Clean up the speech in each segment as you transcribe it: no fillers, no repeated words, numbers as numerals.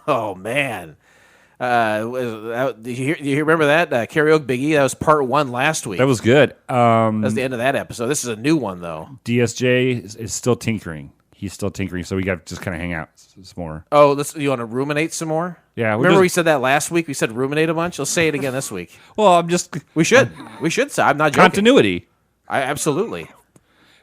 Oh man. Do you remember that Karaoke Biggie? That was part 1 last week. That was good. That was the end of that episode. This is a new one though. DSJ is still tinkering. He's still tinkering, so we got to just kind of hang out some more. Oh, you want to ruminate some more? Yeah. Remember we said that last week? We said ruminate a bunch. Let's say it again this week. Well, I'm just... We should. We should say. I'm not joking. Continuity. Absolutely.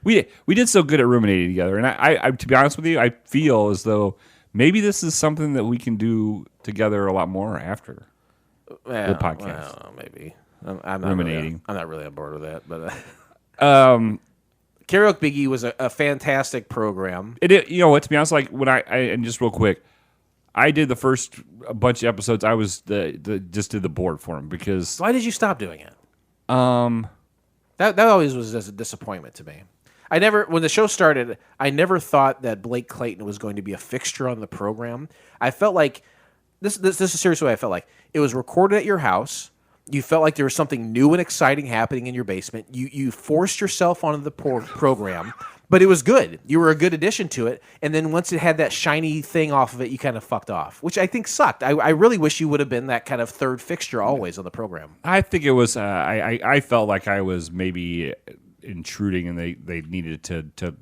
We did so good at ruminating together, and I to be honest with you, I feel as though maybe this is something that we can do together a lot more after the podcast. Well, maybe. I'm not ruminating. I'm not really on board with that, but... Karaoke Biggie was a fantastic program. You know what? To be honest, like when and just real quick, I did the first bunch of episodes. I was just did the board for him because. Why did you stop doing it? That always was a disappointment to me. When the show started, I never thought that Blake Clayton was going to be a fixture on the program. I felt like this is seriously what I felt like. It was recorded at your house. You felt like there was something new and exciting happening in your basement. You forced yourself onto the program, but it was good. You were a good addition to it. And then once it had that shiny thing off of it, you kind of fucked off, which I think sucked. I really wish you would have been that kind of third fixture always on the program. I think it was. I felt like I was maybe intruding, and they needed to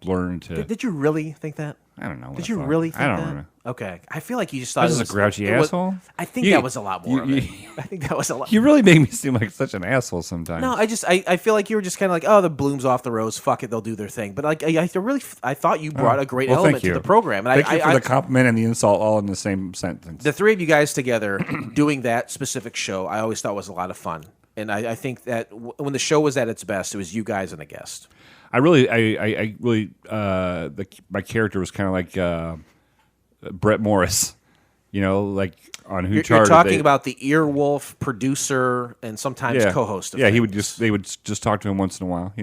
learn to. Did you really think that? I don't know. Did you really think that? I don't remember. Okay. I feel like you just thought This is a grouchy asshole? I think that was a lot more of it. I think that was a lot. You really make me seem like such an asshole sometimes. No, I feel like you were just kind of like, oh, the bloom's off the rose. Fuck it, they'll do their thing. But like, I thought you brought a great element to the program. And thank you for the compliment and the insult all in the same sentence. The three of you guys together doing that specific show, I always thought was a lot of fun. And I think that when the show was at its best, it was you guys and a guest. I really, my character was kind of like Brett Morris, like on Who Charted. You're talking about the earwolf producer and sometimes co-host of things. They would just talk to him once in a while,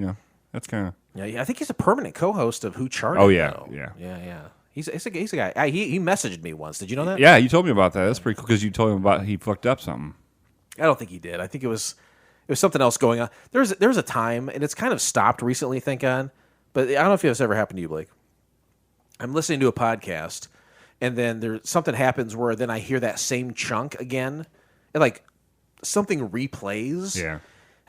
That's kind of... Yeah, I think he's a permanent co-host of Who Charted. Oh, yeah, though. yeah. He's a guy. He messaged me once. Did you know that? Yeah, you told me about that. That's pretty cool because you told him about he fucked up something. I don't think he did. I think it was something else going on. There's a time, and it's kind of stopped recently, thank God. But I don't know if it's ever happened to you, Blake. I'm listening to a podcast, and then something happens where then I hear that same chunk again, and like something replays. Yeah.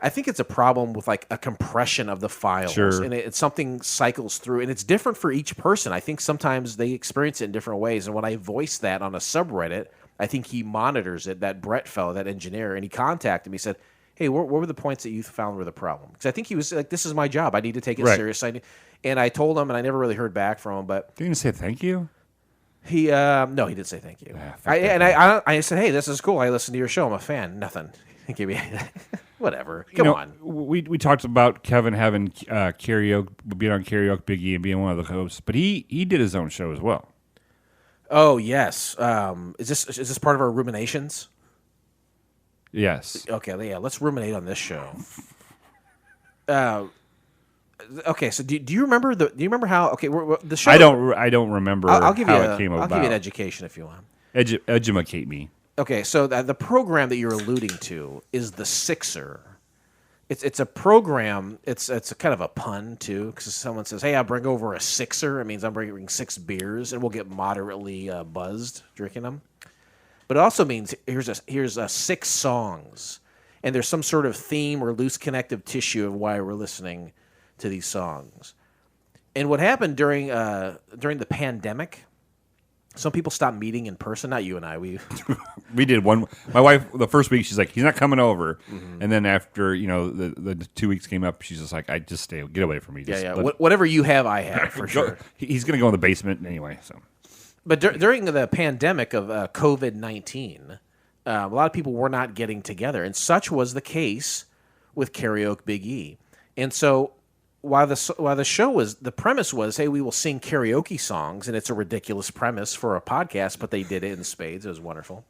I think it's a problem with like a compression of the files, sure. And it's something cycles through, and it's different for each person. I think sometimes they experience it in different ways, and when I voice that on a subreddit, I think he monitors it, that Brett fellow, that engineer, and he contacted me, said, hey, what were the points that you found were the problem? Because I think he was like, this is my job. I need to take it serious. And I told him, and I never really heard back from him. But didn't he say thank you? No, he didn't say thank you. I said, hey, this is cool. I listened to your show. I'm a fan. Nothing. He gave me whatever. Come on. We talked about Kevin having karaoke, being on Karaoke Biggie and being one of the hosts, but he did his own show as well. Oh yes. Is this part of our ruminations? Yes. Okay. Yeah. Let's ruminate on this show. Okay. So do you remember how? Okay. The show. I don't remember. I'll give how it came about. I'll give you an education if you want. Educate me. Okay. So the program that you're alluding to is the Sixer. It's a program. It's a kind of a pun too, because someone says, "Hey, I'll bring over a sixer." It means I'm bringing 6 beers, and we'll get moderately buzzed drinking them. But it also means here's 6 songs, and there's some sort of theme or loose connective tissue of why we're listening to these songs. And what happened during the pandemic? Some people stopped meeting in person. Not you and I. We did one. My wife, the first week, she's like, he's not coming over. Mm-hmm. And then after, the 2 weeks came up, she's just like, I just stay. Get away from me. Whatever you have, I have, for sure. He's going to go in the basement anyway. So, But during the pandemic of COVID-19, a lot of people were not getting together. And such was the case with Karaoke Big E. And so while the show was, the premise was, hey, we will sing karaoke songs, and it's a ridiculous premise for a podcast, but they did it in spades. It was wonderful.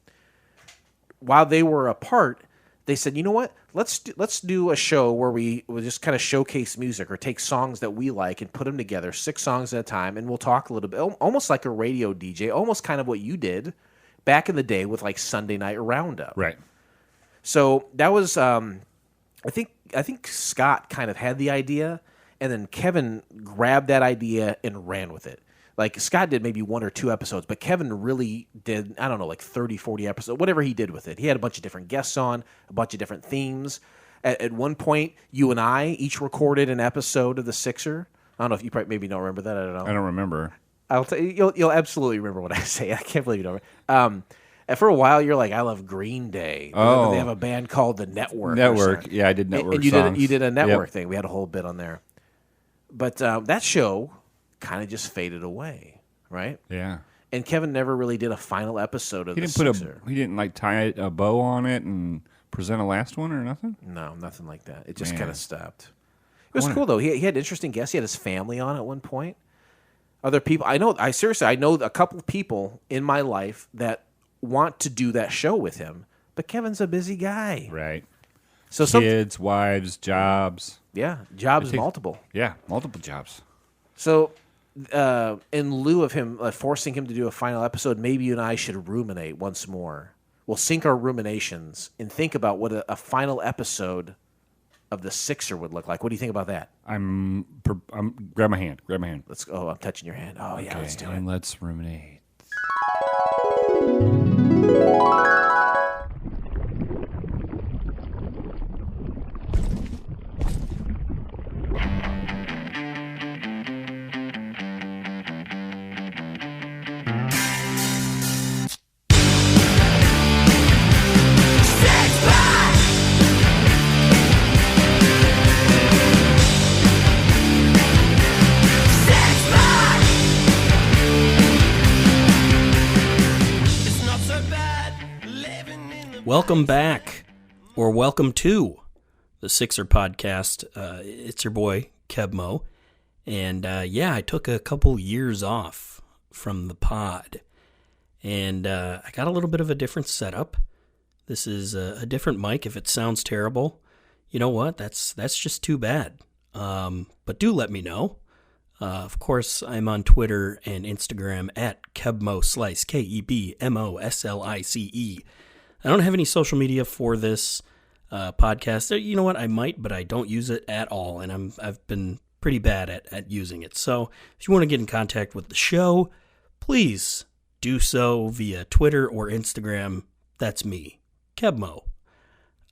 While they were apart, they said, you know what? Let's do a show where we will just kind of showcase music or take songs that we like and put them together, 6 songs at a time, and we'll talk a little bit, almost like a radio DJ, almost kind of what you did back in the day with like Sunday Night Roundup. Right. So that was, I think Scott kind of had the idea. And then Kevin grabbed that idea and ran with it. Like Scott did maybe 1 or 2 episodes, but Kevin really did, I don't know, like 30, 40 episodes, whatever he did with it. He had a bunch of different guests on, a bunch of different themes. At one point, you and I each recorded an episode of The Sixer. I don't know if you probably maybe don't remember that. I don't know. I don't remember. I'll tell you, you'll absolutely remember what I say. I can't believe you don't remember. And for a while, you're like, I love Green Day. Oh. They have a band called The Network. Yeah, I did Network and you songs. You did a Network thing. We had a whole bit on there. But that show kind of just faded away. Right? Yeah. And Kevin never really did a final episode of The Sixer. He didn't like tie a bow on it and present a last one or nothing? No, nothing like that. It just kind of stopped. It was cool though. He had interesting guests. He had his family on at one point. Other people I know a couple of people in my life that want to do that show with him, but Kevin's a busy guy. Right. So kids, wives, jobs. Yeah, jobs multiple. Yeah, multiple jobs. So in lieu of him forcing him to do a final episode, maybe you and I should ruminate once more. We'll sink our ruminations and think about what a final episode of The Sixer would look like. What do you think about that? I'm grab my hand. Let's go. Oh, I'm touching your hand. Oh, yeah, let's do it. And let's ruminate. Welcome back, or welcome to the Sixer Podcast. It's your boy, Kembo. And I took a couple years off from the pod. And I got a little bit of a different setup. This is a different mic. If it sounds terrible, you know what? That's just too bad. But do let me know. Of course, I'm on Twitter and Instagram at Kembo Slice, KEBMOSLICE. I don't have any social media for this podcast. You know what? I might, but I don't use it at all, and I've been pretty bad at using it. So if you want to get in contact with the show, please do so via Twitter or Instagram. That's me, Kembo.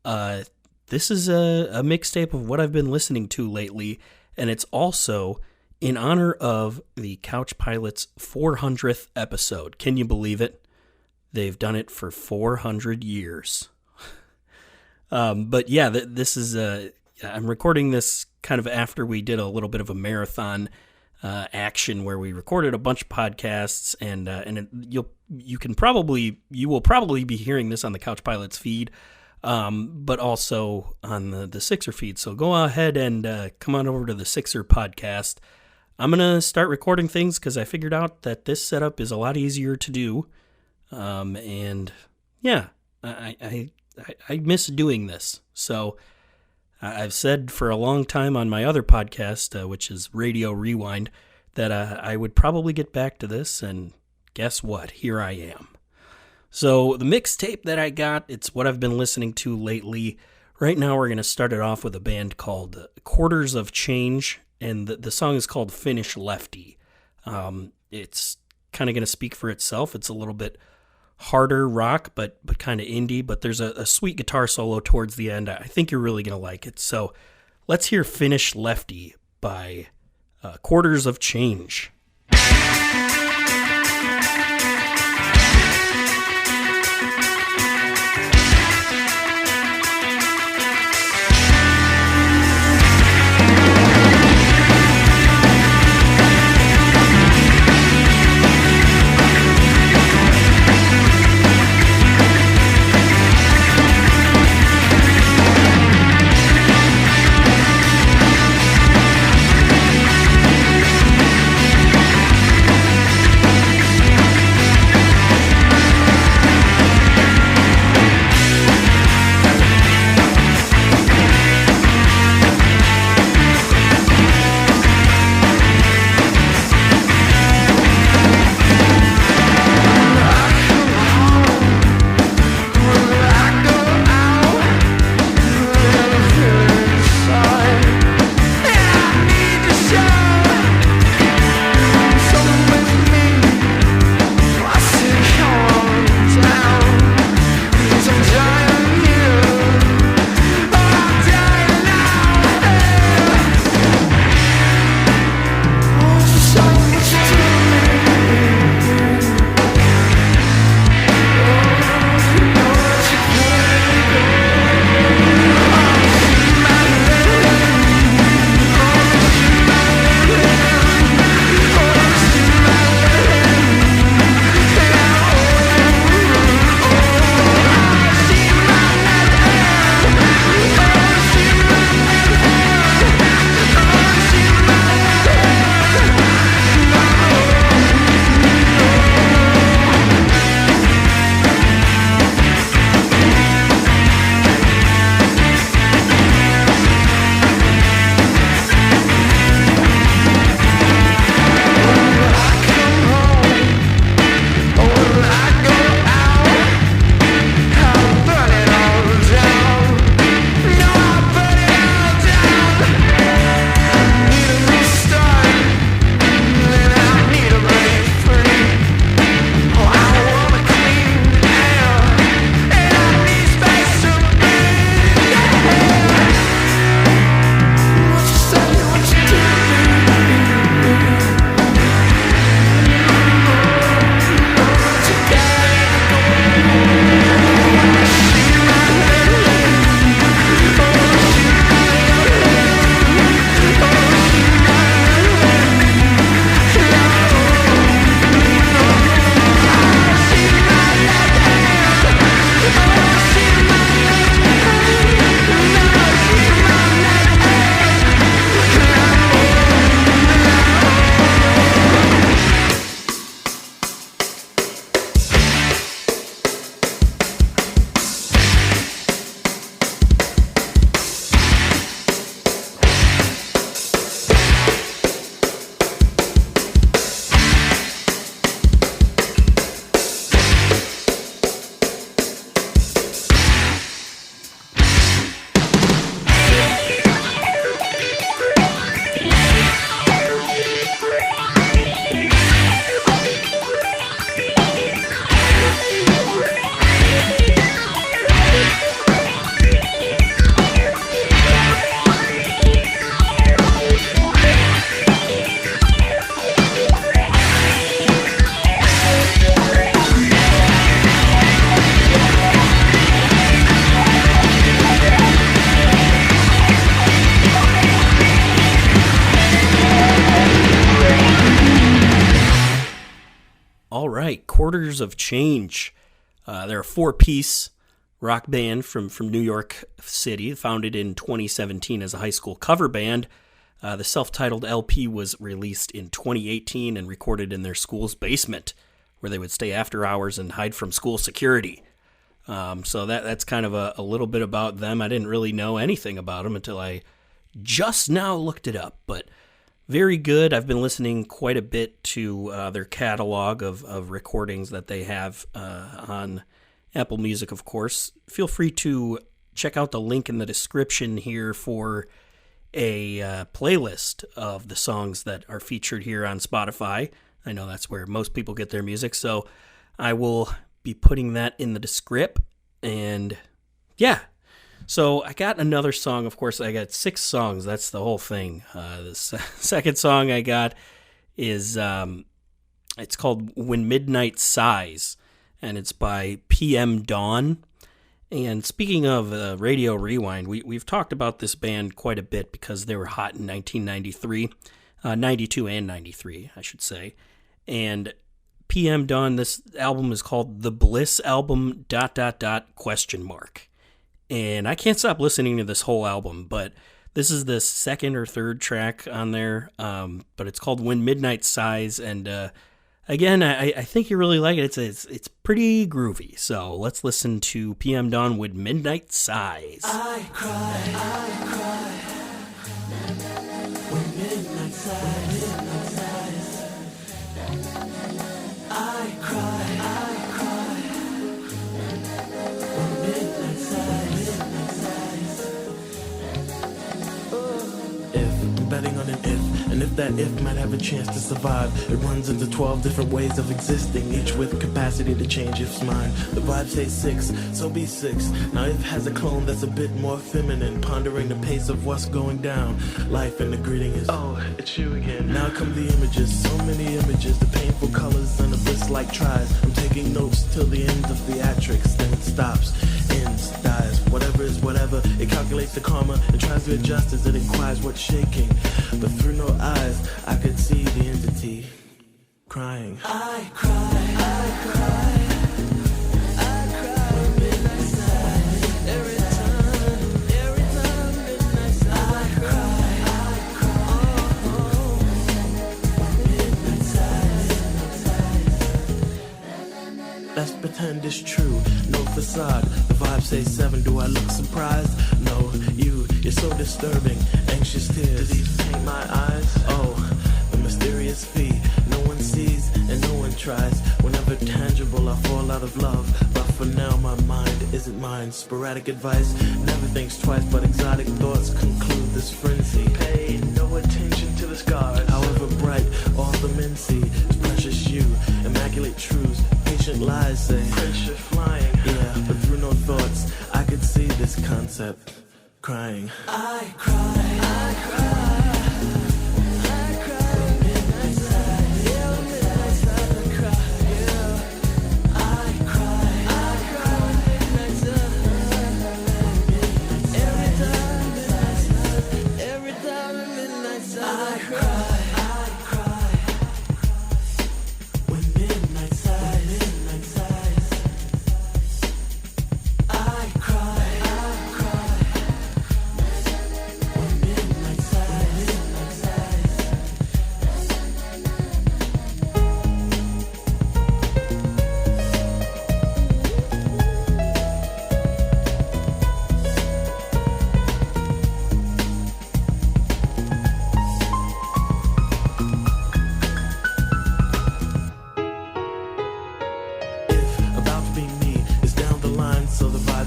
This is a mixtape of what I've been listening to lately, and it's also in honor of the Couch Pilots' 400th episode. Can you believe it? They've done it for 400 years. But yeah, this is I'm recording this kind of after we did a little bit of a marathon action where we recorded a bunch of podcasts, and you will probably be hearing this on the Couch Pilots feed, but also on the Sixer feed. So go ahead and come on over to the Sixer Podcast. I'm gonna start recording things because I figured out that this setup is a lot easier to do. And yeah, I miss doing this. So I've said for a long time on my other podcast, which is Radio Rewind, that I would probably get back to this, and guess what? Here I am. So the mixtape that I got, it's what I've been listening to lately. Right now we're going to start it off with a band called Quarters of Change, and the song is called Finish Lefty. It's kind of going to speak for itself. It's a little bit harder rock, but kind of indie, but there's a sweet guitar solo towards the end. I think you're really going to like it. So let's hear Finish Lefty by Quarters of Change. All right, Quarters of Change. They're a 4-piece rock band from New York City, founded in 2017 as a high school cover band. The self-titled LP was released in 2018 and recorded in their school's basement, where they would stay after hours and hide from school security. So that's kind of a little bit about them. I didn't really know anything about them until I just now looked it up, but very good. I've been listening quite a bit to their catalog of recordings that they have on Apple Music, of course. Feel free to check out the link in the description here for a playlist of the songs that are featured here on Spotify. I know that's where most people get their music, so I will be putting that in the description. And yeah, so I got another song. Of course, I got 6 songs. That's the whole thing. The second song I got is it's called When Midnight Sighs, and it's by PM Dawn. And speaking of Radio Rewind, we've talked about this band quite a bit because they were hot in 1993, 92 and 93, I should say. And PM Dawn, this album is called The Bliss Album ... And I can't stop listening to this whole album, but this is the second or third track on there. But it's called When Midnight Sighs, and again, I think you really like it. It's pretty groovy. So let's listen to PM Dawn with Midnight Sighs. I cry when midnight sighs. I cry when midnight sighs. If I'm betting on an if. And if that if might have a chance to survive, it runs into 12 different ways of existing, each with capacity to change if's mind. The vibe says 6, so be 6. Now if has a clone that's a bit more feminine, pondering the pace of what's going down. Life and the greeting is, oh, it's you again. Now come the images, so many images, the painful colors and the bliss-like tries. I'm taking notes till the end of theatrics, then it stops, ends, dies. Whatever is whatever, it calculates the karma and tries to adjust as it inquires what's shaking. But through no eyes, I could see the entity crying. I cry when midnight sighs. Every time midnight sighs. I cry when midnight sighs. Let's pretend it's true, no facade. The vibe says 7, do I look surprised? No, you're so disturbing. Anxious tears, do these paint my eyes? Oh, the mysterious fee. No one sees and no one tries. Whenever tangible, I fall out of love. But for now, my mind isn't mine. Sporadic advice, never thinks twice. But exotic thoughts conclude this frenzy. Pay no attention to the scars. However bright, all the men see is precious you. Immaculate truths, patient lies say friendship flying. Yeah, but through no thoughts, I could see this concept crying. I cry when midnight sighs. Yeah, when midnight sighs, I cry. Yeah, I cry when midnight sighs. Every time at midnight sighs, I cry. When midnight sighs, I cry.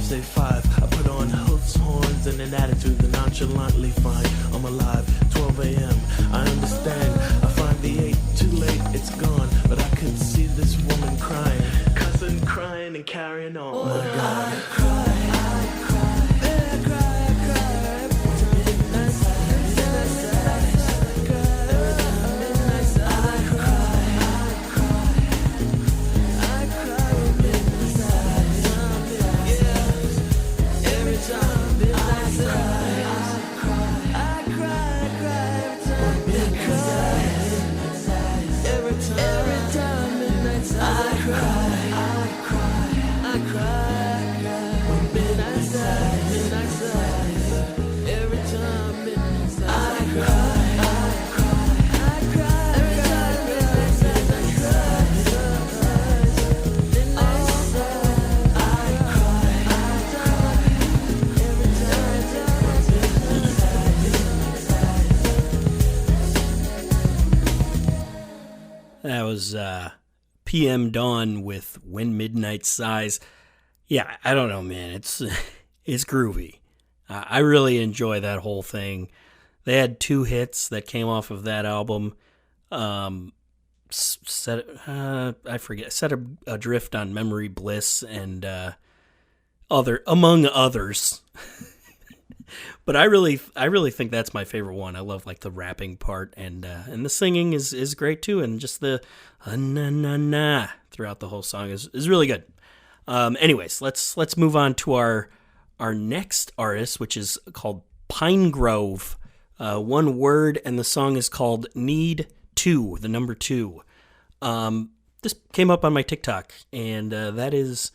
Say 5. I put on hoofs, horns, and an attitude that nonchalantly fine. I'm alive, 12 a.m. I understand. I find the 8 too late, it's gone. But I could see this woman crying, cussing, crying, and carrying on. Oh my God. I cry. Every time midnight sighs. That was PM Dawn with When Midnight Sighs. Yeah, I don't know, man. It's groovy. I really enjoy that whole thing. They had 2 hits that came off of that album. Set Adrift on Memory Bliss and among others. But I really think that's my favorite one. I love like the rapping part and the singing is great too, and just the na na na throughout the whole song is really good. Anyways, let's move on to our next artist, which is called Pine Grove. One word, and the song is called Need 2, the number 2. This came up on my TikTok, and that is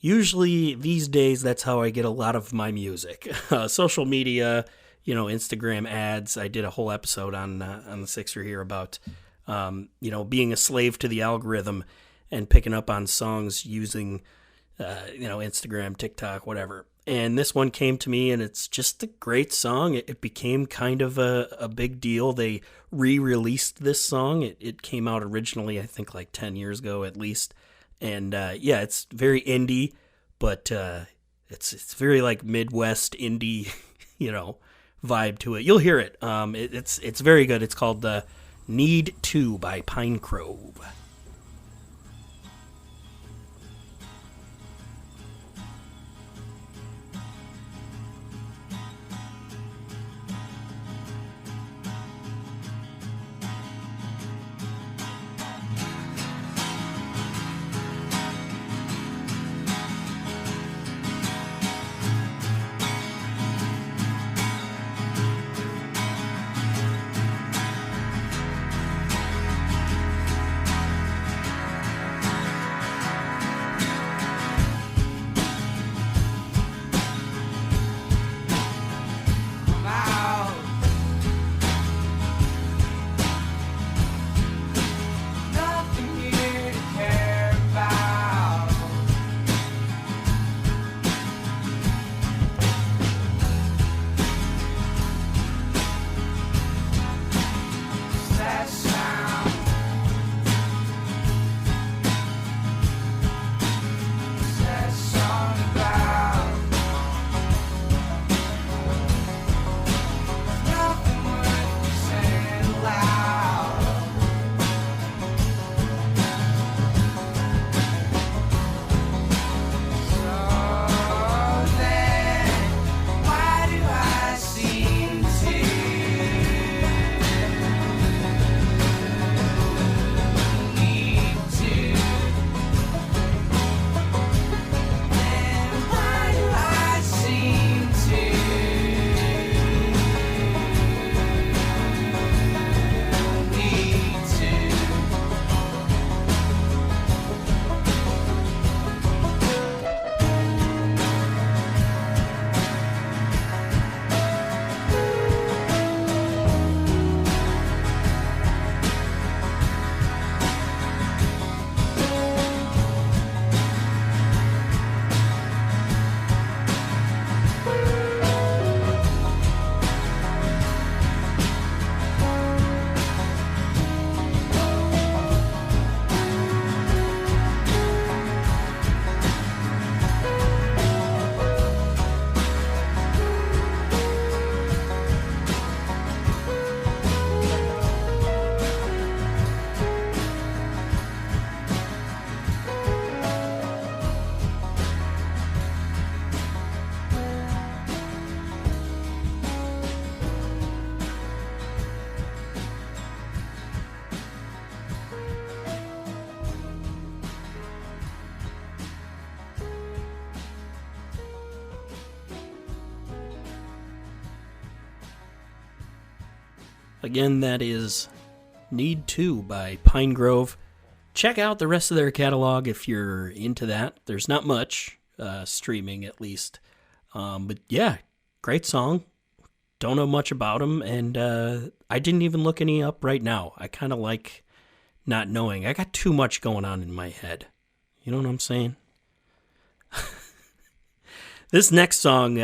usually these days, that's how I get a lot of my music. Social media, Instagram ads. I did a whole episode on the Sixer here about, being a slave to the algorithm and picking up on songs using, Instagram, TikTok, whatever. And this one came to me, and it's just a great song. It became kind of a big deal. They re-released this song. It came out originally, I think, like 10 years ago at least. And it's very indie, but it's very like Midwest indie, vibe to it. You'll hear it. It's very good. It's called Need 2 by Pine Grove. Again, that is Need 2 by Pine Grove. Check out the rest of their catalog if you're into that. There's not much, streaming at least. But yeah, great song. Don't know much about them, and I didn't even look any up right now. I kind of like not knowing. I got too much going on in my head. You know what I'm saying? This next song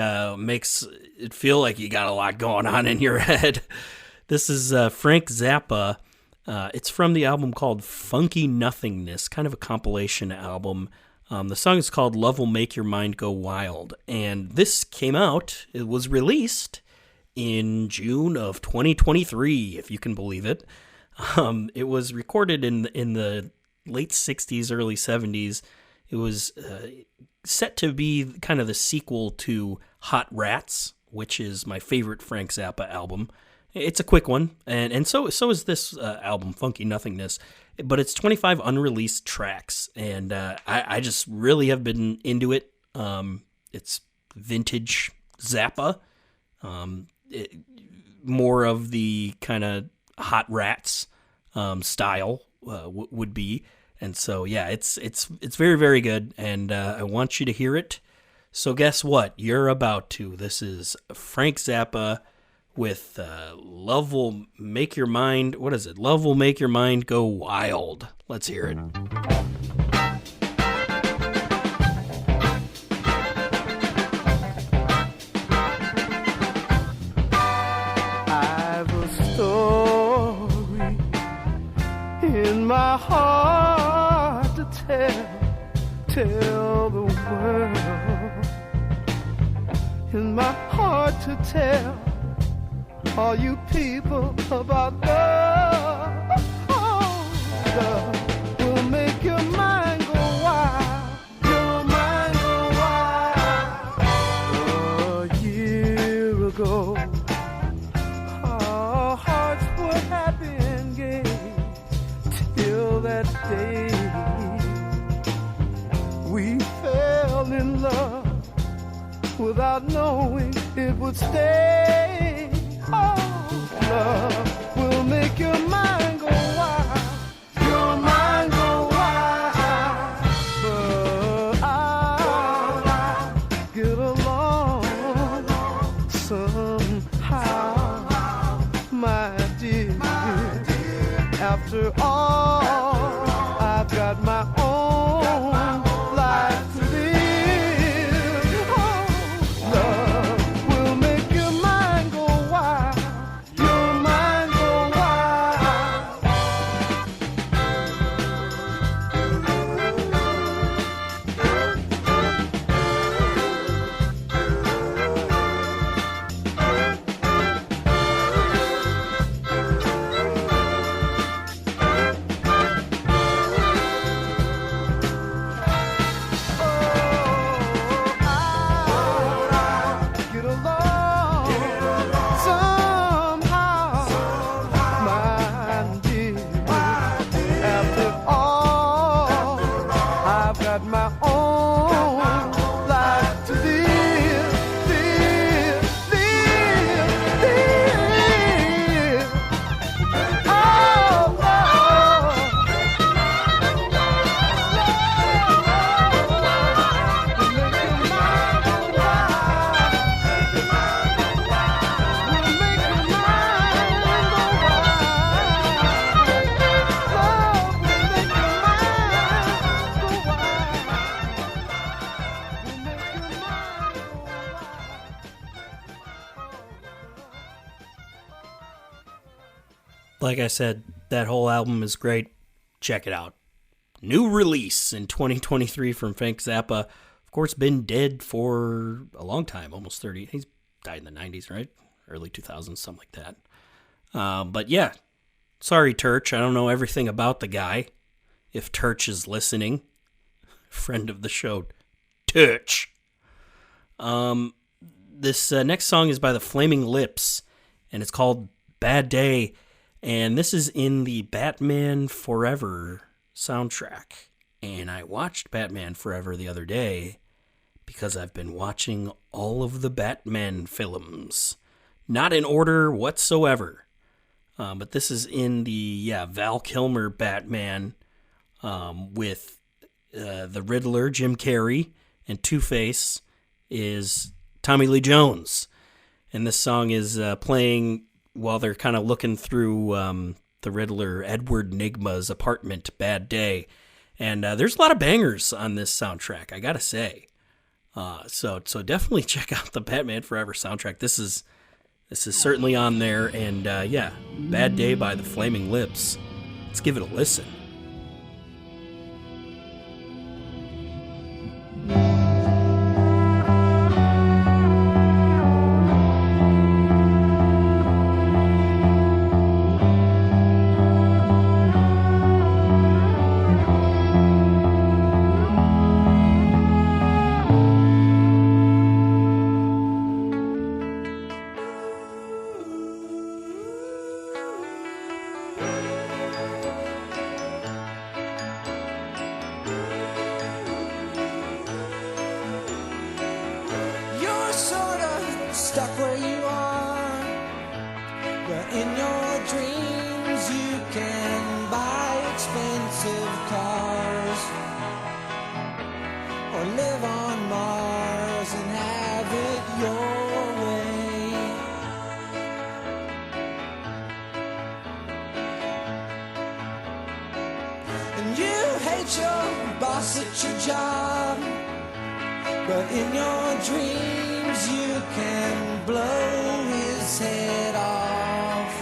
makes it feel like you got a lot going on in your head. This is Frank Zappa It's from the album called Funky Nothingness, kind of a compilation album. The song is called Love Will Make Your Mind Go Wild. And this came out, it was released in June of 2023, if you can believe it. It was recorded in the late 60s, early 70s. It was set to be kind of the sequel to Hot Rats, which is my favorite Frank Zappa album. It's a quick one, and so is this album, Funky Nothingness. But it's 25 unreleased tracks, and I just really have been into it. It's vintage Zappa, more of the kind of Hot Rats style would be. And so, yeah, it's very, very good, and I want you to hear it. So guess what? You're about to. This is Frank Zappa with Love Will Make Your Mind... What is it? Love Will Make Your Mind Go Wild. Let's hear it. I've a story in my heart to tell the world, in my heart to tell all you people about love. Oh, love will make your mind go wild, your mind go wild. A year ago, our hearts were happy and gay till that day we fell in love without knowing it would stay. Oh, love will make your mind go wild, your mind go wild. But I get along somehow, my dear. After all, I've got my own life to live. Oh, love will make your mind go wild, your mind go wild. Get along somehow, my dear. After all, I've got my own life to live, live. Oh, Lord. Like I said, that whole album is great. Check it out. New release in 2023 from Frank Zappa. Of course, been dead for a long time, almost 30. He's died in the 90s, right? Early 2000s, something like that. But yeah, sorry, Turch. I don't know everything about the guy. If Turch is listening, friend of the show, Turch. This next song is by the Flaming Lips, and it's called Bad Day. And this is in the Batman Forever soundtrack. And I watched Batman Forever the other day because I've been watching all of the Batman films. Not in order whatsoever. But this is in the Val Kilmer Batman with the Riddler, Jim Carrey, and Two-Face is Tommy Lee Jones. And this song is playing while they're kind of looking through the Riddler, Edward Nygma's apartment, Bad Day. And there's a lot of bangers on this soundtrack, I gotta say. So definitely check out the Batman Forever soundtrack. This is certainly on there. And Bad Day by the Flaming Lips. Let's give it a listen. Stuck where you are, but in your dreams you can buy expensive cars or live on Mars and have it your way. And you hate your boss at your job, but in your dreams you can blow his head off.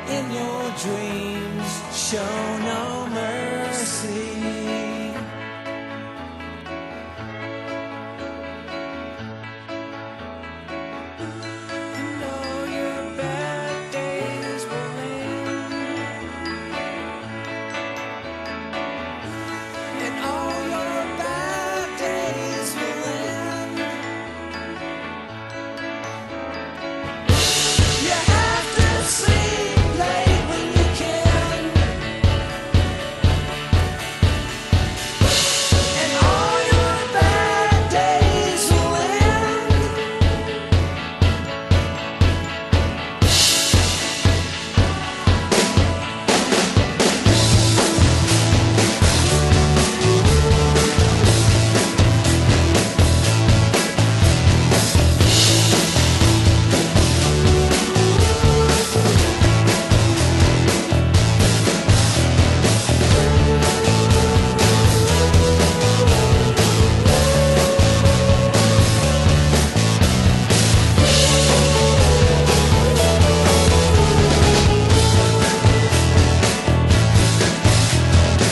In your dreams, show no mercy. You know your bad days will end, and all your bad days will end. You have to sleep late when you can, and all your bad days will end.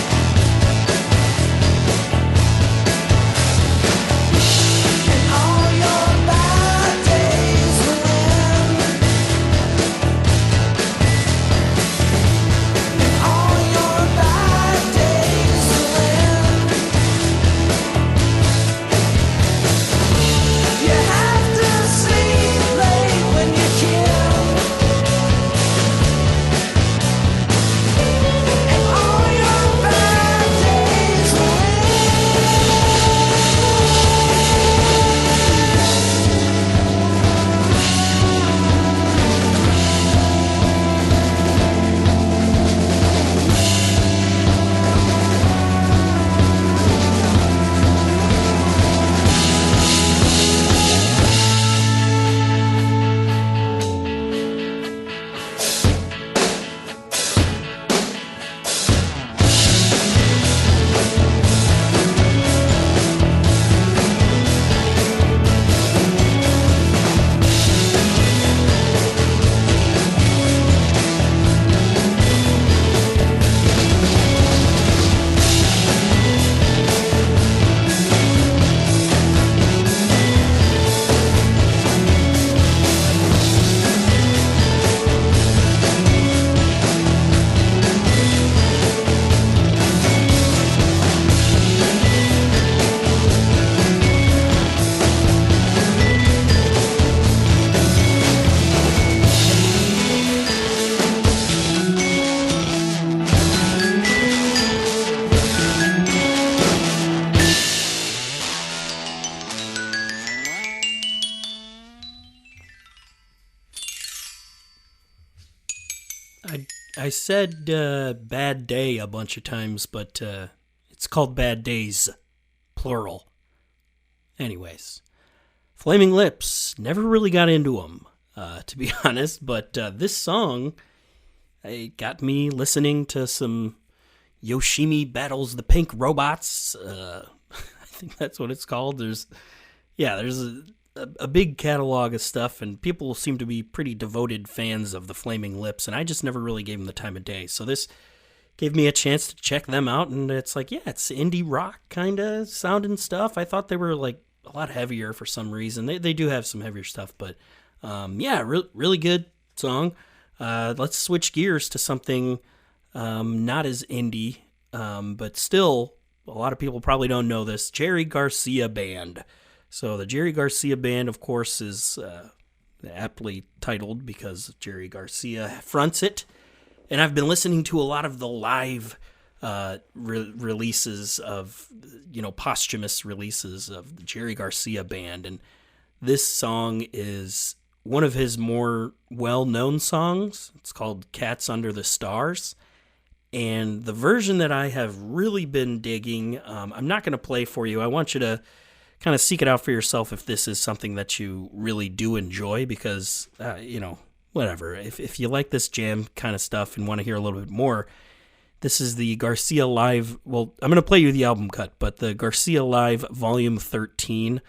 And all your bad days will end. And all your bad days will end. You have to sleep late when you can, and all your bad days will I said bad day a bunch of times, but it's called bad days, plural. Anyways, Flaming Lips, never really got into them, to be honest, but this song, it got me listening to some Yoshimi Battles the Pink Robots. I think that's what it's called. There's a big catalog of stuff, and people seem to be pretty devoted fans of the Flaming Lips, and I just never really gave them the time of day. So this gave me a chance to check them out, and it's like, yeah, it's indie rock kind of sounding stuff. I thought they were like a lot heavier for some reason. They do have some heavier stuff, but yeah, really good song. Let's switch gears to something not as indie, but still, a lot of people probably don't know this. Jerry Garcia Band. So the Jerry Garcia Band, of course, is aptly titled because Jerry Garcia fronts it. And I've been listening to a lot of the live releases of, posthumous releases of the Jerry Garcia Band. And this song is one of his more well-known songs. It's called Cats Under the Stars. And the version that I have really been digging, I'm not going to play for you. I want you to kind of seek it out for yourself if this is something that you really do enjoy, because, whatever. If you like this jam kind of stuff and want to hear a little bit more, this is the Garcia Live. Well, I'm going to play you the album cut, but the Garcia Live Volume 13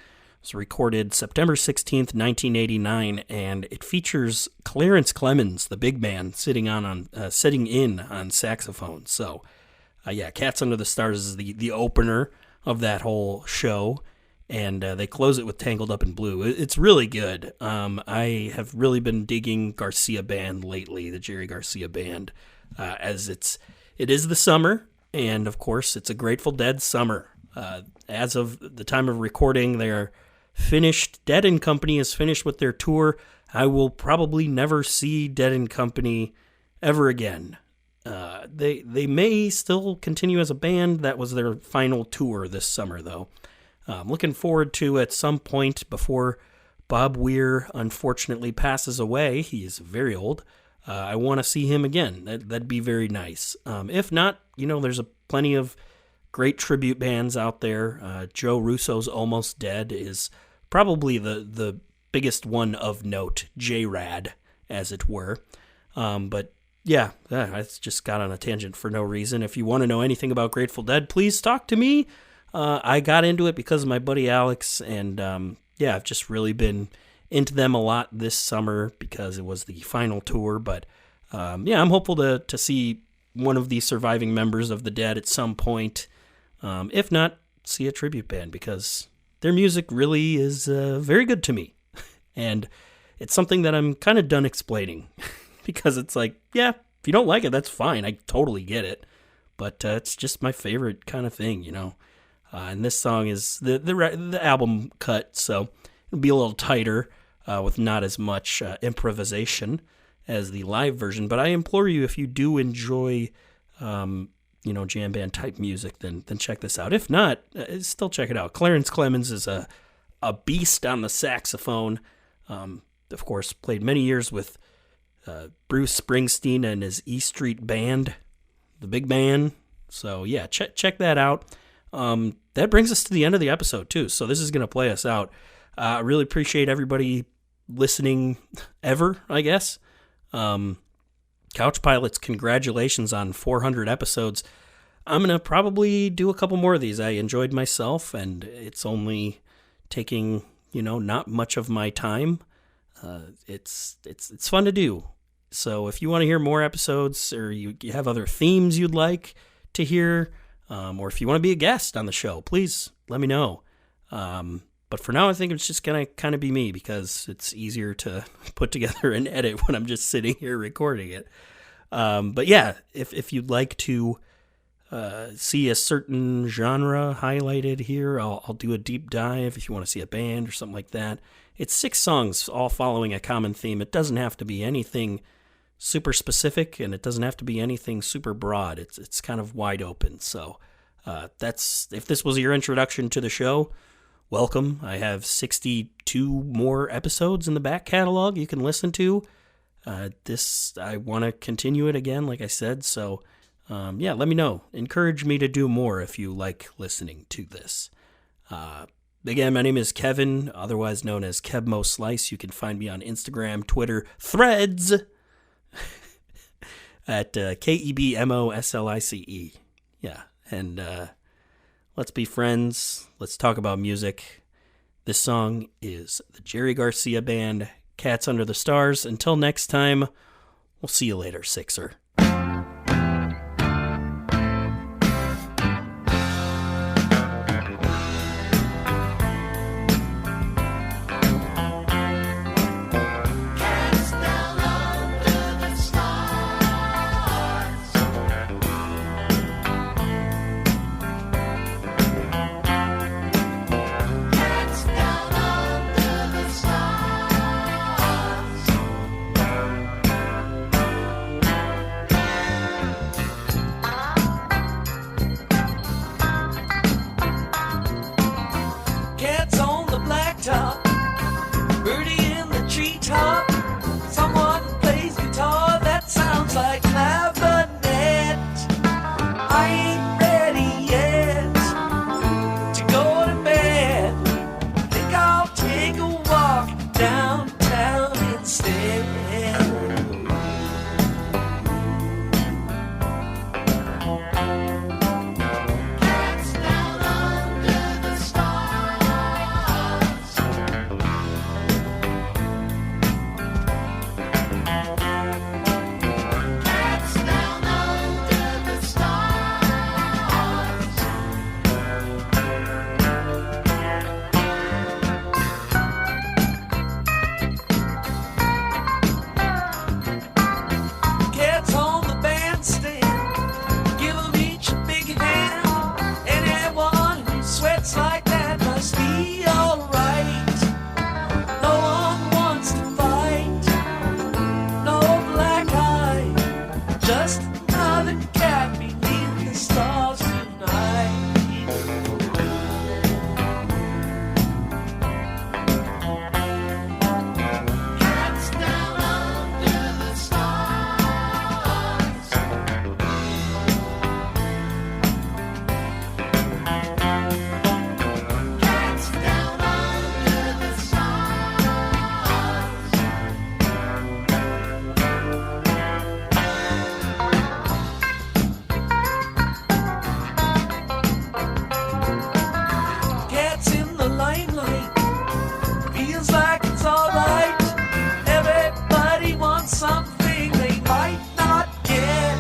was recorded September 16th, 1989, and it features Clarence Clemens, the big man, sitting in on saxophone. So, yeah, Cats Under the Stars is the opener of that whole show, and they close it with Tangled Up in Blue. It's really good. I have really been digging Garcia Band lately, the Jerry Garcia Band, as it is the summer, and of course it's a Grateful Dead summer. As of the time of recording, they're finished. Dead & Company is finished with their tour. I will probably never see Dead & Company ever again. They may still continue as a band. That was their final tour this summer, though. I'm looking forward to, at some point before Bob Weir unfortunately passes away, he is very old, I want to see him again. That'd be very nice. If not, there's plenty of great tribute bands out there. Joe Russo's Almost Dead is probably the biggest one of note, J-Rad, as it were. But yeah, I just got on a tangent for no reason. If you want to know anything about Grateful Dead, please talk to me. I got into it because of my buddy Alex, and yeah, I've just really been into them a lot this summer because it was the final tour. But yeah, I'm hopeful to see one of the surviving members of the Dead at some point. If not, see a tribute band, because their music really is very good to me. And it's something that I'm kind of done explaining because it's like, yeah, if you don't like it, that's fine. I totally get it. But it's just my favorite kind of thing, and this song is the album cut, so it'll be a little tighter with not as much improvisation as the live version. But I implore you, if you do enjoy, jam band type music, then check this out. If not, still check it out. Clarence Clemens is a beast on the saxophone. Of course, played many years with Bruce Springsteen and his E Street Band, the big band. So yeah, check that out. That brings us to the end of the episode too. So this is going to play us out. I really appreciate everybody listening ever, I guess. Couch Pilots, congratulations on 400 episodes. I'm going to probably do a couple more of these. I enjoyed myself, and it's only taking, not much of my time. It's fun to do. So if you want to hear more episodes, or you have other themes you'd like to hear, or if you want to be a guest on the show, please let me know. But for now, I think it's just going to kind of be me, because it's easier to put together and edit when I'm just sitting here recording it. But yeah, if you'd like to see a certain genre highlighted here, I'll do a deep dive. If you want to see a band or something like that, it's 6 songs all following a common theme. It doesn't have to be anything super specific, and it doesn't have to be anything super broad. It's kind of wide open. So if this was your introduction to the show, welcome. I have 62 more episodes in the back catalog you can listen to. I want to continue it again, like I said. So yeah, let me know. Encourage me to do more if you like listening to this. Again, my name is Kevin, otherwise known as Kembo Slice. You can find me on Instagram, Twitter, Threads, at KEBMOSLICE. Yeah, and let's be friends. Let's talk about music. This song is the Jerry Garcia Band, Cats Under the Stars. Until next time, we'll see you later, Sixer. Cats on the blacktop, birdie in the treetop. Someone plays guitar that sounds like clavinet. I ain't ready yet to go to bed. Think I'll take a walk downtown instead. Cats down under the stars. Cats down under the stars. Cats on the bandstand, give 'em each a big hand. Anyone who sweats like that must be alright. No one wants to fight, no black eye, just another cat beneath the stars tonight. Cats down under the stars. Cats down under the stars. Cats in the limelight, feels like it's alright. Everybody wants something they might not get.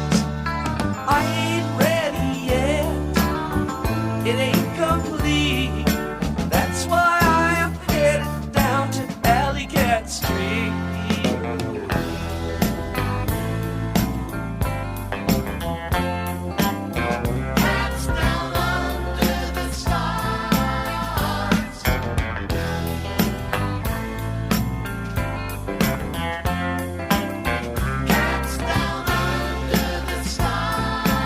I ain't ready yet, it ain't complete. That's why I am headed down to Alley Cat Street. Cats down under the stars. Cats down under the stars.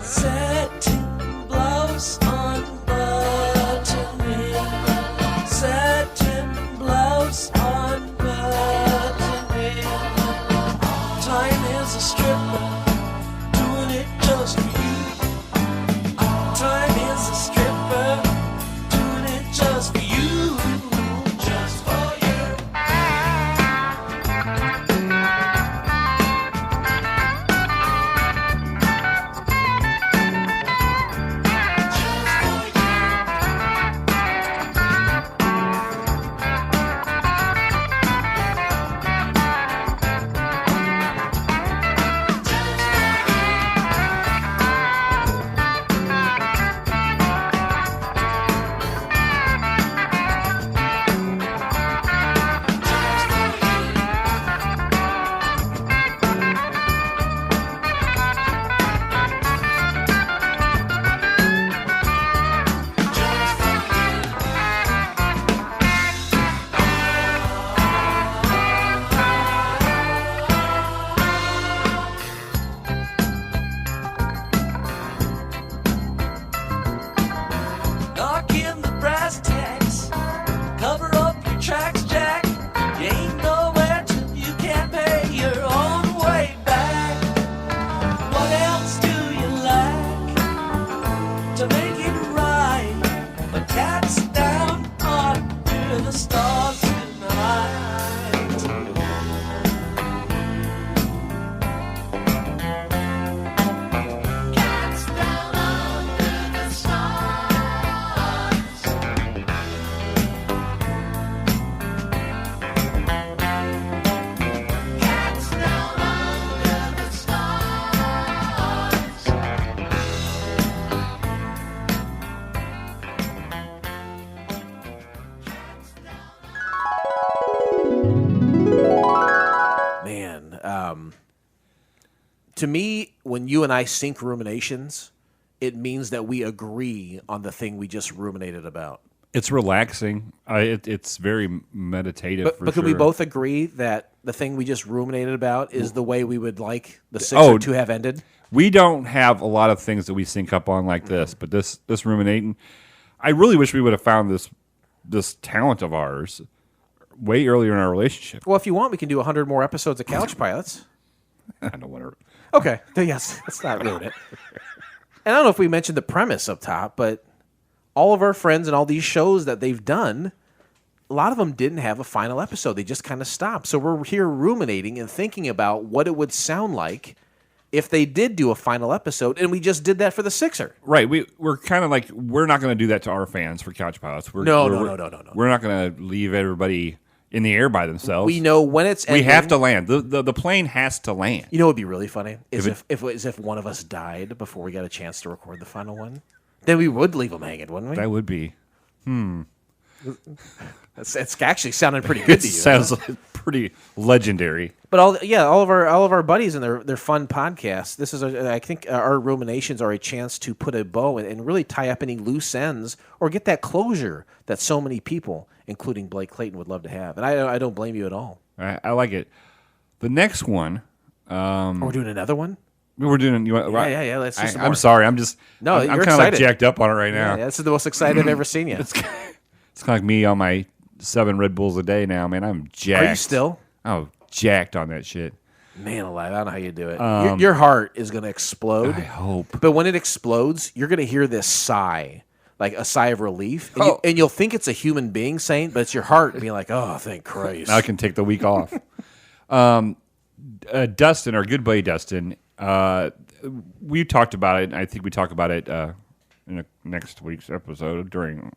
Satin blouse unbuttoning. Satin blouse unbuttoning. Time is a stripper, doing it just for you. Time is a stripper, doing it just for you. Just for you. to me, when you and I sync ruminations, it means that we agree on the thing we just ruminated about. It's relaxing. It's very meditative. But can we both agree that the thing we just ruminated about is the way we would like the Sixer to have ended? We don't have a lot of things that we sync up on like this, but this ruminating, I really wish we would have found this talent of ours way earlier in our relationship. Well, if you want, we can do 100 more episodes of Couch Pilots. I don't want to. Okay. Yes, let's not ruin it. And I don't know if we mentioned the premise up top, but all of our friends and all these shows that they've done, a lot of them didn't have a final episode. They just kind of stopped. So we're here ruminating and thinking about what it would sound like if they did do a final episode, and we just did that for the Sixer. Right. We're kind of like, we're not going to do that to our fans for Couch Pilots. No. We're not going to leave everybody in the air by themselves. We know when it's ending. We have to land. The plane has to land. You know what would be really funny? Is if one of us died before we got a chance to record the final one. Then we would leave them hanging, wouldn't we? That would be. It's actually sounding pretty good to you. Sounds pretty legendary. But all of our buddies and their fun podcasts. This is, I think, our ruminations are a chance to put a bow and really tie up any loose ends or get that closure that so many people, including Blake Clayton, would love to have. And I don't blame you at all. I like it. The next one. We're doing another one. We're doing. Yeah. Let's do some more. I'm sorry. I'm you're kind of like jacked up on it right now. Yeah, this is the most excited I've ever seen you. It's kind of like me on my 7 Red Bulls a day now, man. I'm jacked. Are you still? Oh, jacked on that shit. Man alive, I don't know how you do it. Your heart is going to explode. I hope. But when it explodes, you're going to hear this sigh, like a sigh of relief. And you'll think it's a human being saying, but it's your heart being like, oh, thank Christ. Now I can take the week off. Dustin, our good buddy Dustin, we talked about it, and I think we talk about it in next week's episode during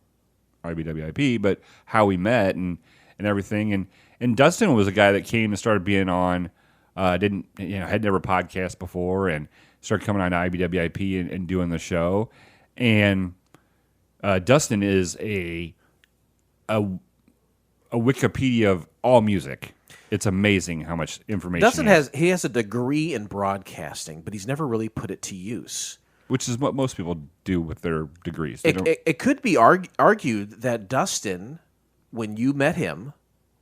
IBWIP, but how we met and everything. And Dustin was a guy that came and started being on, had never podcast before, and started coming on to IBWIP and doing the show. And Dustin is a Wikipedia of all music. It's amazing how much information Dustin has a degree in broadcasting, but he's never really put it to use. Which is what most people do with their degrees. It could be argued that Dustin, when you met him,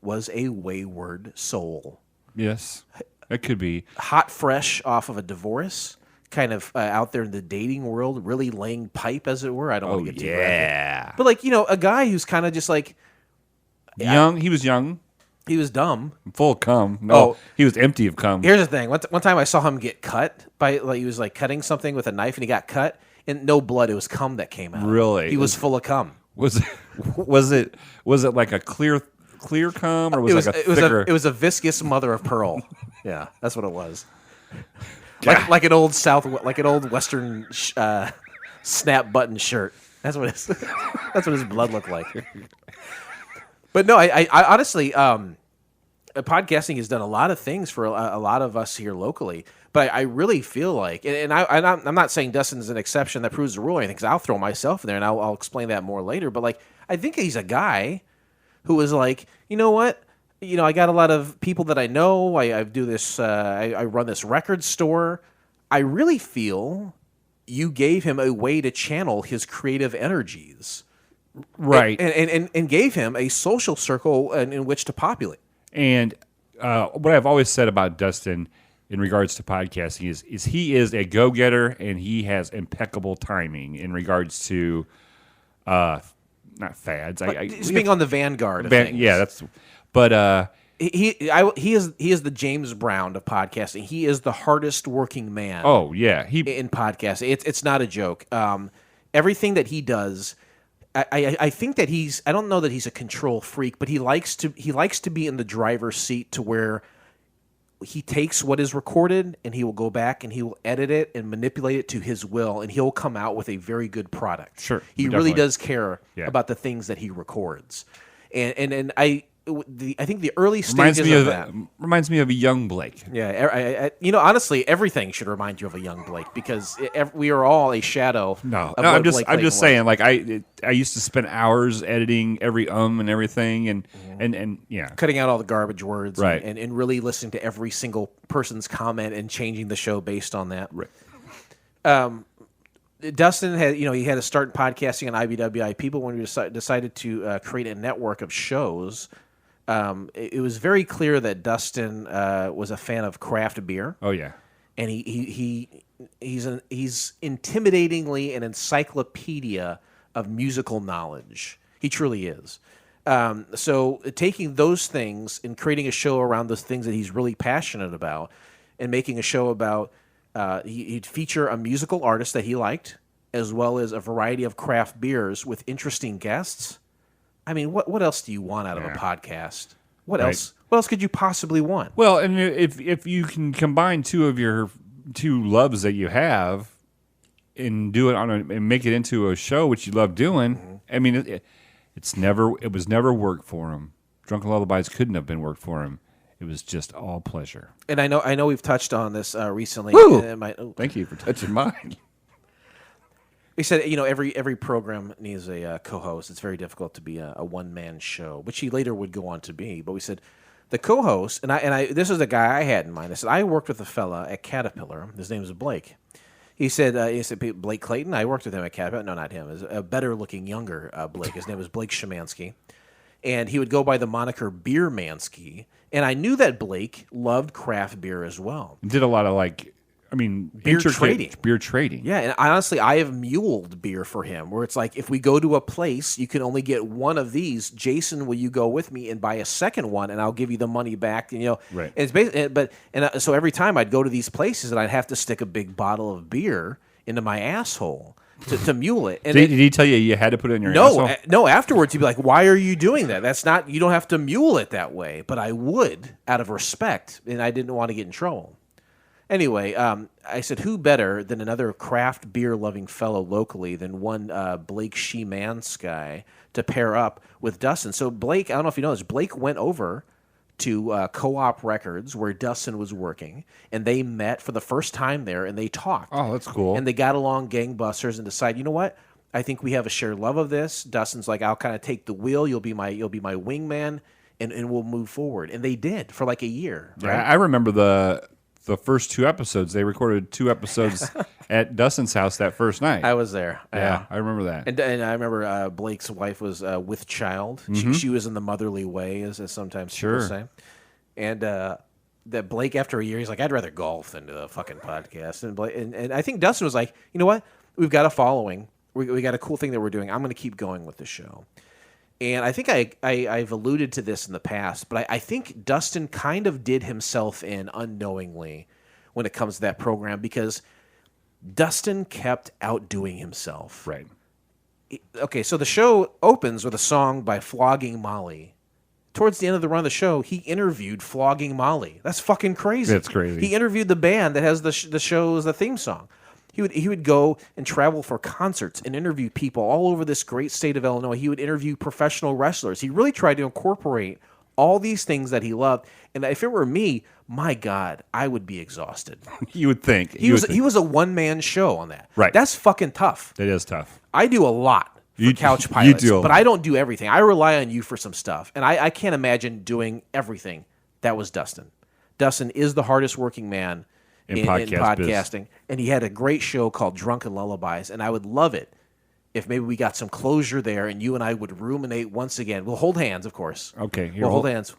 was a wayward soul. Yes, it could be. Hot, fresh off of a divorce, kind of out there in the dating world, really laying pipe, as it were. I don't want to get too graphic. But, a guy who's kind of just like... Young. He was young. He was dumb. Full of cum. No, he was empty of cum. Here's the thing. One time I saw him get cut by, he was cutting something with a knife and he got cut, and no blood. It was cum that came out. Really? He was full of cum. Was it like a clear cum, or was it like a thicker? It was a viscous mother of pearl. Yeah, that's what it was. Like an old Western snap button shirt. That's what his blood looked like. But no, I honestly, podcasting has done a lot of things for a lot of us here locally. But I really feel like, and I'm not saying Dustin's an exception that proves the rule or anything, because I'll throw myself in there, and I'll explain that more later. But I think he's a guy who was like, you know what? I got a lot of people that I know. I do this. I run this record store. I really feel you gave him a way to channel his creative energies. Right. And gave him a social circle in which to populate. And what I've always said about Dustin in regards to podcasting is he is a go-getter, and he has impeccable timing in regards to not fads. He's being on the vanguard of things. Yeah, that's... But... He is the James Brown of podcasting. He is the hardest working man. Oh, yeah. In podcasting. It's not a joke. Everything that he does... I think that I don't know that he's a control freak, but he likes to be in the driver's seat, to where he takes what is recorded and he will go back and he will edit it and manipulate it to his will, and he'll come out with a very good product. Sure. He really does care about the things that he records. And I think the early stages of that. Reminds me of a young Blake. Yeah, honestly, everything should remind you of a young Blake because we are all a shadow. Of what I'm Blake just Clayton saying. Like I used to spend hours editing every and everything, and yeah, cutting out all the garbage words, right, and really listening to every single person's comment and changing the show based on that. Right. Dustin had, he had to start podcasting on IBWIP, but when we decided to create a network of shows, it was very clear that Dustin was a fan of craft beer. Oh yeah, and he's intimidatingly an encyclopedia of musical knowledge. He truly is. So taking those things and creating a show around those things that he's really passionate about, and making a show about he'd feature a musical artist that he liked, as well as a variety of craft beers with interesting guests. I mean, what else do you want out of a podcast? What else? What else could you possibly want? Well, and if you can combine two of your two loves that you have, and do it and make it into a show which you love doing, I mean, it was never work for him. Drunkin Lullabies couldn't have been work for him. It was just all pleasure. And I know we've touched on this recently. Thank you for touching mine. We said, every program needs a co-host. It's very difficult to be a one-man show, which he later would go on to be. But we said the co-host, and I this is the guy I had in mind. I said I worked with a fella at Caterpillar. His name is Blake. He said Blake Clayton. I worked with him at Caterpillar. No, not him. It was a better-looking, younger Blake. His name was Blake Szymanski. And he would go by the moniker Beer Mansky. And I knew that Blake loved craft beer as well. Did a lot of beer trading. Beer trading. Yeah, and honestly, I have muled beer for him, where it's like, if we go to a place, you can only get one of these. Jason, will you go with me and buy a second one, and I'll give you the money back? And, right. And it's basically, so every time I'd go to these places, and I'd have to stick a big bottle of beer into my asshole to mule it. And did he tell you had to put it in your asshole? No. Afterwards, he'd be like, "Why are you doing that? That's not. You don't have to mule it that way." But I would, out of respect, and I didn't want to get in trouble. Anyway, I said, who better than another craft beer-loving fellow locally than one Blake Szymanski to pair up with Dustin? So Blake, I don't know if you know this, Blake went over to Co-op Records where Dustin was working, and they met for the first time there, and they talked. Oh, that's cool. And they got along gangbusters and decided, you know what? I think we have a shared love of this. Dustin's like, I'll kind of take the wheel. You'll be my wingman, and we'll move forward. And they did for like a year. Right? Yeah, I remember the first 2 episodes. They recorded 2 episodes at Dustin's house that first night. I was there. Yeah, I remember that. And I remember Blake's wife was with child. She was in the motherly way, as sometimes people say. And that Blake, after a year, he's like, I'd rather golf than do a fucking podcast. And I think Dustin was like, you know what? We've got a following. We got a cool thing that we're doing. I'm going to keep going with the show. And I think I've alluded to this in the past, but I think Dustin kind of did himself in unknowingly when it comes to that program, because Dustin kept outdoing himself. Right. Okay, so the show opens with a song by Flogging Molly. Towards the end of the run of the show, he interviewed Flogging Molly. That's fucking crazy. That's crazy. He interviewed the band that has the show's theme song. He would go and travel for concerts and interview people all over this great state of Illinois. He would interview professional wrestlers. He really tried to incorporate all these things that he loved. And if it were me, my God, I would be exhausted. You would think. He was a one-man show on that. Right. That's fucking tough. It is tough. I do a lot for Couch Pilots, but I don't do everything. I rely on you for some stuff. And I can't imagine doing everything. That was Dustin. Dustin is the hardest working man in podcasting. And he had a great show called Drunkin Lullabies, and I would love it if maybe we got some closure there and you and I would ruminate once again. We'll hold hands, of course. Okay. We'll hold hands,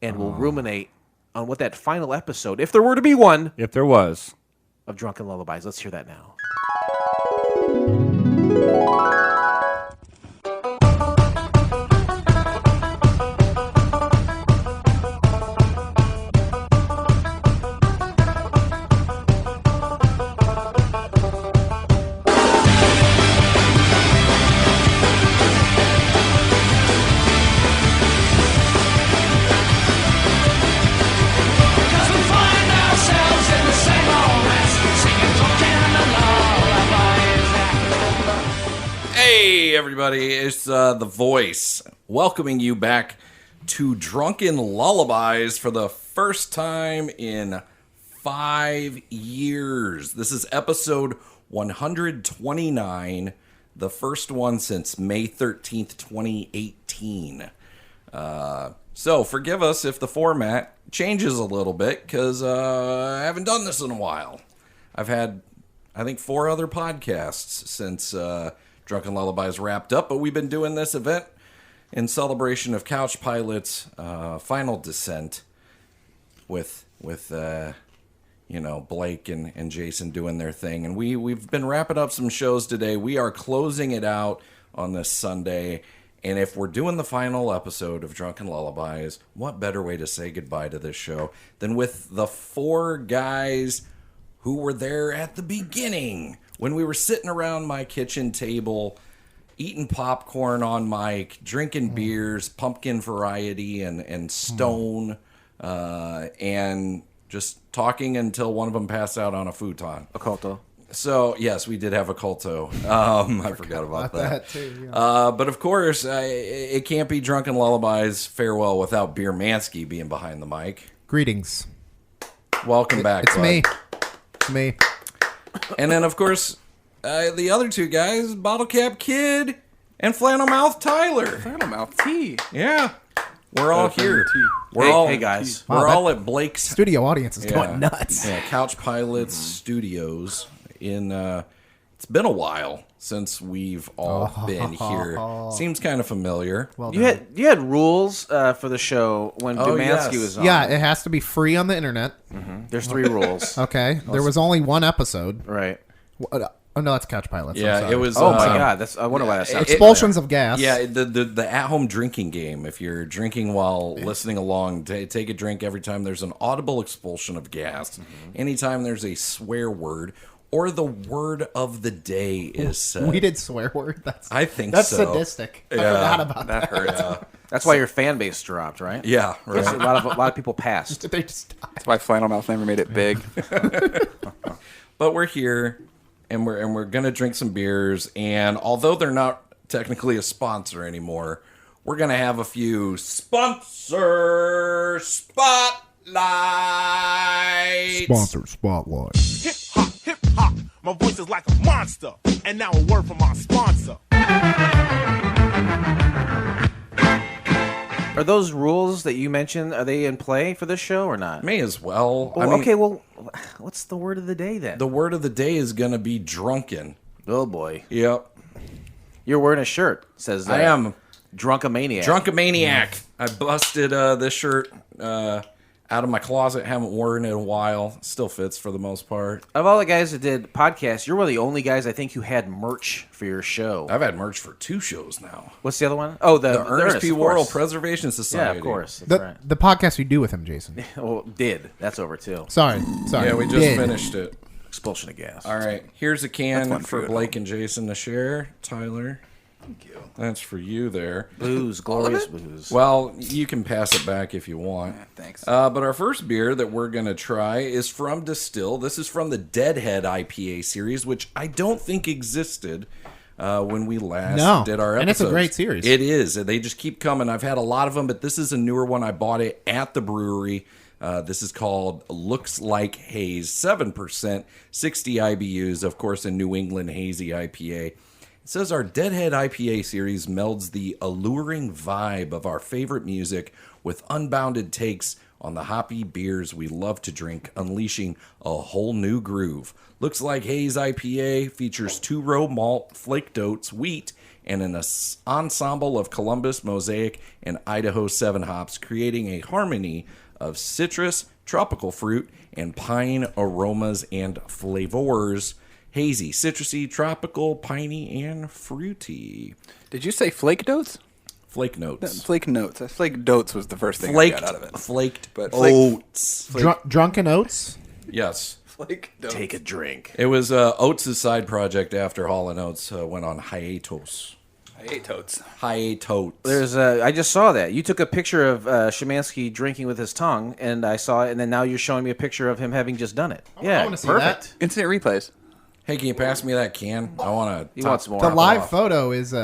and we'll ruminate on what that final episode, if there were to be one, if there was, of Drunkin Lullabies. Let's hear that now. Hey everybody, it's The Voice, welcoming you back to Drunkin Lullabies for the first time in 5 years. This is episode 129, the first one since May 13th, 2018. So forgive us if the format changes a little bit, because I haven't done this in a while. I've had, I think, 4 other podcasts since Drunkin Lullabies wrapped up, but we've been doing this event in celebration of Couch Pilot's final descent with Blake and Jason doing their thing. And we've been wrapping up some shows today. We are closing it out on this Sunday. And if we're doing the final episode of Drunkin Lullabies, what better way to say goodbye to this show than with the 4 guys who were there at the beginning when we were sitting around my kitchen table, eating popcorn on mic, drinking beers, pumpkin variety and Stone, and just talking until one of them passed out on a futon. Occulto. So, yes, we did have a culto. I forgot about that. Too, yeah. But, of course, it can't be Drunkin Lullabies farewell without Beer Mansky being behind the mic. Greetings. Welcome back, It's bud. me. It's me. And then, of course, the other 2 guys, Bottle Cap Kid and Flannel Mouth Tyler. Flannel Mouth tea. Yeah. We're all here. Hey, guys. We're Wow, all at Blake's Studio audience is going nuts. Yeah, Couch Pilots Studios. It's been a while since we've all been here. Seems kind of familiar. Well You had rules for the show when Dumansky yes. was on. yeah, it has to be free on the internet. There's 3 rules. Okay. There was only one episode. Right. Oh, no, that's Couch Pilots. I'm Yeah, sorry. it was. Oh my God! I wonder why that's Expulsions of gas. Yeah, the at-home drinking game. If you're drinking while listening along, take a drink every time there's an audible expulsion of gas. Anytime there's a swear word or the word of the day is said. We did swear word. I think that's so. sadistic. I forgot about That hurts. That's why your fan base dropped, right? Yeah, right. A lot of people passed. They just That's why Flannel Mouth never made it big. But we're here, and we're gonna drink some beers. And although they're not technically a sponsor anymore, we're gonna have a few sponsor spotlights. Sponsor spotlight. Hip hop, hip hop. My voice is like a monster. And now a word from our sponsor. Are those rules that you mentioned, are they in play for this show or not? May as well. Well, okay, well, what's the word of the day then? The word of the day is gonna be drunken. Oh boy. Yep, You're wearing a shirt. Says I am. Drunkamaniac. Drunkamaniac. I busted this shirt out of my closet. Haven't worn it in a while. Still fits for the most part. Of all the guys that did podcasts, you're one of the only guys I think who had merch for your show. I've had merch for 2 shows now. What's the other one? Oh, the Ernest P. of Worrell course. Preservation Society. Yeah, of course. That's right. The podcast you do with him, Jason. Well, did. That's over too. Sorry. Yeah, we just Did. finished it. Expulsion of gas. All right, here's a can one for for you at Blake and Jason to share. Tyler, Thank you. that's for you there. Booze, glorious booze. Well, you can pass it back if you want. Thanks. But our first beer that we're going to try is from Distill. This is from the Deadhead IPA series, which I don't think existed when we last did our episodes. And it's a great series. It is. They just keep coming. I've had a lot of them, but this is a newer one. I bought it at the brewery. This is called Looks Like Haze, 7%, 60 IBUs, of course, a New England hazy IPA. It says our Deadhead IPA series melds the alluring vibe of our favorite music with unbounded takes on the hoppy beers we love to drink, unleashing a whole new groove. Looks Like Haze IPA features 2-row malt, flaked oats, wheat, and an ensemble of Columbus, Mosaic, and Idaho 7 hops, creating a harmony of citrus, tropical fruit, and pine aromas and flavors. Hazy, citrusy, tropical, piney, and fruity. Did you say flake notes? Flake notes. Flake notes. Flake dotes was the first thing Flaked, I got out of it. flaked But flake- oats. Drunken Oats? Yes. Flake notes. Take a drink. It was Oates' side project after Hall & Oates went on hiatus. I ate totes. Hiatus. There's I just saw that. You took a picture of Szymanski drinking with his tongue, and I saw it, and then now you're showing me a picture of him having just done it. Yeah, I wanna see perfect. Instant replays. Hey, can you pass me that can? I want to. He wants more. The live photo is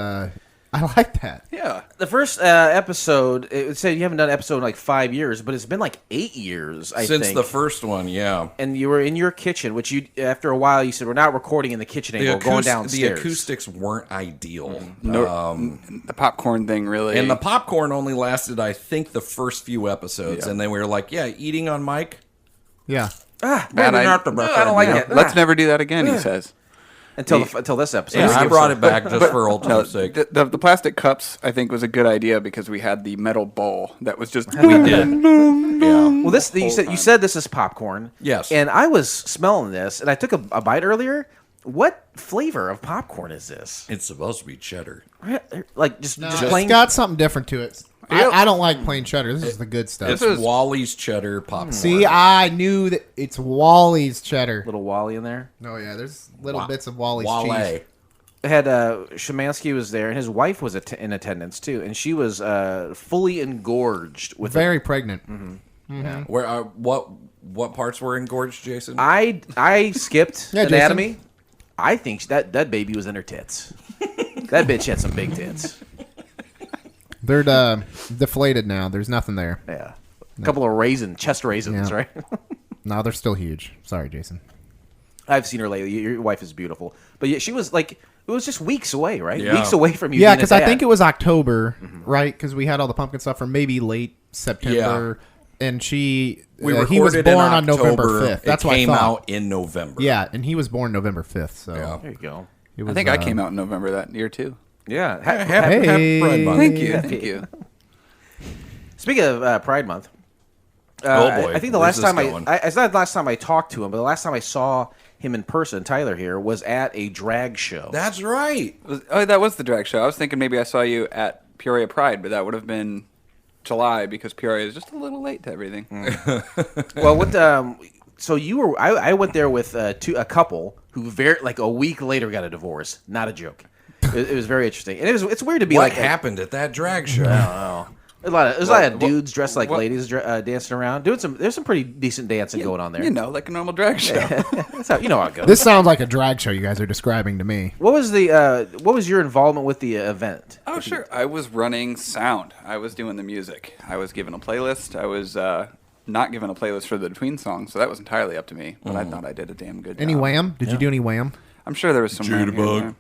I like that. Yeah. The first episode, it said you haven't done an episode in like 5 years, but it's been like 8 years, I think. Since the first one, yeah. And you were in your kitchen, which you, after a while, you said, we're not recording in the kitchen anymore, we're going downstairs. The acoustics weren't ideal. The popcorn thing really. And the popcorn only lasted, I think, the first few episodes. And then we were like, yeah, eating on mic. Yeah. Maybe not the best. I don't like it. Let's never do that again, he says. Until this episode. Yeah, I brought it back just for old time's sake. The plastic cups, I think, was a good idea because we had the metal bowl that was just. We did. Yeah. Well, this you said this is popcorn. Yes. And I was smelling this, and I took a bite earlier. What flavor of popcorn is this? It's supposed to be cheddar. Like just It's plain. got something different to it. I don't like plain cheddar. This is the good stuff. It's Wally's cheddar popcorn. See, I knew that it's Wally's cheddar. Little Wally in there. Oh yeah, there's little bits of Wally's Wale. cheese. It had Shemansky was there, and his wife was in attendance too, and she was fully engorged with Very pregnant. Where what parts were engorged, Jason? I skipped Yeah, anatomy. Jason. I think that baby was in her tits. That bitch had some big tits. They're deflated now. There's nothing there. Yeah, a couple of chest raisins, Yeah. right? No, they're still huge. Sorry, Jason. I've seen her lately. Your wife is beautiful, but yeah, she was like, it was just weeks away, right? Yeah. Weeks away from you. Yeah, being a because I dad. think it was October, right? Because we had all the pumpkin stuff, or maybe late September. And he was recorded born in on November October. 5th. That's it what I came thought. out in November. Yeah, and he was born November 5th. So Yeah. There you go. it was, I think I came out in November that year too. Yeah. Happy Pride Month. Thank you. Thank you. Speaking of Pride Month, Oh, boy. I think the Where's last time this going? it's not the last time I talked to him, but the last time I saw him in person, Tyler here, was at a drag show. That's right. Oh, that was the drag show. I was thinking maybe I saw you at Peoria Pride, but that would have been July because Peoria is just a little late to everything. Well, what? So you were? I went there with a couple who like a week later got a divorce. Not a joke. It was very interesting, and it's weird to be What like happened at that drag show? There's a lot of dudes dressed like ladies dancing around, doing some. There's some pretty decent dancing going on there. You know, like a normal drag show. That's how, you know how it goes. This sounds like a drag show you guys are describing to me. What was your involvement with the event? Oh, sure. I was running sound. I was doing the music. I was given a playlist. I was not given a playlist for the Between songs, so that was entirely up to me. But I thought I did a damn good Any job. Wham? Did you do any Wham? I'm sure there was some Wham here and there.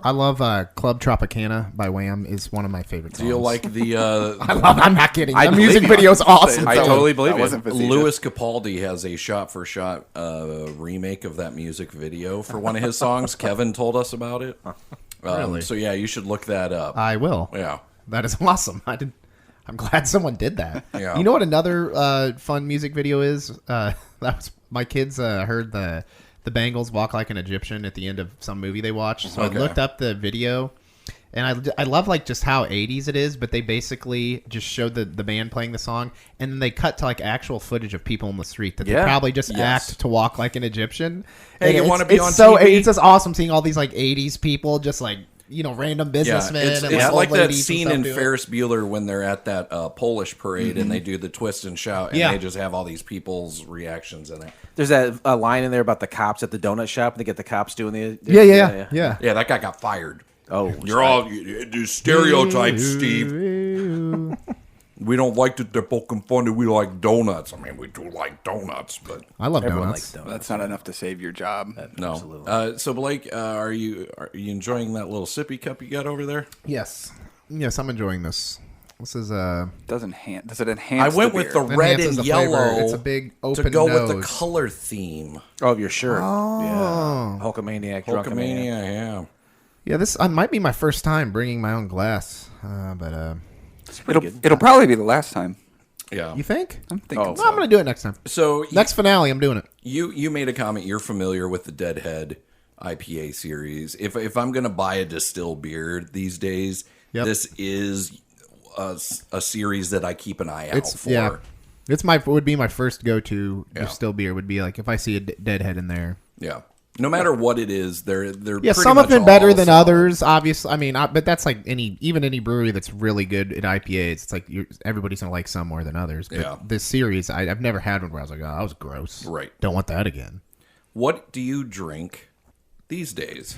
I love Club Tropicana by Wham. Is one of my favorite songs. Do you like the I'm not kidding. I The music believe you. video's awesome. I so- totally believe That you. wasn't facetious. Louis Capaldi has a shot-for-shot remake of that music video for one of his songs. Kevin told us about it. Really? So yeah, you should look that up. I will. Yeah. That is awesome. I'm glad someone did that. Yeah. You know what another fun music video is? That was my kids heard the Bengals Walk Like an Egyptian at the end of some movie they watched. So Okay. I looked up the video, and I love like just how 80s it is. But they basically just showed the band playing the song, and then they cut to like actual footage of people in the street that Yeah. they probably just Yes. act to walk like an Egyptian. Hey, And you it's- wanna be it's on so, TV? It's just awesome seeing all these like 80s people just like random businessmen. it's and like old that ladies and scene stuff in doing it. Ferris Bueller when they're at that Polish parade and they do the twist and shout and Yeah. they just have all these people's reactions in it. There's that line in there about the cops at the donut shop. They get the cops doing the Yeah. Yeah, that guy got fired. Oh, You're all you stereotypes, Steve. We don't like that they're poking fun. We like donuts. I mean, we do like donuts, but I love everyone donuts. likes donuts. That's not enough to save your job. no. So Blake, are you enjoying that little sippy cup you got over there? Yes, I'm enjoying this. This is Does it enhance? I went with the beer? red Enhances and the flavor. yellow. It's a big to open go with the nose. color theme. Oh, of your shirt. Yeah. Hulkamaniac, Drunkamaniac. Hulkamania, yeah. Yeah, this might be my first time bringing my own glass, but It'll probably be the last time. Yeah. you think? I'm thinking. Well, I'm gonna do it next time. So Next finale, I'm doing it. you made a comment. You're familiar with the Deadhead IPA series. If I'm gonna buy a distilled beer these days, Yep. this is a series that I keep an eye out for. Yeah, would be my first go to still beer. Would be like if I see a Deadhead in there. Yeah. No matter what it is, they're Yeah, pretty some much have been all better than solid. others. Obviously, I mean, but that's like any brewery that's really good at IPAs. It's like everybody's gonna like some more than others. But Yeah. this series, I've never had one where I was like, oh, that was gross. Right. Don't want that again. What do you drink these days?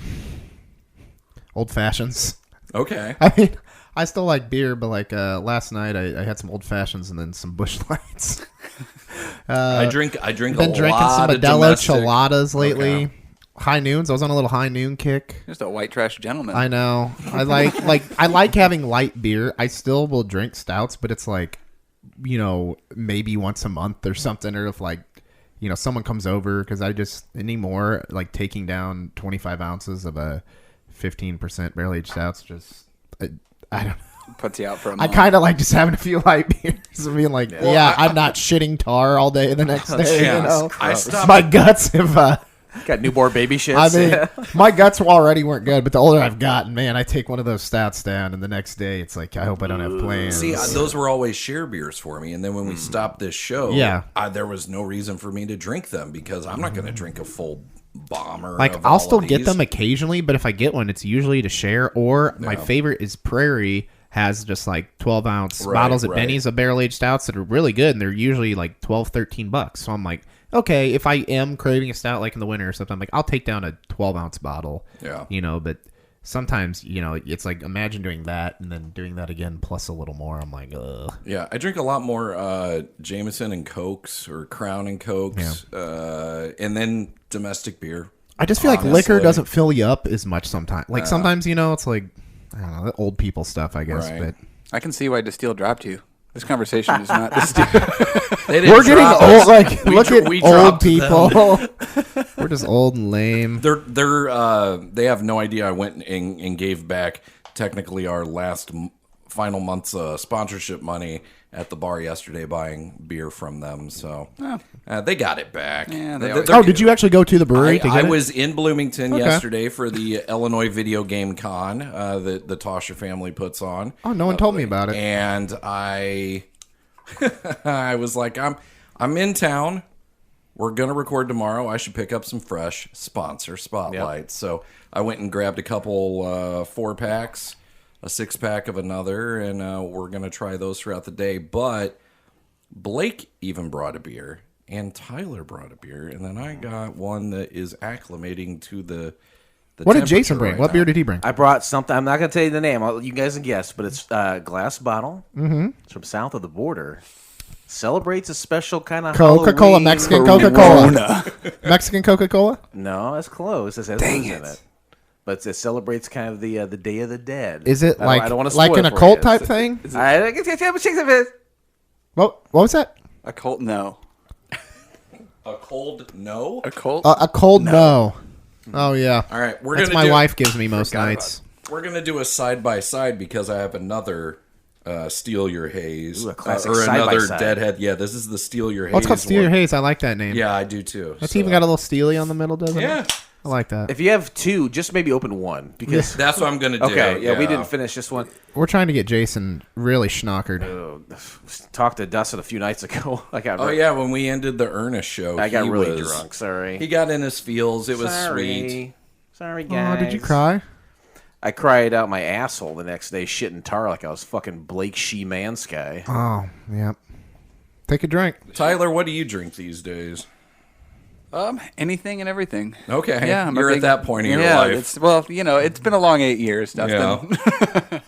Old fashions. Okay. I mean, I still like beer, but like last night I had some old fashions and then some Busch Lights. I drink Been a drinking lot some of Modelo domestic. Cheladas lately. Okay. High noons. I was on a little high noon kick. Just a white trash gentleman. I know. I like having light beer. I still will drink stouts, but it's like, maybe once a month or something, or if like, someone comes over, because I just anymore like taking down 25 ounces of a 15% barrel aged stouts. Just I don't know. Puts you out for a I month. kind of like just having a few light beers and being like, I'm not shitting tar all day the next day. Yeah, I stopped. My guts have. Got newborn baby shits. I mean, my guts already weren't good, but the older I've gotten, man, I take one of those stouts down, and the next day it's like, I hope I don't have plans. See, those were always share beers for me, and then when we stopped this show, there was no reason for me to drink them because I'm not going to drink a full bomber. Like, of I'll all still of get these. them occasionally, but if I get one, it's usually to share. Or my favorite is Prairie. Has just like 12-ounce bottles at Benny's of barrel-aged stouts that are really good, and they're usually like $12-13. So I'm like, okay, if I am craving a stout like in the winter or something, I'm like, I'll take down a 12-ounce bottle. Yeah. But sometimes, it's like, imagine doing that and then doing that again plus a little more. I'm like, ugh. Yeah, I drink a lot more Jameson and Cokes or Crown and Cokes, and then domestic beer. I just feel like liquor honestly. doesn't fill you up as much sometimes. Like sometimes, it's like, I don't know, the old people stuff, I guess. Right. But I can see why Distill dropped you. This conversation is not Distill. They didn't we're getting drop old. us. Like, We look dro- at we old dropped people. We're just old and lame. They have no idea. I went and gave back technically our last final month's sponsorship money at the bar yesterday, buying beer from them. So they got it back. Yeah, Oh, did you actually go to the brewery to get I it? was in Bloomington Okay. yesterday for the Illinois Video Game Con that the Tosher family puts on. Oh, no one told me about it. And I was like, I'm in town. We're going to record tomorrow. I should pick up some fresh sponsor spotlights. So I went and grabbed a couple 4-packs, a 6-pack of another, and we're going to try those throughout the day. But Blake even brought a beer, and Tyler brought a beer, and then I got one that is acclimating to the What did Jason temperature bring? right What now. beer did he bring? I brought something. I'm not going to tell you the name. You guys can guess, but it's a glass bottle. Mm-hmm. It's from south of the border. Celebrates a special kind of Coca-Cola, Halloween Mexican Corona. Coca-Cola. Mexican Coca-Cola? No, that's close. It has booze in it. But it celebrates kind of the Day of the Dead. Is it I don't wanna like spoil an it for occult you. type thing? What was that? A cult, no. A cold no? A cult? A cold no. Oh, yeah. All right, That's my wife gives me most nights. We're going to do a side-by-side because I have another Steal Your Haze. Ooh, a classic or another side-by-side. Deadhead. Yeah, this is the Steal Your Haze. Oh, it's called Steal Your one. Haze. I like that name. Yeah, I do too. That's So- even got a little steely on the middle, doesn't Yeah. it? I like that. If you have two, just maybe open one because That's what I'm going to do. okay, yeah, we didn't finish this one. We're trying to get Jason really schnockered. Talked to Dustin a few nights ago. Oh, yeah, when we ended the Ernest show, I got he really was- drunk. Sorry. He got in his feels. It was sweet. Sorry, Oh, guys. did you cry? I cried out my asshole the next day, shitting tar like I was fucking Blake She-Mansky. Oh, yeah. Take a drink. Tyler, what do you drink these days? Anything and everything. Okay. Yeah, I'm a You're big- at that point in your yeah, life. it's been a long 8 years, Dustin. Yeah.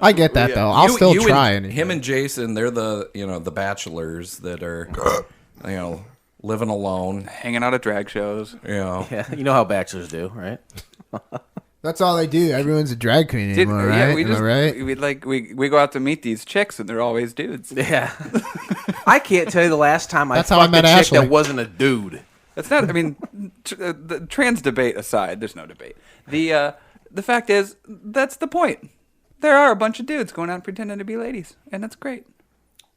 I get that, though. I'll still You try. and him and Jason, they're the bachelors that are, living alone. Hanging out at drag shows. Yeah, you know how bachelors do, right? That's all they do. Everyone's a drag queen anymore, right? Yeah, we Am I just right? we go out to meet these chicks and they're always dudes. Yeah. I can't tell you the last time That's I how I fucked met a chick Ashley. that wasn't a dude. That's not. I mean, the trans debate aside, there's no debate. The fact is, that's the point. There are a bunch of dudes going out pretending to be ladies, and that's great.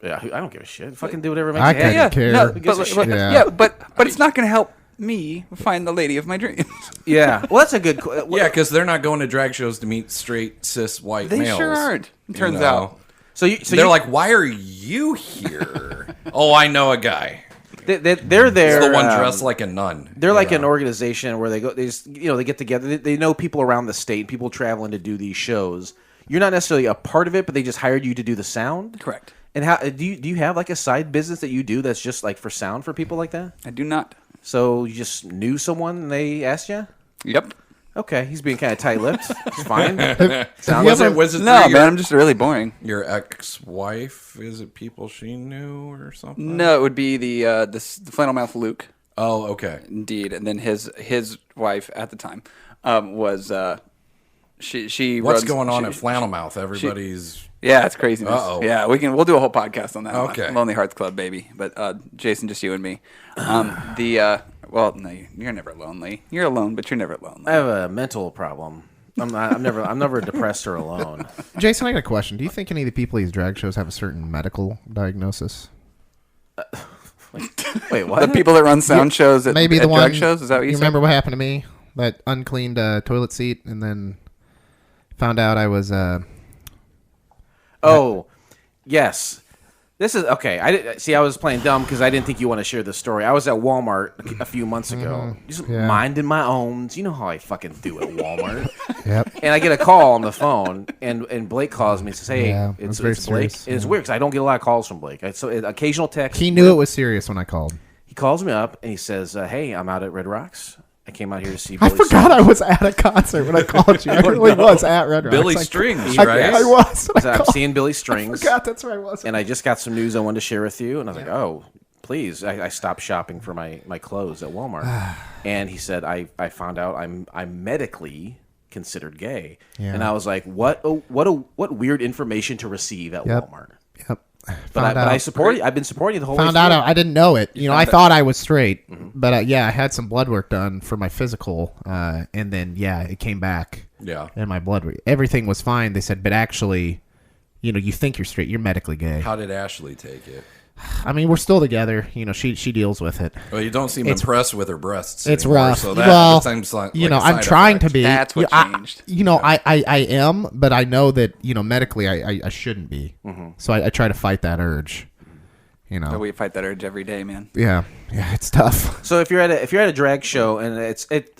Yeah, I don't give a shit. Fucking do whatever makes I you happy. couldn't care. No, Who gives a but, shit? Yeah. but it's not going to help me find the lady of my dreams. Yeah. Well, that's a good. Yeah, because they're not going to drag shows to meet straight cis white They males. sure aren't. It turns you know? out. So They're like, why are you here? Oh, I know a guy. they're there. He's the one dressed like a nun. They're you like know? an organization where they go. They just they get together. They know people around the state. People traveling to do these shows. You're not necessarily a part of it, but they just hired you to do the sound. Correct. And how do you have like a side business that you do that's just like for sound for people like that? I do not. So you just knew someone and they asked you? Yep. Okay, he's being kind of tight-lipped. It's fine. Was it No, through man, I'm just really boring. your ex-wife? Is it people she knew or something? No, it would be the flannel mouth Luke, Oh, okay. indeed, and then his wife at the time was she. What's runs- going on she- at Flannel Mouth? Everybody's. Yeah, it's craziness. Uh-oh. Yeah, we'll do a whole podcast on that. Okay. Lonely Hearts Club, baby. But Jason, just you and me. Well, no, you're never lonely. You're alone, but you're never lonely. I have a mental problem. I'm never depressed or alone. Jason, I got a question. Do you think any of the people at these drag shows have a certain medical diagnosis? Wait, what? The people that run sound shows at, Maybe at the one. drag shows. Is that what you said? remember what happened to me? That uncleaned toilet seat, and then found out I was. Oh, yes. This is okay. I was playing dumb because I didn't think you want to share this story. I was at Walmart a few months ago, just Yeah. minding my own. You know how I fucking do at Walmart. Yep. And I get a call on the phone, and Blake calls me and says, "Hey, Yeah, it was very it's Blake." serious, And it's yeah. weird because I don't get a lot of calls from Blake. So occasional text. He knew it was serious when I called. He calls me up and he says, "Hey, I'm out at Red Rocks. I came out here to see." I Billy forgot I was at a concert when I called you. I really was at Red Rocks. Billy I- Strings, I, right? I was. So I'm seeing Billy Strings. I forgot that's where I was. And I just got some news I wanted to share with you. And I was like, oh, please. I stopped shopping for my clothes at Walmart. And he said, I found out I'm medically considered gay. Yeah. And I was like, what weird information to receive at Yep. Walmart. Yep. But I support you. I've been supporting you the whole way Found out through. I didn't know it. You know, I thought I was straight, but yeah, I had some blood work done for my physical, and then it came back. Yeah. And my everything was fine. They said, but actually, you know, you think you're straight, you're medically gay. How did Ashley take it? I mean, we're still together. You know, she deals with it. Well, you don't seem impressed with her breasts. It's anymore, rough. So that well, seems like you know, a I'm side trying effect. to be. That's what changed. I am, but I know that medically I shouldn't be. So I try to fight that urge. You know. So we fight that urge every day, man. Yeah, it's tough. So if you're at a drag show and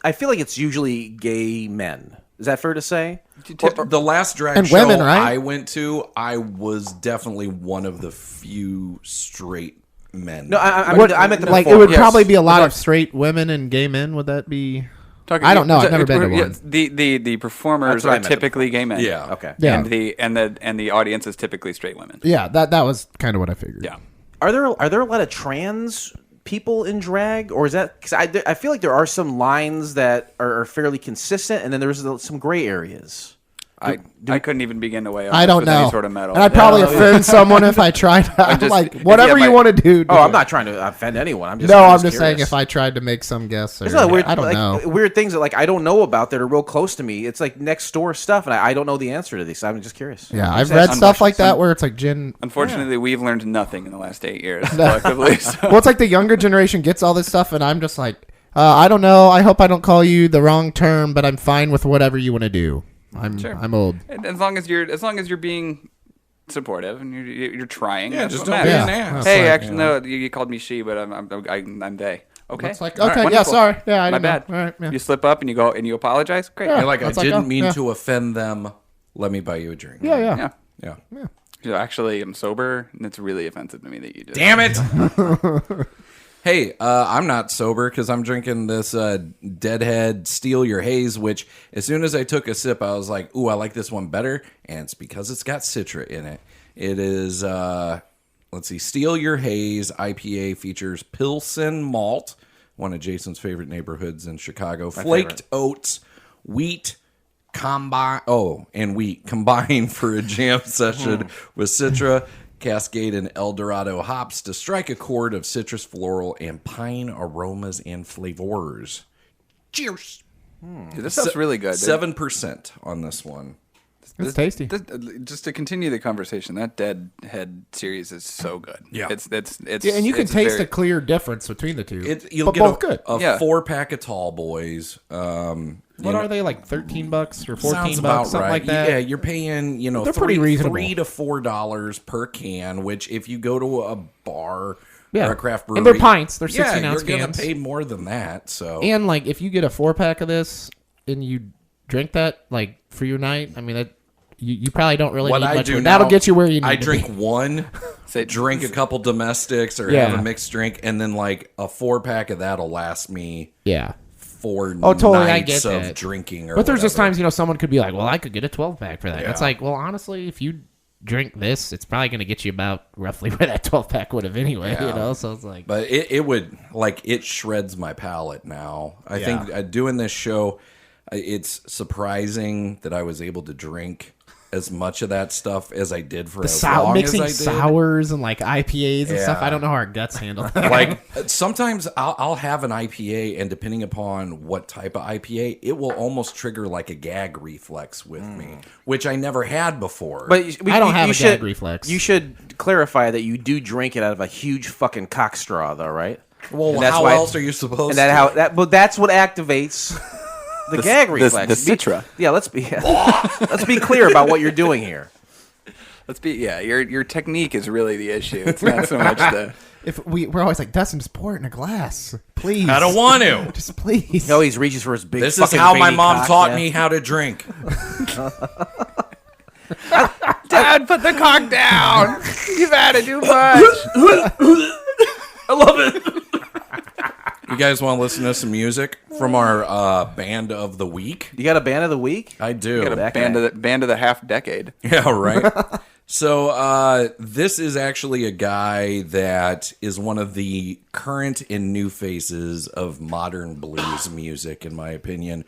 I feel like it's usually gay men. Is that fair to say? The last drag And show women, right? I went to, I was definitely one of the few straight men. No, I meant the Like it would probably be a lot of straight women and gay men. Would that be? I don't know. I've never been to one. The performers That's what I are meant. typically gay men. Yeah. Okay. Yeah. And the audience is typically straight women. Yeah, that was kind of what I figured. Yeah. Are there a lot of trans people in drag, or is that because I feel like there are some lines that are fairly consistent, and then there's some gray areas. I couldn't even begin to weigh up I don't with know. any sort of metal. And I'd probably offend someone if I tried. I'm just- like, if whatever you you have want to do. Oh, I'm not trying to offend anyone. I'm just I'm just saying curious. if I tried to make some guess. Or, There's a lot of weird, I don't know. weird things that I don't know about that are real close to me. It's like next door stuff, and I don't know the answer to these. I'm just curious. Yeah, I've read stuff like that where it's like Unfortunately, we've learned nothing in the last 8 years collectively. So. Well, it's like the younger generation gets all this stuff, and I'm just like, I don't know. I hope I don't call you the wrong term, but I'm fine with whatever you want to do. I'm old. And as long as you're being supportive and you're trying, Yeah, that's just what don't be matters. an ass. Hey, like, actually, no, you called me she, but I'm they. Okay. It's like, All right, okay, yeah, wonderful. sorry. Yeah, I My didn't know. bad. All right, yeah. You slip up and you go and you apologize. Great. Yeah. You're like, I It's like, didn't oh, mean yeah. to offend them. Let me buy you a drink. Yeah. Yeah. Yeah. Actually, I'm sober, and it's really offensive to me that you did. Damn it. Hey, I'm not sober because I'm drinking this Deadhead Steal Your Haze, which as soon as I took a sip, I was like, ooh, I like this one better. And it's because it's got Citra in it. It is, let's see, Steal Your Haze IPA features Pilsen malt, one of Jason's favorite neighborhoods in Chicago, flaked oats, wheat, wheat combined for a jam session with Citra, Cascade, and El Dorado hops to strike a chord of citrus, floral, and pine aromas and flavors. Cheers. Dude, this stuff's really good. 7% on this one. It's tasty. Just to continue the conversation, that Deadhead series is so good. Yeah. It's Yeah, and you can it's taste very- a clear difference between the two. You'll but get both good. a Yeah. 4-pack of Tall Boys. What are they, like $13 or $14, Sounds about something right. like that? Yeah, you're paying, They're pretty reasonable. $3 to $4 per can, which if you go to a bar Yeah. or a craft brewery, And they're pints. They're 16 yeah, ounce you're gonna cans. pay more than that. So And like, if you get a 4-pack of this and you drink that like for your night, I mean, you probably don't really what need I much. do Of that'll now, get you where you need I to drink be. one, drink a couple domestics or Yeah. have a mixed drink, and then like a 4-pack of that'll last me Yeah. 4 totally, I nights get of that. drinking. Or But there's just whatever. times, someone could be like, well, I could get a 12-pack for that. Yeah. It's like, well, honestly, if you drink this, it's probably going to get you about roughly where that 12-pack would have anyway, So it's like... But it would, it shreds my palate now. I think doing this show, it's surprising that I was able to drink as much of that stuff as I did for as long mixing as I did. sours and IPAs and stuff. Yeah. I don't know how our guts handle that. Sometimes I'll have an IPA, and depending upon what type of IPA, it will almost trigger a gag reflex with me, which I never had before. But I don't have a gag reflex. You should clarify that you do drink it out of a huge fucking cock straw, though, right? well, and that's how why- else are you supposed And to? but that's what activates the gag reflex. The citra. Yeah, let's be clear about what you're doing here. Let's be your technique is really the issue. It's not so much the If we're always like, Dustin, just pour it in a glass, please. I don't want to. Just please. No, he reaches for his big. This is fucking how my veiny mom cock, taught yeah. me how to drink. Dad, put the cock down. You've had it too much. I love it. You guys want to listen to some music from our band of the week? You got a band of the week? I do. Got a band of the half decade. Yeah, right. So this is actually a guy that is one of the current and new faces of modern blues music, in my opinion.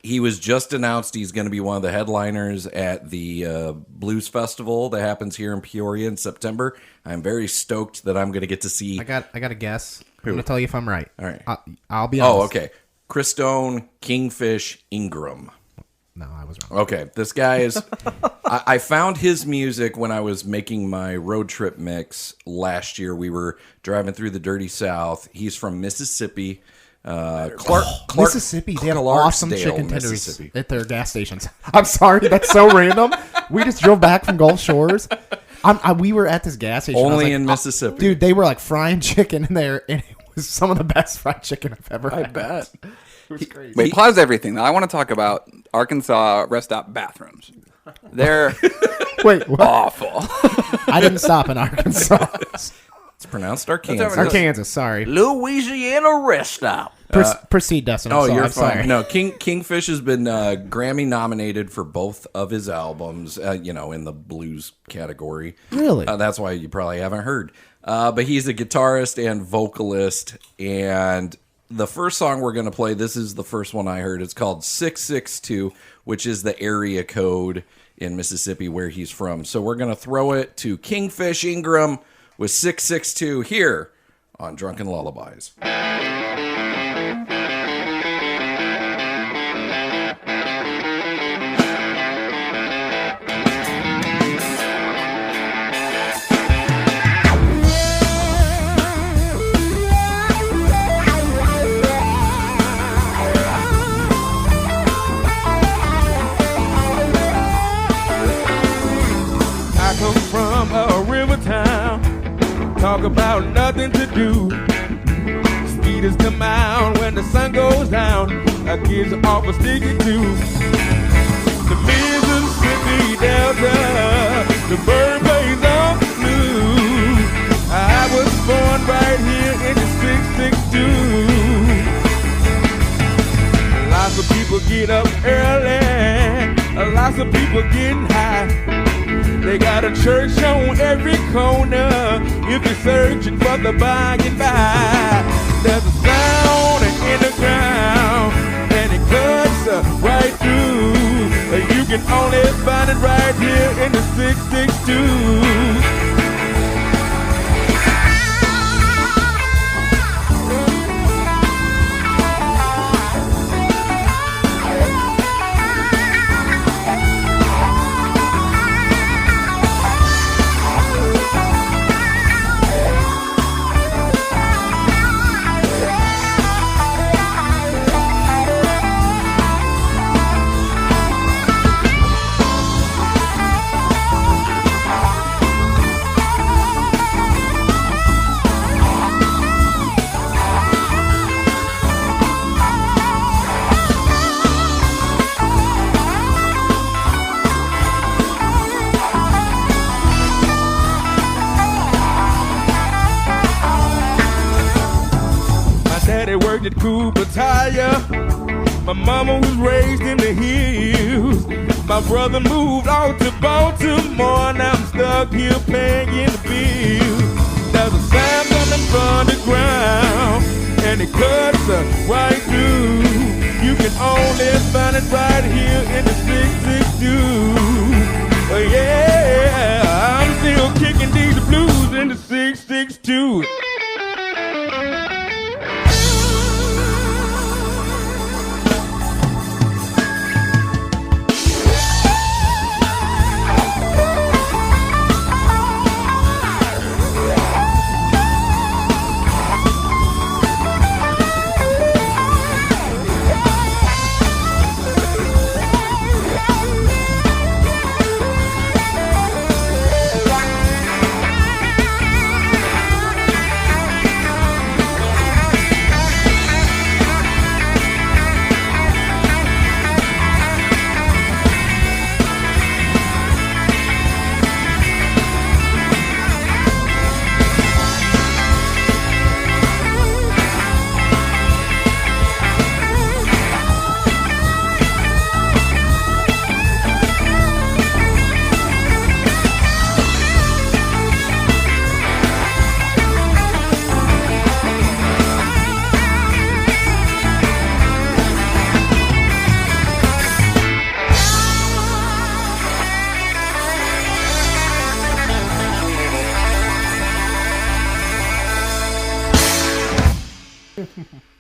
He was just announced he's going to be one of the headliners at the Blues Festival that happens here in Peoria in September. I'm very stoked that I'm going to get to see. I got a guess. I'm going to tell you if I'm right. All right. I'll be honest. Oh, okay. Christone Kingfish Ingram. No, I was wrong. Okay, this guy is. I found his music when I was making my road trip mix last year. We were driving through the Dirty South. He's from Mississippi. Clark, Mississippi, they have awesome Clarksdale, chicken tenders Mississippi. at their gas stations. I'm sorry, that's so random. We just drove back from Gulf Shores. We were at this gas station. I was Only like, in Mississippi. Dude, they were frying chicken in there, and it was some of the best fried chicken I've ever had. I bet. It was crazy. Wait, pause everything. Now, I want to talk about Arkansas rest stop bathrooms. They're Wait, what? awful. I didn't stop in Arkansas. It's pronounced Arkansas. Arkansas, sorry. Louisiana rest stop. Proceed, Dustin. I'm Oh, sorry. you're I'm fine. sorry. No, Kingfish has been Grammy nominated for both of his albums, in the blues category. Really? That's why you probably haven't heard. But he's a guitarist and vocalist. And the first song we're going to play, this is the first one I heard. It's called 662, which is the area code in Mississippi where he's from. So we're going to throw it to Kingfish Ingram with 662 here on Drunkin Lullabies. I come from a river town. Talk about nothing to do. Speeders come out when the sun goes down. Our kids are awful sticky too. The Mississippi Delta, the birthplace of the blues. I was born right here in the 662. Lots of people get up early. Lots of people getting high. They got a church on every corner if you're searching for the by and by. There's a sound in the ground and it cuts right through. You can only find it right here in the 662. painted cool but tire. My mama was raised in the hills. My brother moved out to Baltimore, and I'm stuck here paying the bills. There's a sound coming from the ground, and it cuts us right through. You can only find it right here in the 662. Oh yeah, I'm still kicking these blues in the 662.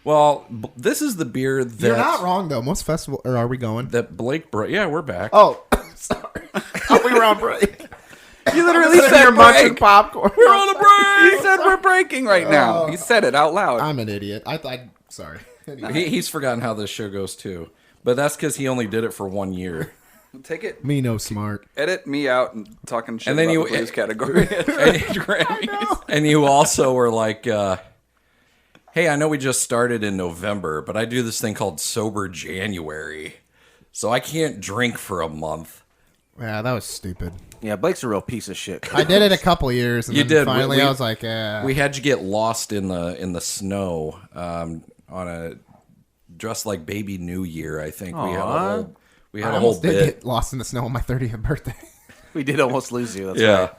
Well, this is the beer that You're not wrong though. Most festival, or are we going? that Blake brought. Yeah, we're back. Oh, sorry. Oh, we were on break. You literally said munching break. popcorn. We're on a break. He said we're breaking right now. He said it out loud. I'm an idiot. Sorry. Anyway. He's forgotten how this show goes too, but that's because he only did it for 1 year. Take it. Me no smart. Edit me out and talking shit And then about you- the blues category. And you also were like, "Hey, I know we just started in November, but I do this thing called Sober January, so I can't drink for a month." Yeah, that was stupid. Yeah, Blake's a real piece of shit. I did it a couple years, and You then did. finally We- I was like, yeah. We had you get lost in the snow on a dressed like Baby New Year. I think we had a I whole almost did bit. get lost in the snow on my 30th birthday. We did almost lose you. That's Yeah. right.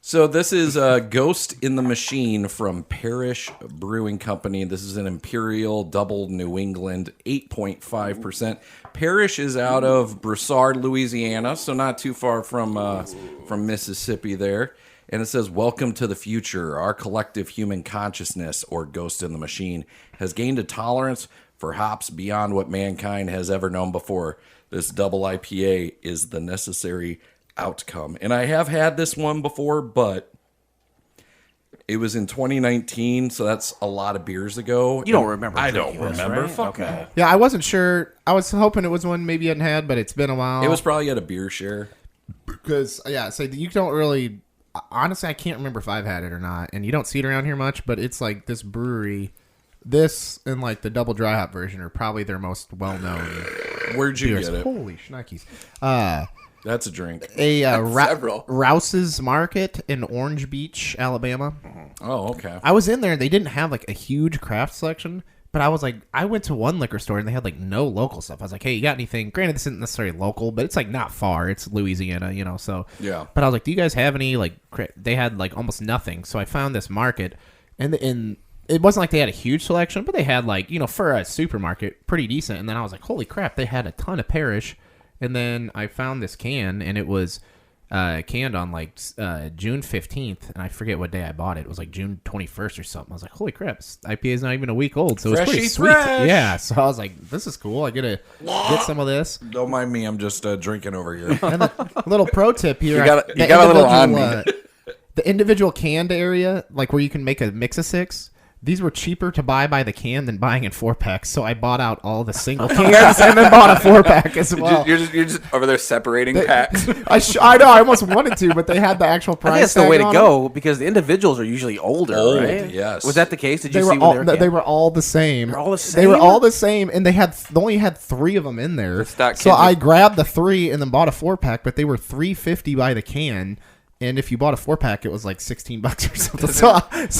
So this is Ghost in the Machine from Parish Brewing Company. This is an Imperial Double New England, 8.5%. Parish is out of Broussard, Louisiana, so not too far from Mississippi there. And it says, "Welcome to the future. Our collective human consciousness, or Ghost in the Machine, has gained a tolerance for hops beyond what mankind has ever known before. This double IPA is the necessary outcome." And I have had this one before, but it was in 2019, so that's a lot of beers ago. You don't remember? I don't drinking this, remember. right? Fuck Okay. no. Yeah, I wasn't sure. I was hoping it was one maybe you hadn't had, but it's been a while. It was probably at a beer share. because so you don't really. Honestly, I can't remember if I've had it or not, and you don't see it around here much. But it's like this brewery, this and like the double dry hop version are probably their most well known Where'd you beers. get it? Holy shnikes! That's a drink. Several. Rouse's Market in Orange Beach, Alabama. Oh, okay. I was in there. They didn't have like a huge craft selection, but I was like, I went to one liquor store and they had like no local stuff. I was like, hey, you got anything? Granted, this isn't necessarily local, but it's like not far. It's Louisiana, so. Yeah. But I was like, do you guys have any like? They had like almost nothing. So I found this market, and it wasn't like they had a huge selection, but they had like for a supermarket, pretty decent. And then I was like, holy crap, they had a ton of Parish. And then I found this can, and it was canned on like June 15th, and I forget what day I bought it. It was like June 21st or something. I was like, holy crap, this IPA is not even a week old, so it's pretty Freshy sweet. fresh. Yeah, so I was like, this is cool. I get to get some of this. Don't mind me. I'm just drinking over here. And a little pro tip here. You got a the little on individual, me. The individual canned area, like where you can make a mix of 6, these were cheaper to buy by the can than buying in 4-packs. So I bought out all the single cans and then bought a 4-pack as well. You're just over there separating packs. I know. I almost wanted to, but they had the actual price. I think that's the tag way to on go because the individuals are usually older, Old, right? yes. Was that the case? Did They you were see all. when they were? They were all the same. They're all the They were same? all the same, and they only had 3 of them in there. stock So kids I are- grabbed the 3 and then bought a 4-pack, but they were $3.50 by the can. And if you bought a 4-pack, it was like $16 or something. So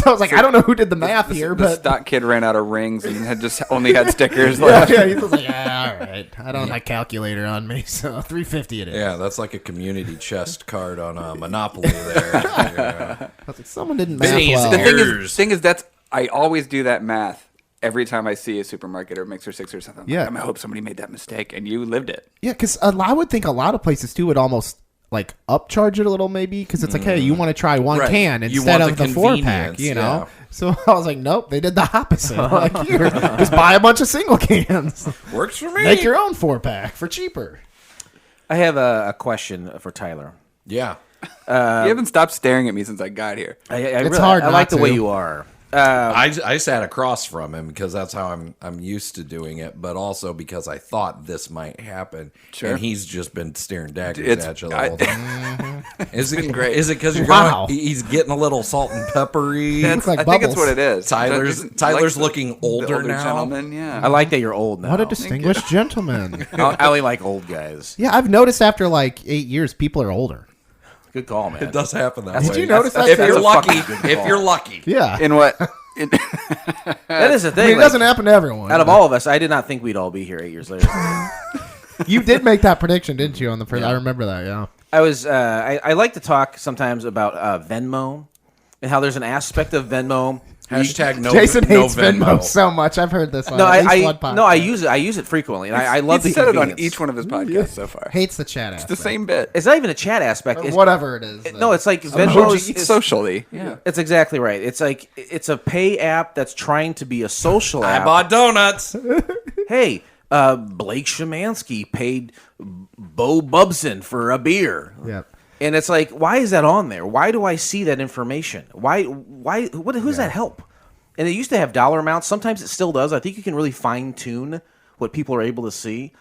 I was like, I don't know who did the math here, The but stock kid ran out of rings and had just only had stickers yeah, left. he was like, all right, I don't have my calculator on me, so $3.50 it is. Yeah, that's like a community chest card on Monopoly there. I was like, someone didn't math well. The thing is, that's I always do that math every time I see a supermarket or Mixer 6 or something. Yeah. I hope somebody made that mistake, and you lived it. Yeah, because I would think a lot of places too would almost like upcharge it a little, maybe because it's like, hey, you want to try one Right. can You instead want of the the 4-pack, convenience, you know. yeah. So I was like, nope, they did the opposite. Like, here, just buy a bunch of single cans, Works for me. make your own 4-pack for cheaper. I have a question for Tyler. Yeah. You haven't stopped staring at me since I got here. It's hard I like not the way to. you are. I sat across from him because that's how I'm used to doing it, but also because I thought this might happen. Sure. And he's just been staring daggers at you the whole time. Is it great. Is it because you're Wow. he's getting a little salt and peppery? Looks like I think it's bubbles. what it is. Tyler's Like looking the older now. Gentleman, yeah. I like that you're old now. What a distinguished gentleman. I only like old guys. Yeah, I've noticed after like 8 years, people are older. Good call, man. It does happen that Did way. you notice that? If That's you're a lucky, fucking good if call. you're lucky. Yeah, In what? That is the I thing. mean, it like, doesn't happen to everyone. out of all of us, I did not think we'd all be here 8 years later. You did make that prediction, didn't you? On the first, I remember that. Yeah. I was. I like to talk sometimes about Venmo and how there's an aspect of Venmo. Hashtag no. Jason no hates Venmo so much. I've heard this. On No, at least I one podcast. no, I use it. I use it frequently, and I love the He's said it on convenience. each one of his podcasts so far. hates the chat aspect. The same bit. It's not even a chat aspect. Or It's, whatever it is. no, it's like Venmo. It's socially. Yeah. It's exactly right. It's like it's a pay app that's trying to be a social I app. bought donuts. Hey, Blake Szymanski paid Bo Bubson for a beer. Yep. And it's like, why is that on there? Why do I see that information? Why? What? Who's that help? And it used to have dollar amounts. Sometimes it still does. I think you can really fine tune what people are able to see.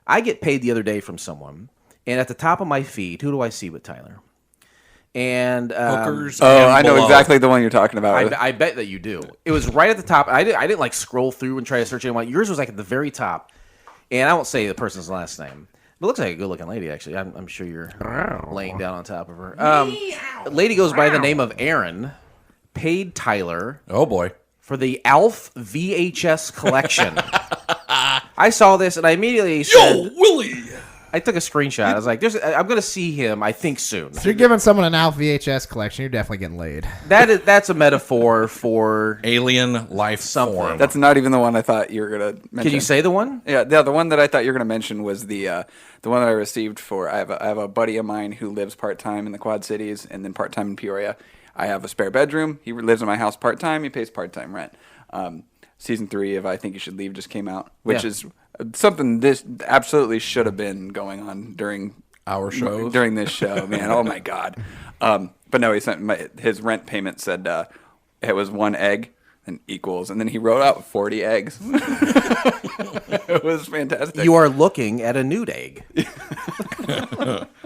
I get paid the other day from someone, and at the top of my feed, who do I see with Tyler? And Hookers. Oh, and I know below. exactly the one you're talking about. I bet that you do. It was right at the top. I didn't like scroll through and try to search anyone. Yours was like at the very top, and I won't say the person's last name. But it looks like a good-looking lady, actually. I'm sure you're laying down on top of her. A lady goes by the name of Aaron, paid Tyler Oh boy. for the ALF VHS collection. I saw this, and I immediately said, Willie. I took a screenshot. I was like, I'm going to see him, I think, soon. If you're giving someone an ALF VHS collection, you're definitely getting laid. That's a metaphor for... Alien life Something. form. That's not even the one I thought you were going to mention. Can you say the one? Yeah, the one that I thought you were going to mention was the one that I received for. I have a buddy of mine who lives part time in the Quad Cities and then part time in Peoria. I have a spare bedroom. He lives in my house part time. He pays part time rent. Season 3 of I Think You Should Leave just came out, which is something this absolutely should have been going on during Our shows? during this show. Man, oh my god! But no, he sent his rent payment said it was 1 egg and equals, and then he wrote out 40 eggs. It was fantastic. You are looking at a nude egg.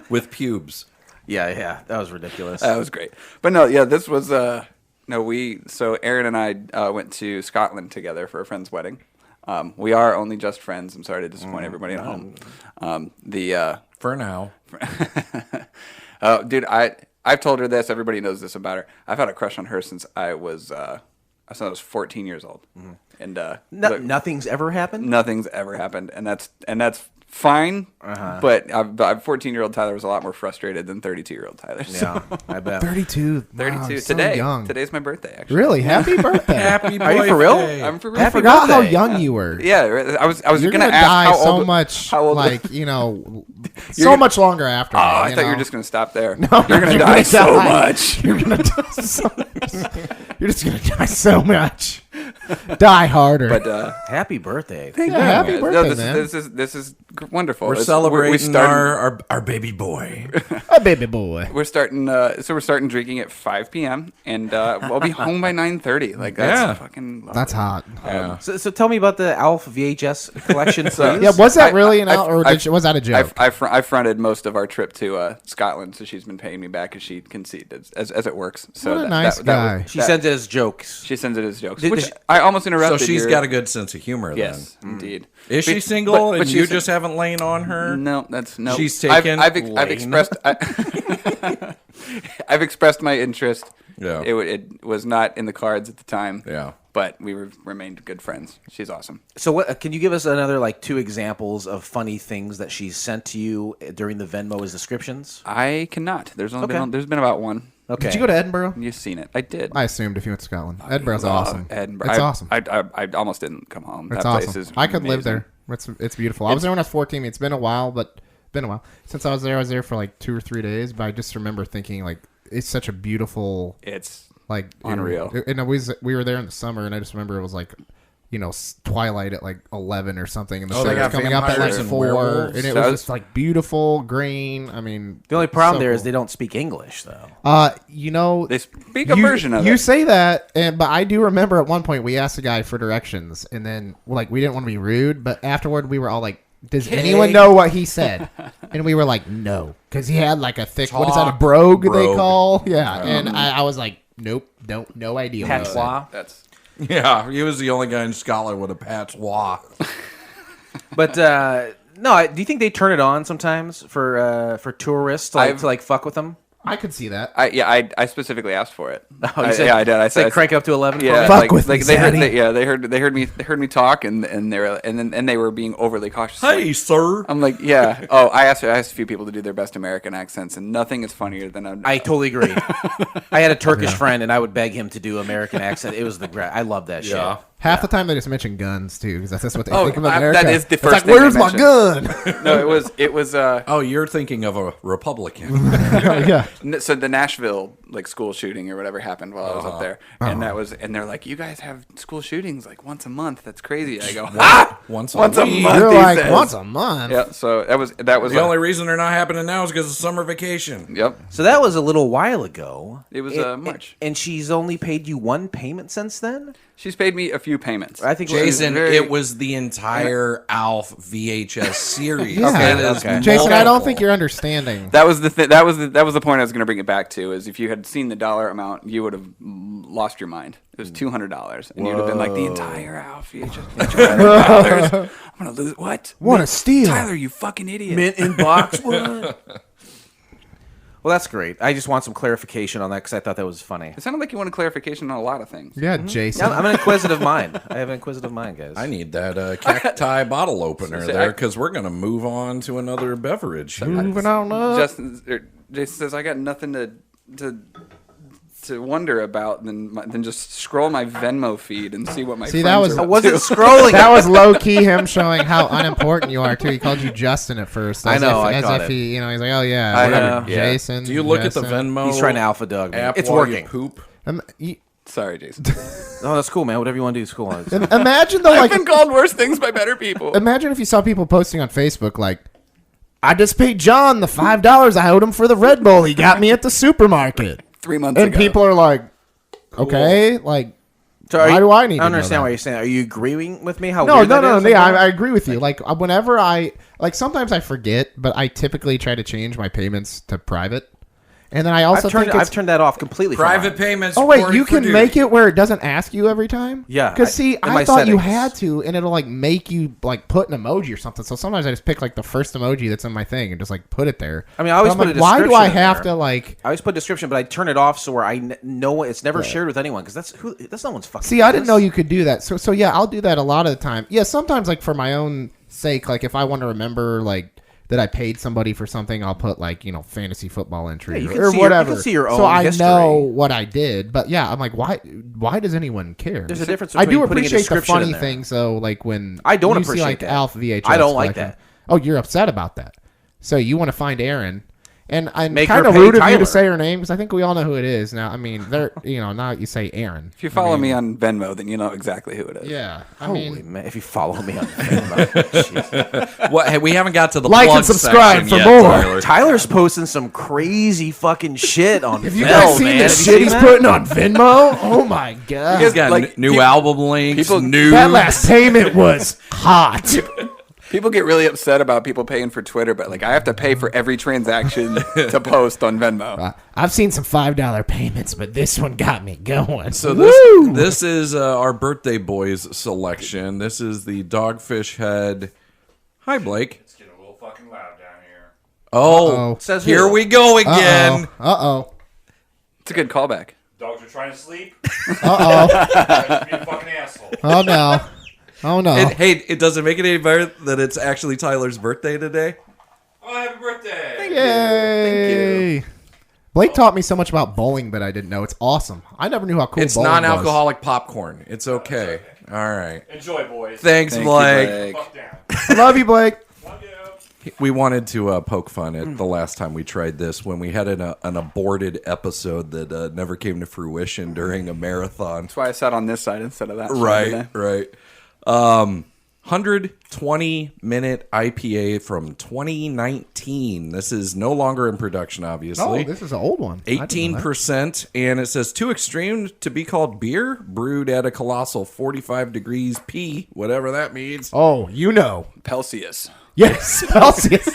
with pubes. Yeah, that was ridiculous. That was great. But no, yeah, this was so Aaron and I went to Scotland together for a friend's wedding. We are only just friends. I'm sorry to disappoint everybody at home. For now. Dude, I've told her this. Everybody knows this about her. I've had a crush on her since I was 14 years old, and look, Nothing's ever happened? nothing's ever happened, and that's fine. But 14-year-old Tyler was a lot more frustrated than 32-year-old Tyler. So. Yeah, I bet. 32. 32 Wow, so today. young. Today's my birthday. Actually, Really? Happy birthday. Happy Are you for real? I'm for real. I forgot how birthday. young you were. Yeah, I was You're gonna gonna ask die how so old, much, how old, like, you know, so much longer after. Oh, me, I you thought you know? were just gonna stop there. No, you're gonna die so much. You're gonna die so much. You're just gonna die so much. Die harder. But Happy birthday. thank Yeah, you. happy guys. birthday, this, man. This is wonderful. We're It's- celebrating starting- our baby boy. A baby boy. We're starting. So we're starting drinking at 5 p.m. and I'll be home by 9:30. Like that's Yeah. fucking. That's hot. Yeah. So tell me about the ALF VHS collection, please. Yeah, was that I- really an I- out, or I- was that a joke? I fronted most of our trip to Scotland, so she's been paying me back as she conceded as it works. So What a nice guy. She sends it as jokes. She sends it as jokes, Did which she- I almost interrupted. So she's your- got a good sense of humor. Yes, then. indeed. Is she But- single but and she's- you just haven't lain on her? No, that's no. She's taken. I've Lane. expressed. I've expressed my interest. Yeah. It was not in the cards at the time. Yeah. But we remained good friends. She's awesome. So, what can you give us another like 2 examples of funny things that she's sent to you during the Venmo as descriptions? I cannot. There's only Okay. there's been about one. Okay. Did you go to Edinburgh? You've seen it. I did. I assumed if you went to Scotland. Edinburgh's awesome. Edinburgh. It's awesome. I almost didn't come home. It's That awesome. place is I could live amazing. there. It's beautiful. I was there when I was 14. It's been a while, since I was there for like 2 or 3 days. But I just remember thinking like it's such a beautiful, It's like unreal. And we were there in the summer, and I just remember it was like, twilight at like 11 or something, and the sun they was got coming up at vampires like and 4, werewolves? and it So was just like beautiful green. I mean, The only problem so there is cool. they don't speak English, though. They speak a version of you it. say that, but I do remember at one point we asked a guy for directions, and then like we didn't want to be rude, but afterward we were all like, "Does anyone know what he said?" And we were like, "No," because he had like a thick. What is that? A brogue they Brogue. call? Yeah, and I was like, "Nope, no idea." What he said. Patois. That's Yeah, he was the only guy in Scotland with a patois. But no, do you think they turn it on sometimes for tourists to like fuck with them? I could see that. I specifically asked for it. Oh, you said, I did. I said crank up to 11. for Yeah, me? Fuck with me, they heard, Zaddy. they heard me talk, and they were being overly cautious. Hey, sir. I'm like, yeah. Oh, I asked a few people to do their best American accents, and nothing is funnier than I totally agree. I had a Turkish friend, and I would beg him to do American accent. It was I love that shit. Yeah. Half the time they just mention guns too, because that's what they Oh, think of that America. is the It's first like, thing they where's my mention. gun? No, it was. Oh, you're thinking of a Republican. Yeah. So the Nashville like school shooting or whatever happened while I was up there, and they're like, you guys have school shootings like once a month. That's crazy. I go, Once once a a week. month. You're he like says. once a month. Yeah. So that was The only reason they're not happening now is because of summer vacation. Yep. So that was a little while ago. It was March. And she's only paid you one payment since then? She's paid me a few payments. I think Jason, very- it was the entire Alf VHS series. Yeah. That is Okay. Jason, I don't multiple. think you're understanding. That was the that was the point I was going to bring it back to. Is if you had seen the dollar amount, you would have lost your mind. It was $200, and you'd have been like, the entire Alf VHS, $200. I'm gonna lose what? Wanna steal. Tyler? You fucking idiot! Mint in box? What? Well, that's great. I just want some clarification on that because I thought that was funny. It sounded like you wanted clarification on a lot of things. Yeah, Jason. Yeah, I'm an inquisitive mind. I have an inquisitive mind, guys. I need that cacti bottle opener there because we're going to move on to another beverage. Moving on up. Jason says I got nothing to wonder about than just scroll my Venmo feed and see what my See, friends that was- are I up wasn't to. scrolling. That was low key him showing how unimportant you are too. He called you Justin at first. I know, I as caught if it. he, he's like, oh yeah, I whatever, know. Yeah. Jason. Do you look at the Justin. Venmo He's trying to alpha dog me. app It's while working. you poop? Sorry, Jason. Oh, that's cool, man. Whatever you want to do is cool. Imagine though, I've like, been called worse things by better people. imagine if you saw people posting on Facebook like, I just paid John the $5 I owed him for the Red Bull he got me at the supermarket, 3 months and ago. people are like, okay, like. So are Why you- do I need to I don't know understand that? what you're saying. Are you agreeing with me? How No, weird no, that no, is? no. Yeah, I agree with you. Like, whenever sometimes I forget, but I typically try to change my payments to private. And then I also I've turned that off completely. from Private mine. payments. Oh wait, reported you for can duty. make it where it doesn't ask you every time. Yeah, because see, in I my thought you settings. had to, and it'll like make you like put an emoji or something. So sometimes I just pick like the first emoji that's in my thing and just like put it there. I mean, I always But I'm put like, a why do I description in have there. to like? I always put a description, but I turn it off so where I know it's never shared with anyone because that's no one's fucking. See, I didn't know you could do that. So yeah, I'll do that a lot of the time. Yeah, sometimes like for my own sake, like if I want to remember like that I paid somebody for something, I'll put like, fantasy football entry Yeah, you can or see whatever. you can see your own so I history. know what I did. But yeah, I'm like, why does anyone care? There's a difference I between do putting a appreciate the description in funny there. things though, like when I don't you appreciate see like that. Alf VHS. I don't like collection. that. Oh, you're upset about that. So you want to find Aaron. And I'm Make kind her of pay rude of you Tyler. to say her name because I think we all know who it is. Now, I mean, now you say Aaron. If you follow me on Venmo, then you know exactly who it is. Yeah, I Holy mean, man! If you follow me on Facebook, What? Hey, we haven't got to the Like plug and subscribe section for yet, more. Tyler. Tyler's posting some crazy fucking shit on. have you guys seen the shit he's putting on Venmo? Oh my god! He's got Like, new people- album links, people- new. That last payment was hot. People get really upset about people paying for Twitter, but like I have to pay for every transaction to post on Venmo. I've seen some $5 payments, but this one got me going. So this is our birthday boys selection. This is the Dogfish Head. Hi, Blake. It's getting a little fucking loud down here. Oh, Says here who? we go again. Uh-oh. It's a good callback. Dogs are trying to sleep. Uh-oh. Trying to be a fucking asshole. Oh, no. Oh, no. Hey, it doesn't make it any better that it's actually Tyler's birthday today. Oh, happy birthday! Yay. Blake taught me so much about bowling, but I didn't know. It's awesome. I never knew how cool It's bowling was. non-alcoholic popcorn. It's okay. All right. Enjoy, boys. Thanks, Thank you, Blake. Blake. Fuck down. I love you, Blake. Love you. We wanted to poke fun at the last time we tried this when we had an aborted episode that never came to fruition during a marathon. That's why I sat on this side instead of that side. Right. 120-minute IPA from 2019. This is no longer in production, obviously. Oh, this is an old one. I didn't know that. 18%, and it says too extreme to be called beer, brewed at a colossal 45 degrees P, whatever that means. Oh, you know. Celsius. Yes, Celsius.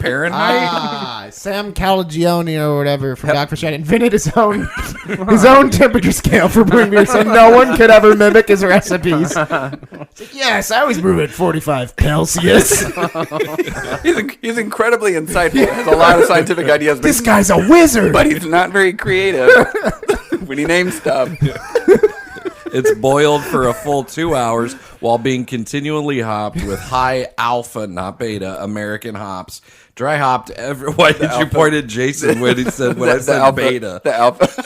Fahrenheit. Sam Calagione or whatever from Dogfish Head invented his own temperature scale for brewing beer, so no one could ever mimic his recipes. It's like, yes, I always brew at 45 Celsius. He's incredibly insightful. Has a lot of scientific ideas. But This guy's a wizard. but he's not very creative when he names stuff. It's boiled for a full 2 hours while being continually hopped with high alpha, not beta, American hops. Dry hopped every. Why did you point at Jason when he said when I said beta? The alpha. Say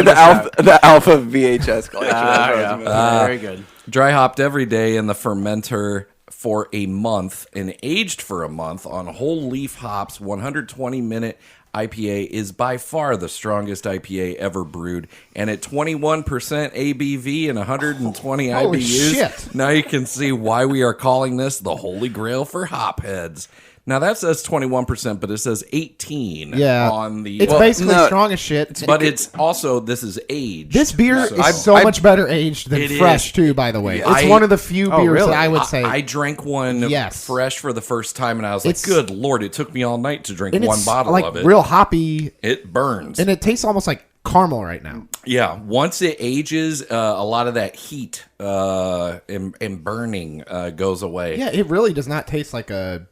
the alpha VHS collection. Very good. Dry hopped every day in the fermenter for a month and aged for a month on whole leaf hops. 120-minute IPA is by far the strongest IPA ever brewed, and at 21% ABV and 120 Holy IBUs, shit. now you can see why we are calling this the holy grail for hop heads. Now that says 21%, but it says 18 Yeah. on the. It's basically strong as shit. but it's also this is aged. This beer is so much better aged than It fresh, is. too, by the way. Yeah. It's one of the few beers really? that I would say. I drank one Yes. fresh for the first time, and I was like, It's- "Good Lord!" It took me all night to drink and one it's bottle like of it. real hoppy, It burns. and it tastes almost like caramel right now. Yeah, once it ages, a lot of that heat and burning goes away. Yeah, it really does not taste like a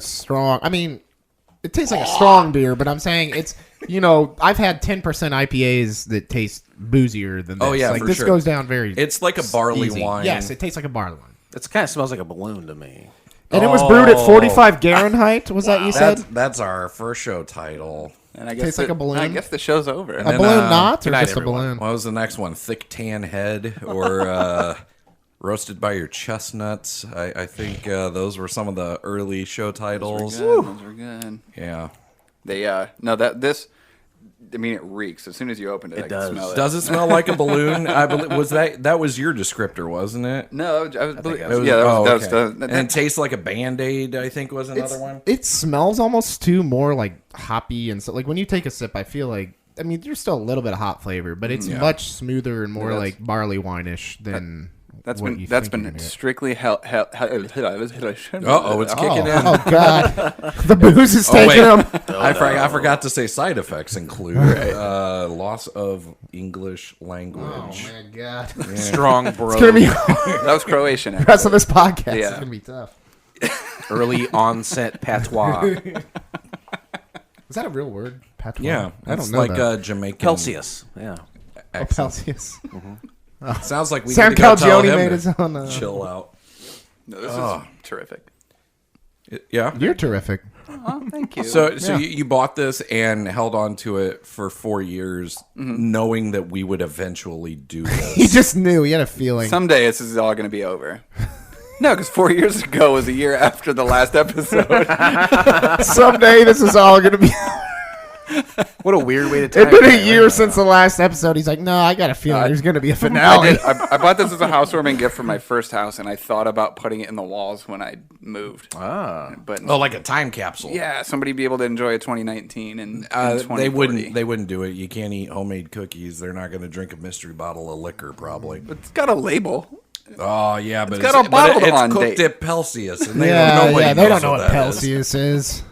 strong. I mean, it tastes like a strong beer, but I'm saying it's. I've had 10% IPAs that taste boozier than this. Oh, yeah, like for this sure. goes down very. It's like a barley easy. wine. Yes, it tastes like a barley wine. It kind of smells like a balloon to me. And it was brewed at 45 Fahrenheit. Was that you said? That's our first show title. And I guess Tastes like a balloon? I guess the show's over. A then, balloon knot or good night, just a everyone. balloon? What was the next one? Thick tan head or roasted by your chestnuts? I think those were some of the early show titles. Those were good. Yeah. They it reeks. As soon as you open it, I does. can smell it. Does it smell like a balloon? I believe was that was your descriptor, wasn't it? No, I was. it Yeah, was. that was. Okay. And it tastes like a Band-Aid, I think was another one. It smells almost too more like hoppy and so. Like when you take a sip, I feel like. I mean, there's still a little bit of hop flavor, but it's much smoother and more like barley wine-ish than. That's what been you that's think you're been gonna get. strictly It's kicking in. Oh god, the booze is taking them. I forgot to say side effects include loss of English language. Oh my god, Strong bro. it's gonna be That was Croatian. the rest of this podcast. Yeah. It's gonna be tough. Early onset patois. Is that a real word? Patois? Yeah, I that's don't know like that. Jamaican. Celsius. Yeah. Oh, Celsius. Sounds like we Sam need to go tell Calagione him made to his own. chill out. No, this is terrific. Yeah. You're terrific. Oh, thank you. So you bought this and held on to it for 4 years, knowing that we would eventually do this. He just knew. He had a feeling. Someday this is all going to be over. No, because 4 years ago was a year after the last episode. Someday this is all gonna be. What a weird way to time It's been it. a year since the last episode. He's like, no, I got a feeling there's gonna be a finale. I bought this as a housewarming gift for my first house, and I thought about putting it in the walls when I moved. But like a time capsule. yeah, somebody be able to enjoy a 2019 and 2040. They wouldn't do it. You can't eat homemade cookies. They're not going to drink a mystery bottle of liquor, probably. It's got a label. Oh yeah, but got a bottled it's on cooked date. at Celsius, and they Yeah, nobody yeah, they knows don't know what that is. Celsius is.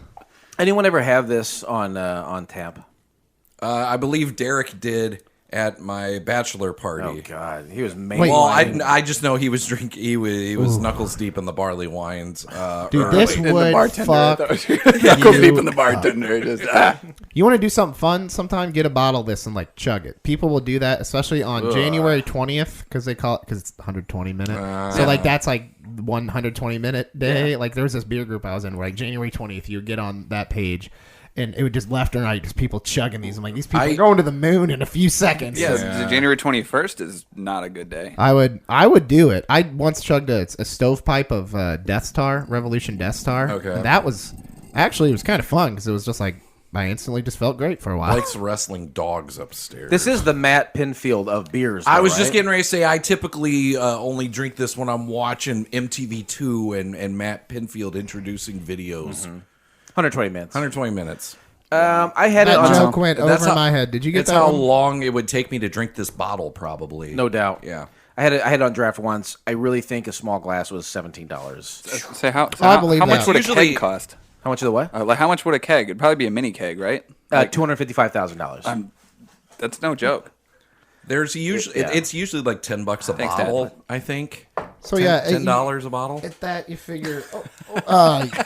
Anyone ever have this on tap? I believe Derek did at my bachelor party. Oh God, he was Well, mainlining. I just know he was drinking. He was knuckles deep in the barley wines. Dude, early. this And the would bartender. fuck. Knuckles deep in the bartender. Just, You want to do something fun sometime? Get a bottle of this and like chug it. People will do that, especially on January 20th because they call it because it's 120 minute. So like that's like 120 minute day. Like there was this beer group I was in where like January 20th, you would get on that page. And it would just left and right, just people chugging these. I'm like, these people are going to the moon in a few seconds. yeah, January 21st is not a good day. I would do it. I once chugged a stovepipe of Death Star, Revolution Death Star. Okay. And that was actually, it was kind of fun because it was just like, I instantly just felt great for a while. Likes wrestling dogs upstairs. This is the Matt Pinfield of beers. I though, was just right? getting ready to say I typically only drink this when I'm watching MTV2 and Matt Pinfield introducing videos. 120 minutes. 120 minutes. I had it that on joke went That's over how- my head. Did you get That's that how one? long it would take me to drink this bottle, probably. no doubt. Yeah. I had it on draft once. I really think a small glass was $17. Say how believe much that. would a Usually- keg cost? How much of the what? Like how much would a keg? It'd probably be a mini keg, right? $255,000. That's no joke. There's usually Yeah. it's usually like $10 a Thanks, Dad. bottle, I think. So yeah, $10 a bottle. At that, you figure,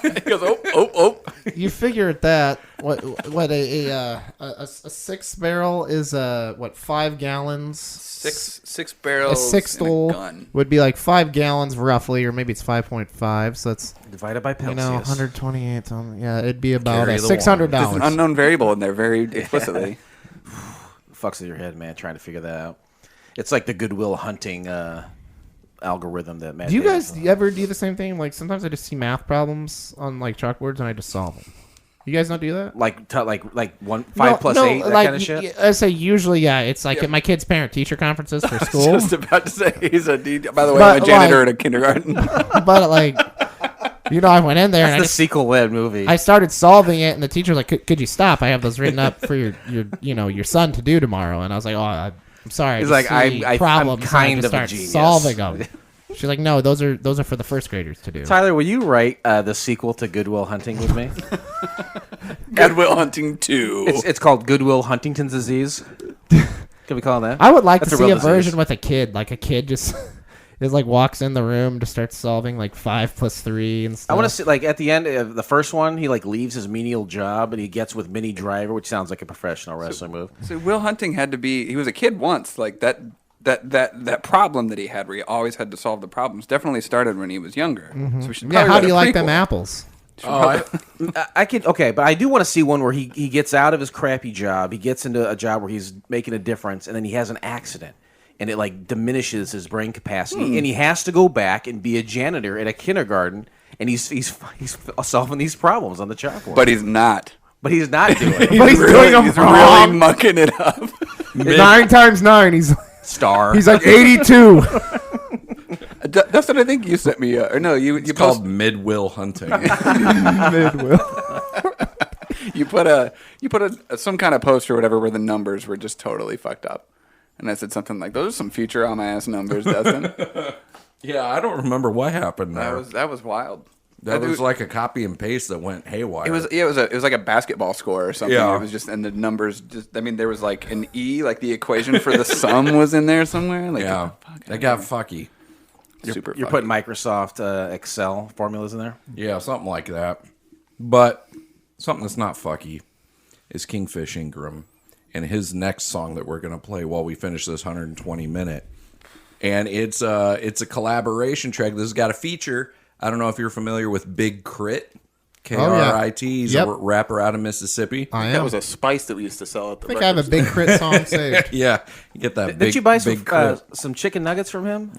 He goes, oh. you figure at that, what a 6 barrel is 5 gallons. Six A barrels. six and a stool gun. would be like 5 gallons roughly, or maybe it's 5.5. So that's Divided by Celsius. 128. Yeah, it'd be about Carry the $600. There's an unknown variable in there very explicitly. Fucks with your head, man, trying to figure that out. It's like the Goodwill Hunting algorithm that Matt Do you Davis- guys ever do the same thing? Like sometimes I just see math problems on like chalkboards and I just solve them. You guys don't do that? like 5 plus 8, that like, kind of shit? I say usually, yeah. It's like at my kids' parent-teacher conferences for school. Just about to say he's a DJ. By the way, But, I'm a janitor like- at a kindergarten. But like, I went in there and I That's the just sequel-led movie. I started solving it, and the teacher was like, "Could you stop? I have those written up for your son to do tomorrow." And I was like, "Oh, I'm sorry." He's I like, just see I'm problems, kind and I of a just start genius. solving them. She's like, "No, those are for the first graders to do." Tyler, will you write the sequel to Goodwill Hunting with me? Goodwill Hunting 2. It's called Goodwill Huntington's disease. Can we call it that? I would like That's to a see real a version disease. with a kid, like a kid just is like walks in the room to start solving like 5 + 3 and stuff. I want to see, like, at the end of the first one, he like leaves his menial job and he gets with Minnie Driver, which sounds like a professional wrestling move. So Will Hunting had to be. He was a kid once. Like that problem that he had, where he always had to solve the problems, definitely started when he was younger. So we should Yeah, probably how write do a you like them prequel. apples? I could but I do want to see one where he gets out of his crappy job, he gets into a job where he's making a difference, and then he has an accident, and it like diminishes his brain capacity, and he has to go back and be a janitor at a kindergarten, and he's solving these problems on the chalkboard. But he's not. But he's not doing it. But he's doing them He's wrong. really mucking it up. 9 times 9. He's Star. like 82. Dustin, I think you sent me. Or no, you It's called Mid-Will Hunting. you put a some kind of post or whatever where the numbers were just totally fucked up, and I said something like, "Those are some Futurama ass numbers, Dustin." Yeah, I don't remember what happened there. that was wild. That was like a copy and paste that went haywire. It was like a basketball score or something. Yeah. It was just, and the numbers just. I mean, there was like an E, like the equation for the sum was in there somewhere. Like, yeah, that got fucky. super. You're fucky. putting Microsoft Excel formulas in there? Yeah, something like that. But something that's not fucky is Kingfish Ingram and his next song that we're going to play while we finish this 120 minute. And it's a collaboration track. This has got a feature. I don't know if you're familiar with Big Crit. K-R-I-T. He's Yep. a rapper out of Mississippi. I am. That was a spice that we used to sell at the I think I have a Big Crit song saved. Yeah, you get that Did big, you buy big crit. some chicken nuggets from him?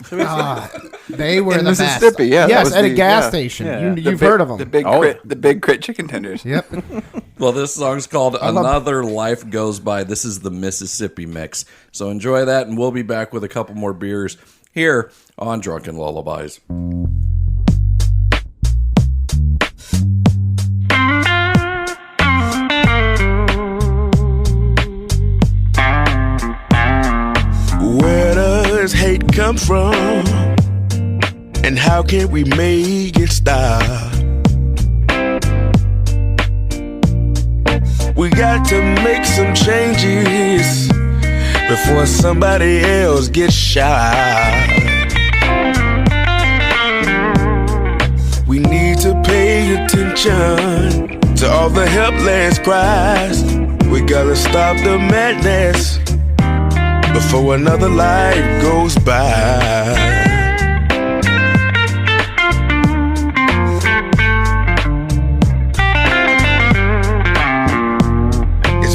They were In the Mississippi, best. yeah, that Yes, was at a the- gas yeah. station. Yeah. You've heard of them. The big crit chicken tenders. Yep. Well, this song's called Another Life Goes By. This is the Mississippi mix. So enjoy that, and we'll be back with a couple more beers here on Drunkin Lullabies. Where does hate come from? And how can we make it stop? We got to make some changes before somebody else gets shot. We need to pay attention to all the helpless cries. We gotta stop the madness before another life goes by.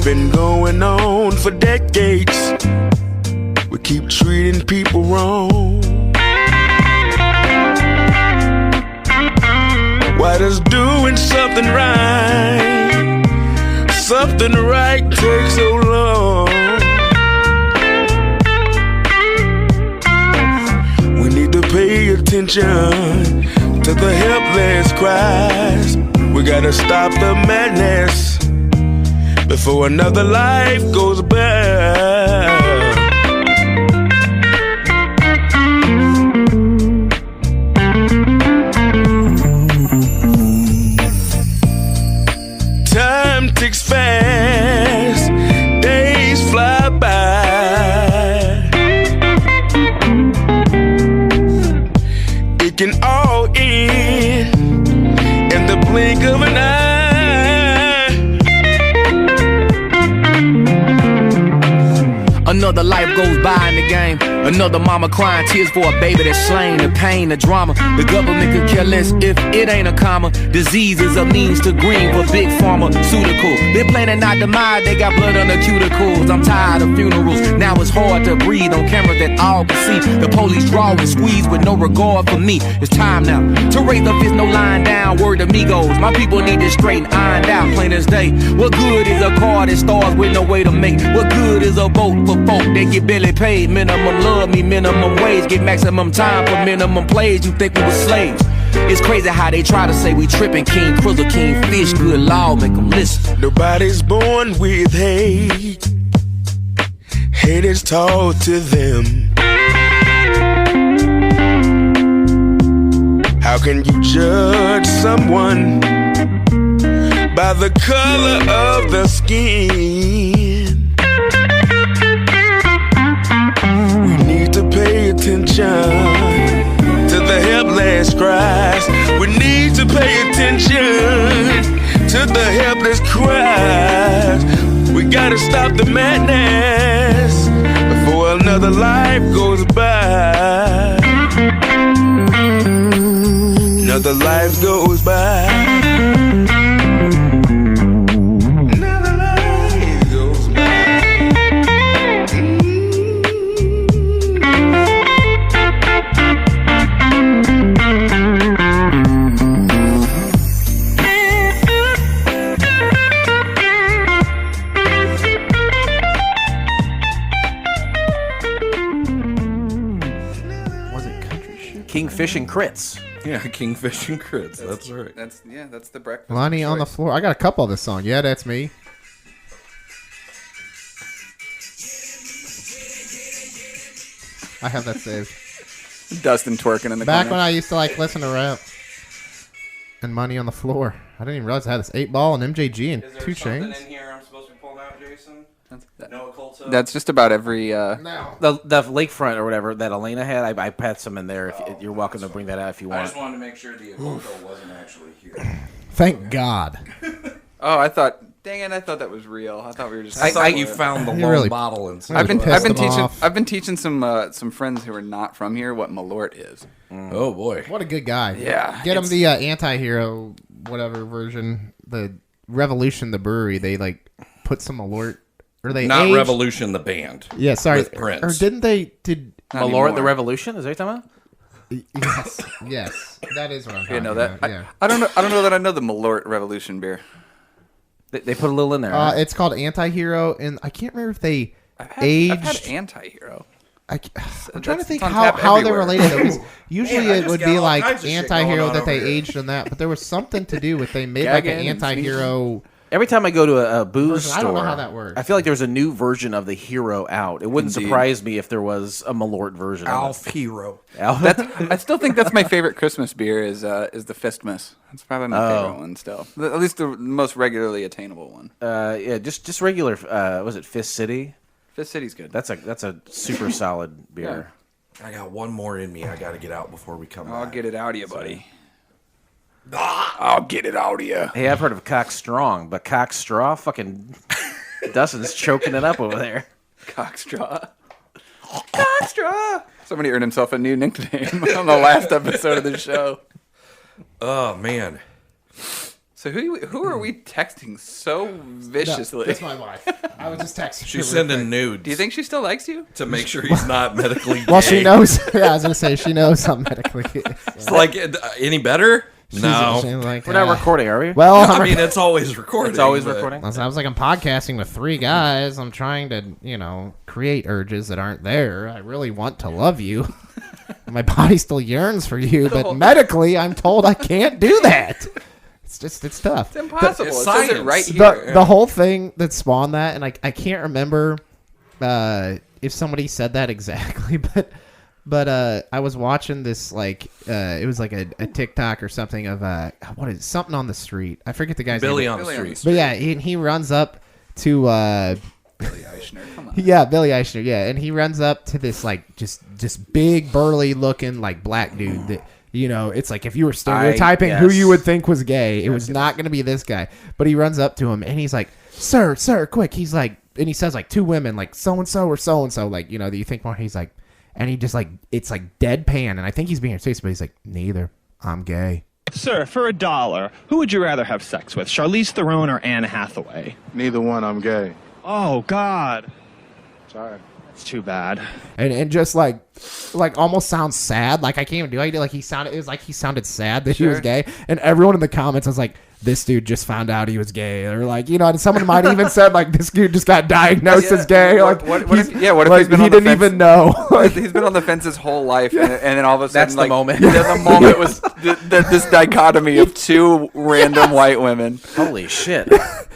Been going on for decades. We keep treating people wrong. Why does doing something right take so long? We need to pay attention to the helpless cries. We gotta stop the madness before another life goes by. Time ticks fast, days fly by. It can all end in the blink of an eye. Another life goes by in the game. Another mama crying tears for a baby that's slain. The pain, the drama. The government could care less if it ain't a comma. Disease is a means to green for big pharmaceutical. They're planning our demise, they got blood on the cuticles. I'm tired of funerals. Now it's hard to breathe on cameras that all can see. The police draw and squeeze with no regard for me. It's time now to raise the fist, no lying down. Word amigos, my people need this straight and ironed out, plain as day. What good is a car that stars with no way to make? What good is a boat for folk that get barely paid? Minimum love me minimum wage, get maximum time for minimum plays. You think we were slaves? It's crazy how they try to say we tripping. King Krizzle, King Fish, good law, make them listen. Nobody's born with hate. Hate is taught to them. How can you judge someone by the color of the skin? We need to pay attention to the helpless cries. We need to pay attention to the helpless cries. We gotta stop the madness before another life goes by. Another life goes by. Kingfish and Crits. Yeah, Kingfish and Crits. That's right. That's the breakfast. Lonnie on the floor. I got a couple of this song. Yeah, that's me. I have that saved. Dustin twerking in the Back corner. when I used to like listen to rap. And Money on the Floor. I didn't even realize I had this 8-Ball and MJG and 2 Chainz. Here I'm supposed to be pulling out, Jason? That's just about every. The lakefront or whatever that Elena had, I had some in there. If you're welcome to bring that out if you want. I just wanted to make sure the occulto wasn't actually here. Thank God. Oh, I thought. Dang it! I thought that was real. I thought we were just. I thought you found the long really- bottle and. I've been teaching. off. I've been teaching some friends who are not from here what Malort is. Oh boy! What a good guy. Yeah, Get him the anti-hero whatever version. The Revolution, the brewery. They like put some alert. Or they Not aged- Revolution, the band. Yeah, sorry. With Prince. Or didn't they? Did Malort the Revolution? Is that what you're talking about? Yes, yes, that is what I'm talking You know that. about. Yeah. I don't know. I don't know that I know the Malort Revolution beer. They put a little in there. Huh? It's called Anti-Hero, and I can't remember if they I've aged. had Anti-Hero. I'm trying to think on how tap they're everywhere. related. Because usually Man, I it just would got be all like kinds of shit Anti-Hero going on that they over here. aged in that, but there was something to do with they made like Gagging an and Anti-Hero Every time I go to a booze store, I don't know how that works. I feel like there's a new version of the Hero out. It wouldn't surprise me if there was a Malort version. Alf Hero. I still think that's my favorite Christmas beer is the Fistmas. That's probably my favorite one still. At least the most regularly attainable one. Yeah, just regular. Was it Fist City? Fist City's good. That's a super solid beer. I got one more in me. I got to get out before we come I'll back. get it out of you, buddy. I'll get it out of you. Hey, I've heard of Cock Strong, but Cock Straw, fucking Dustin's choking it up over there. Cockstraw. Cockstraw. Somebody earned himself a new nickname on the last episode of the show. Oh, man. So who are we texting so viciously? That's my wife. I was just texting. She's sending nudes. Do you think she still likes you? To make sure he's not medically gay. Well, she knows. Yeah, I was gonna say she knows I'm medically. It's like, any better? No. She's like, We're not recording, are we? Well, I mean, it's always recording. It's always but- recording. I was like, I'm podcasting with 3 guys. I'm trying to, create urges that aren't there. I really want to love you. My body still yearns for you, but medically, I'm told I can't do that. It's tough. It's impossible. It's it says it science. right here. The whole thing that spawned that, and I can't remember if somebody said that exactly, but I was watching this it was like a TikTok or something of what is it? Something on the street. I forget the guy's Billy name. on the street. But yeah, he runs up to Billy Eichner, come on. yeah, Billy Eichner, yeah, and he runs up to this just big burly looking black dude that it's like if you were stereotyping who you would think was gay, it was not going to be this guy. But he runs up to him and he's like, "Sir, quick!" He's like, and he says 2 women, so and so or so and so, do you think more? He's like, and he just it's deadpan, and I think he's being serious, but he's like, "Neither, I'm gay." Sir, for $1, who would you rather have sex with, Charlize Theron or Anne Hathaway? Neither one, I'm gay. Oh, God. Sorry. That's too bad. And just almost sounds sad. I can't even do it. It was like he sounded sad that he was gay. And everyone in the comments was like, "This dude just found out he was gay," or and someone might have even said this dude just got diagnosed as gay. What if he's been on the didn't fence? even know? He's been on the fence his whole life, and then all of a sudden, That's the moment. The moment was this dichotomy of 2 random white women. Holy shit.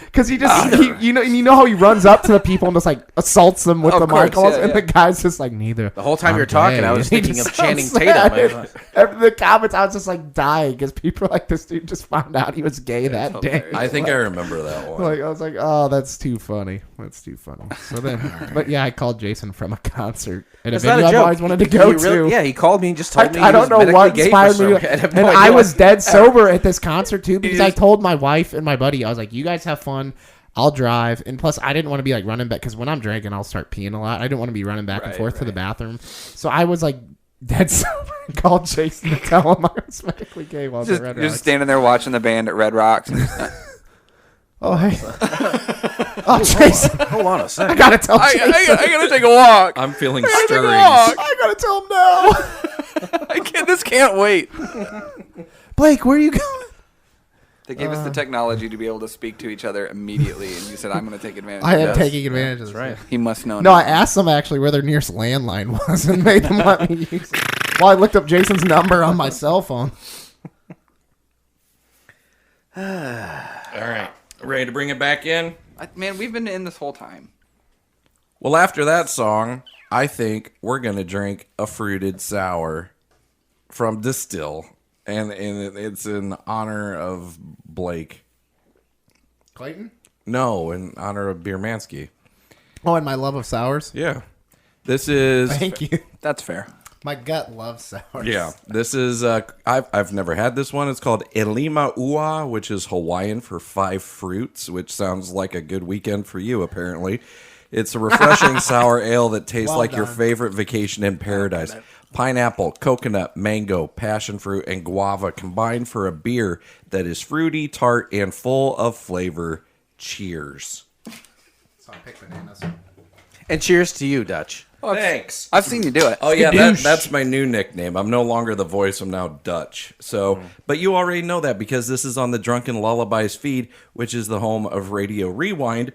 Because he just, you know how he runs up to the people and just assaults them with Of the course, microphones, yeah, and yeah. the guy's just neither. The whole time I'm you're talking, gay. I was He thinking just of Channing sounds Tatum. sad. After the comments, I was just dying because people are like, "This dude just found out he was gay that day." I think I remember that one. I was like, "Oh, that's too funny. That's too funny." So then, but yeah, I called Jason from a concert at a It's not venue a I've joke. always wanted to go to. Yeah, he called me and just told me I don't know what inspired me, and and I was dead sober at this concert too because I told my wife and my buddy, I was like, "You guys have fun. I'll drive." And plus, I didn't want to be running back because when I'm drinking, I'll start peeing a lot. I didn't want to be running back and forth to the bathroom. So I was dead sober and called Jason to tell him I was medically gay while Just, at Red you're Rocks. just standing there watching the band at Red Rocks. Oh, hey. Oh, Jason. Hold on a second. I got to tell Jason. I gotta take a walk. I'm feeling I stirrings. got to tell him now. This can't wait. Blake, where are you going? They gave us the technology to be able to speak to each other immediately, and you said, "I'm going to take advantage." I of am this." taking advantage of this. right. He must know. No, now. I asked them actually where their nearest landline was and made them let me use it. Well, I looked up Jason's number on my cell phone. All right. Ready to bring it back in? Man, we've been in this whole time. Well, after that song, I think we're going to drink a fruited sour from Distill. And it's in honor of Blake. Clayton? No, in honor of Biermansky. Oh, and my love of sours? Yeah. This is... Thank you. That's fair. My gut loves sours. Yeah. This is... I've never had this one. It's called Elima Ua, which is Hawaiian for 5 fruits, which sounds like a good weekend for you, apparently. It's a refreshing sour ale that tastes like your favorite vacation in paradise. Pineapple, coconut, mango, passion fruit, and guava combined for a beer that is fruity, tart, and full of flavor. Cheers. So I picked bananas. And cheers to you, Dutch. Oh, Thanks. I've seen you do it. Oh, yeah, that's my new nickname. I'm no longer the voice. I'm now Dutch. So, but you already know that because this is on the Drunkin Lullabies feed, which is the home of Radio Rewind,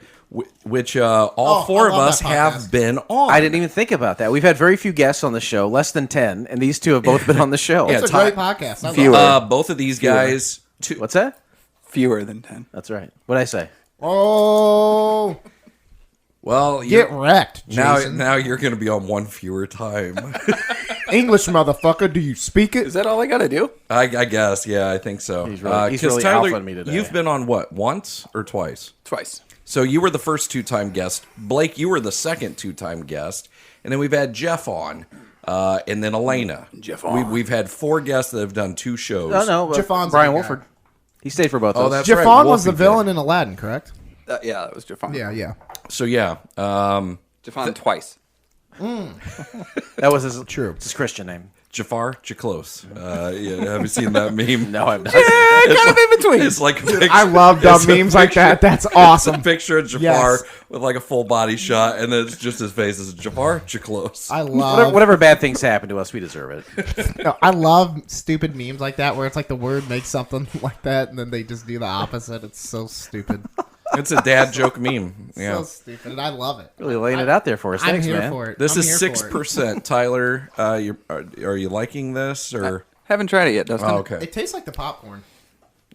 which all 4 of us have been on. I didn't even think about that. We've had very few guests on the show, less than 10, and these 2 have both been on the show. It's a great podcast. I love it. Both of these guys... What's that? Fewer than 10. That's right. What'd I say? Oh, Well, get wrecked, Jason. Now you're going to be on one fewer time. English, motherfucker. Do you speak it? Is that all I got to do? I guess, yeah, I think so. He's 'Cause really Tyler, alphaing me today. you've been on what, once or twice? Twice. So you were the first 2-time guest. Blake, you were the second 2-time guest. And then we've had Jeff on, and then Elena. Jeff on. We've had 4 guests that have done 2 shows. No, Jaffon's Brian the guy. Wolford. He stayed for both Oh, of us. that's Jaffon right. was the Wolfie villain did. in Aladdin, correct? Yeah, that was Jafon. Yeah. So, yeah. Jafon twice. That was his Christian name. Jafar Chiclos. Yeah, have you seen that meme? No, I've not. Kind of in between. It's like a picture, I love dumb it's a memes like picture- that. That's It's awesome. a picture of Jafar Yes. with like a full body shot, and then it's just his face. It's Jafar Chiclos. I love Whatever bad things happen to us, we deserve it. No, I love stupid memes like that where it's like the word makes something like that and then they just do the opposite. It's so stupid. It's a dad joke meme. Yeah. So stupid, and I love it. Really laying it out there for us. I'm Thanks, here man. for it. This I'm is here for it. 6%. Tyler, are you liking this or? Haven't tried it yet, Dustin. Oh, okay. It tastes like the popcorn.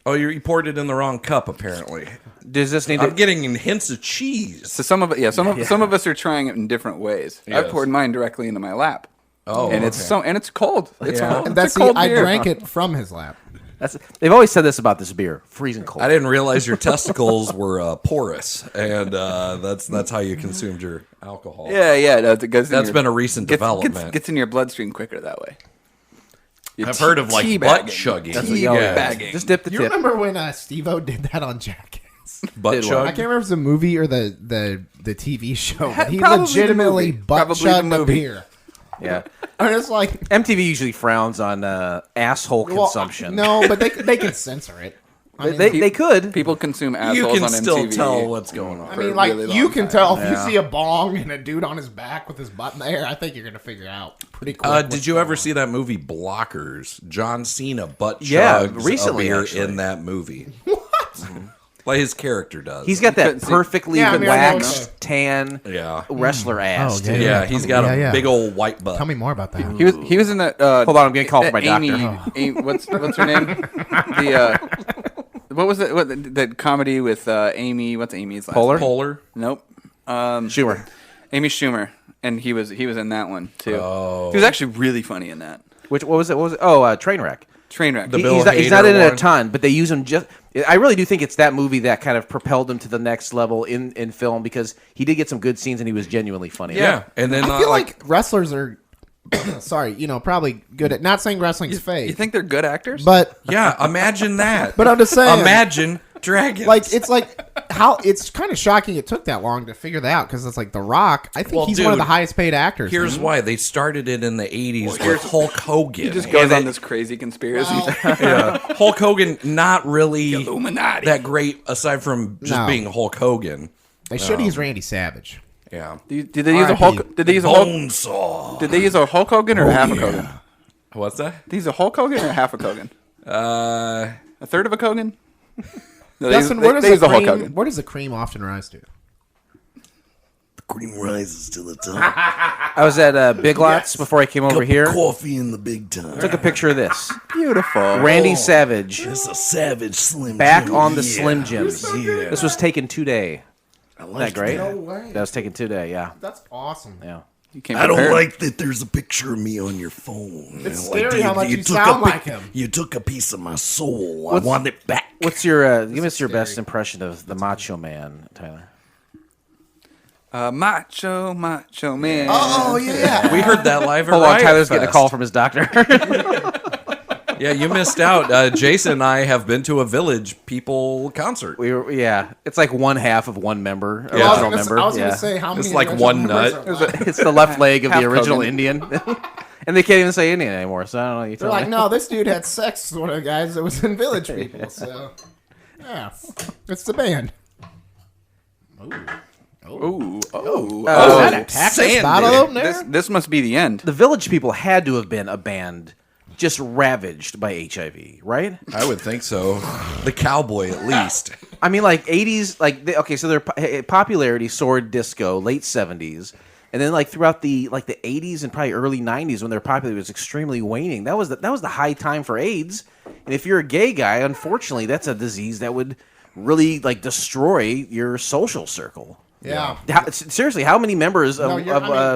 Oh, you poured it in the wrong cup. Apparently, Does this need I'm to? getting hints of cheese. So some of it, some of us are trying it in different ways. I Yes. poured mine directly into my lap. Oh, and it's it's cold. It's Yeah. cold. And It's that's a cold I beer. drank it from his lap. They've always said this about this beer: freezing cold. I didn't realize your testicles were porous, and that's how you consumed your alcohol. Yeah. It goes in That's your- been a recent development. Gets in your bloodstream quicker that way. You I've heard of like teabagging. butt chugging. That's Tea what yeah. bagging. Just dip the You tip. remember when Steve-O did that on Jackass? Butt Did what? chug. I can't remember if it was a movie or the TV show, but he Probably the legitimately movie. butt Probably the chugged a movie. beer. Yeah. And it's like, MTV usually frowns on asshole well, consumption. no, but they can censor it. I mean, they could. People consume You assholes can on still MTV. tell what's going on. I for mean, a like, really you long can time. tell if you Yeah. see a bong and a dude on his back with his butt in the air. I think you're going to figure out pretty quick. what's Did you going ever on. see that movie Blockers? John Cena butt chugs Yeah, recently, a beer actually. in that movie. What? Like his character does. He's got that couldn't see- perfectly Yeah, I mean, I know waxed, it's tan yeah, wrestler ass. Oh, too. yeah. He's got Yeah, a yeah. big old white butt. Tell me more about that. He was in that. Hold on, I'm getting called from my Amy, doctor. Amy, what's her name? What was it? That comedy with Amy? What's Amy's last Polar? name? Polar. Nope. Schumer. Amy Schumer, and he was in that one too. Oh. He was actually really funny in that. What was it? What was it? Oh, Trainwreck. Trainwreck. The He- Bill he's not Hader in it one? a ton, but they use him just. I really do think it's that movie that kind of propelled him to the next level in film because he did get some good scenes and he was genuinely funny. Yeah, and then I feel like wrestlers are, sorry, probably good at, not saying wrestling's fake. You think they're good actors? But yeah, imagine that. But I'm just saying, imagine dragons. like it's like how it's kind of shocking it took that long to figure that out because it's like The Rock. I think Well, he's one of dude, the highest paid actors. Here's man. why they started it in the '80s with Hulk Hogan. He just goes And on it- this crazy conspiracy. yeah, Hulk Hogan not really Illuminati. that great aside from just No. being Hulk Hogan. They should use Randy Savage. Yeah, Did they use a R.I.P. Hulk? Did they use a Hulk? Bonesaw. Did they use a Hulk Hogan or half a Hogan? What's that? Did they use a Hulk Hogan or half a Hogan? A third of a Hogan? No, Dustin, they where use does a Hulk the cream? Hogan. Where does the cream often rise to? Cream rises to the top. I was at Big Lots before I came over here. Coffee in the big time. Took a picture of this. Beautiful. Randy Savage It's a savage Slim back Jim. on the Yeah. Slim Jims. Yeah. This was taken today. I Isn't like that great? No way. That was taken today. Yeah. That's awesome. Yeah. You came I don't prepared. like that there's a picture of me on your phone. It's You know, scary how much you took sound a like him. You took a piece of my soul. What's- I want it back. What's your give us your best impression of the Macho Man, Tyler? Macho Man. Oh yeah. We heard that live at Hold on, Riot Tyler's getting a Fest. call from his doctor. Yeah, you missed out. Jason and I have been to a Village People concert. It's like one half of one member, Yeah. original member. I was yeah. gonna say how many. It's like original one members nut. are left? It's the left leg of Half the original Hogan. Indian, and they can't even say Indian anymore. So I don't know. You They're tell like, me. no, this dude had sex with one of the guys that was in Village People. So yeah, it's the band. Ooh. Is that a cactus Sandy. bottle opener? This must be the end. The Village People had to have been a band just ravaged by HIV, right? I would think so. The Cowboy, at least. I mean, like 80s, so their popularity soared disco, late 70s, and then like throughout the 80s and probably early 90s when their popularity was extremely waning. That was the high time for AIDS. And if you're a gay guy, unfortunately, that's a disease that would really like destroy your social circle. Yeah. Seriously, how many members of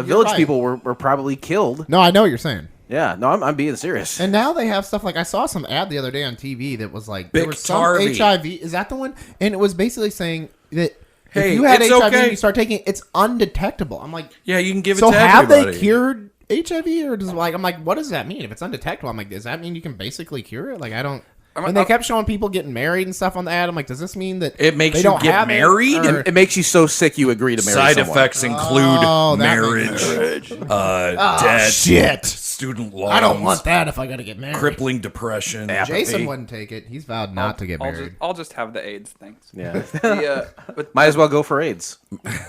Village right. People were probably killed? No, I know what you're saying. Yeah, no, I'm being serious. And now they have stuff like I saw some ad the other day on TV that was like there was some Biktarvy. HIV. Is that the one? And it was basically saying that Hey, if you had it's HIV okay. and you start taking it, it's undetectable. I'm like, Yeah, you can give it so to have everybody. they cured HIV or does I'm like, what does that mean? If it's undetectable, I'm like, does that mean you can basically cure it? Like, I don't. And they kept showing people getting married and stuff on the ad. I'm like, does this mean that It makes they you don't get have married? It, or- It makes you so sick you agree to marry Side someone. effects include Oh, that marriage, makes debt, shit. student loans. I don't want that if I got to get married. Crippling depression. Jason wouldn't take it. He's vowed not to get married. I'll just have the AIDS. Thanks. Yeah. But Might as well go for AIDS.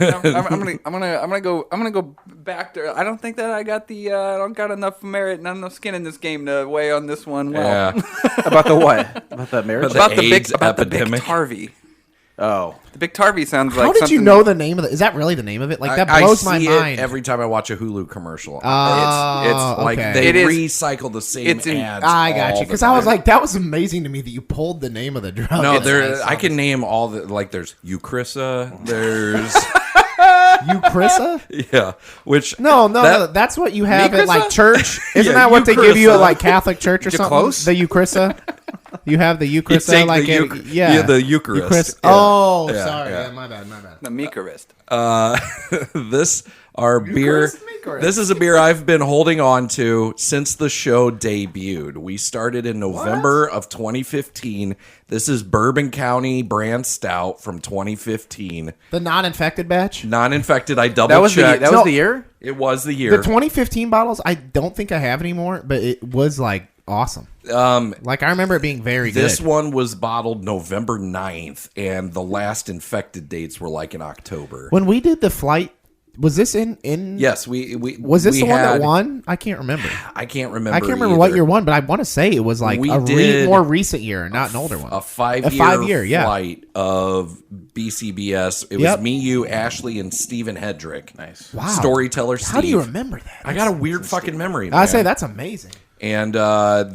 I'm gonna go back there. I don't think that I got the I don't got enough merit, not enough skin in this game to weigh on this one. Well, Yeah. About the what? About the marriage? About the AIDS about the epidemic. Biktarvy. Oh. The Biktarvy sounds like How did you something know the name of it? Is that really the name of it? Like that blows my I see mind. it every time I watch a Hulu commercial. Oh, it's like okay. they It is- recycle the same it's in- ads. I got all you the because I was time. like, that was amazing to me that you pulled the name of the drug. No, It's there. nice. I can name all the like. There's Eucrisa. There's Eucrisa? yeah. Which No, that's what you have at like Eucrisa? church. Isn't Yeah, that what they give you at Eucrisa. like Catholic church or something? close? The Eucrisa. You have the You Eucrisa, take like the yeah, the Eucharist. Yeah. Oh, Yeah, sorry, yeah. yeah, my bad. the Eucharist. This our beer. This is a beer I've been holding on to since the show debuted. We started in November of 2015. This is Bourbon County Brand Stout from 2015. The non-infected batch. Non-infected. I double That was checked. the year? It was the year. The 2015 bottles, I don't think I have anymore, but it was like awesome. Like I remember it being very This good. one was bottled November 9th, and the last infected dates were like in October. When we did the flight, was this in? Yes, we Was this we the one that had- won? I can't remember. I can't remember. I can't remember what either. year won, but I want to say it was like We a did more recent year, not an older one. A 5-year yeah. flight of BCBS. It Yep. was me, you, Ashley, and Stephen Hedrick. Nice. Wow. Storyteller Steve. How do you remember that? I got a weird fucking memory. I say man. that's amazing. And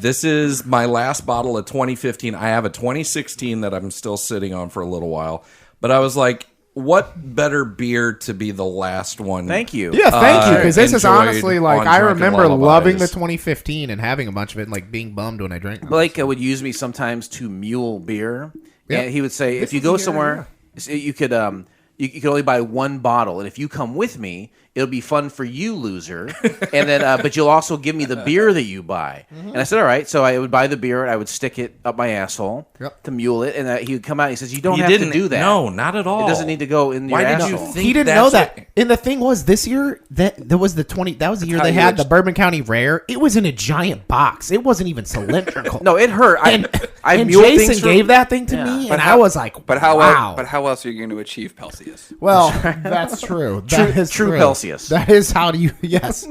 this is my last bottle of 2015. I have a 2016 that I'm still sitting on for a little while. But I was like, what better beer to be the last one? Thank you. Yeah, thank you. Because this is enjoyed honestly like on I Drunkin remember loving the Lullabies. 2015 and having a bunch of it and like being bummed when I drank them. Blake would use me sometimes to mule beer. Yep. And he would say, This if you is go the year, somewhere, you could you could only buy one bottle, and if you come with me, it'll be fun for you, loser. And then, but you'll also give me the beer that you buy. And I said, all right. So I would buy the beer, and I would stick it up my asshole to mule it. And he would come out. And he says, "You don't You have to didn't- do that. no, not at all. It doesn't need to go in Why your did you asshole." think He didn't that's know that. what- And the thing was, this year that was the 20. That was the year how they you had the would- Bourbon County Rare. It was in a giant box. It wasn't even cylindrical. No, it hurt. and I and muled Jason things from- gave that thing to Yeah. me, But and how- I was like, But how wow. else are you going to achieve Celsius? Well, that's true. That is true Celsius. That is how do you? Yes,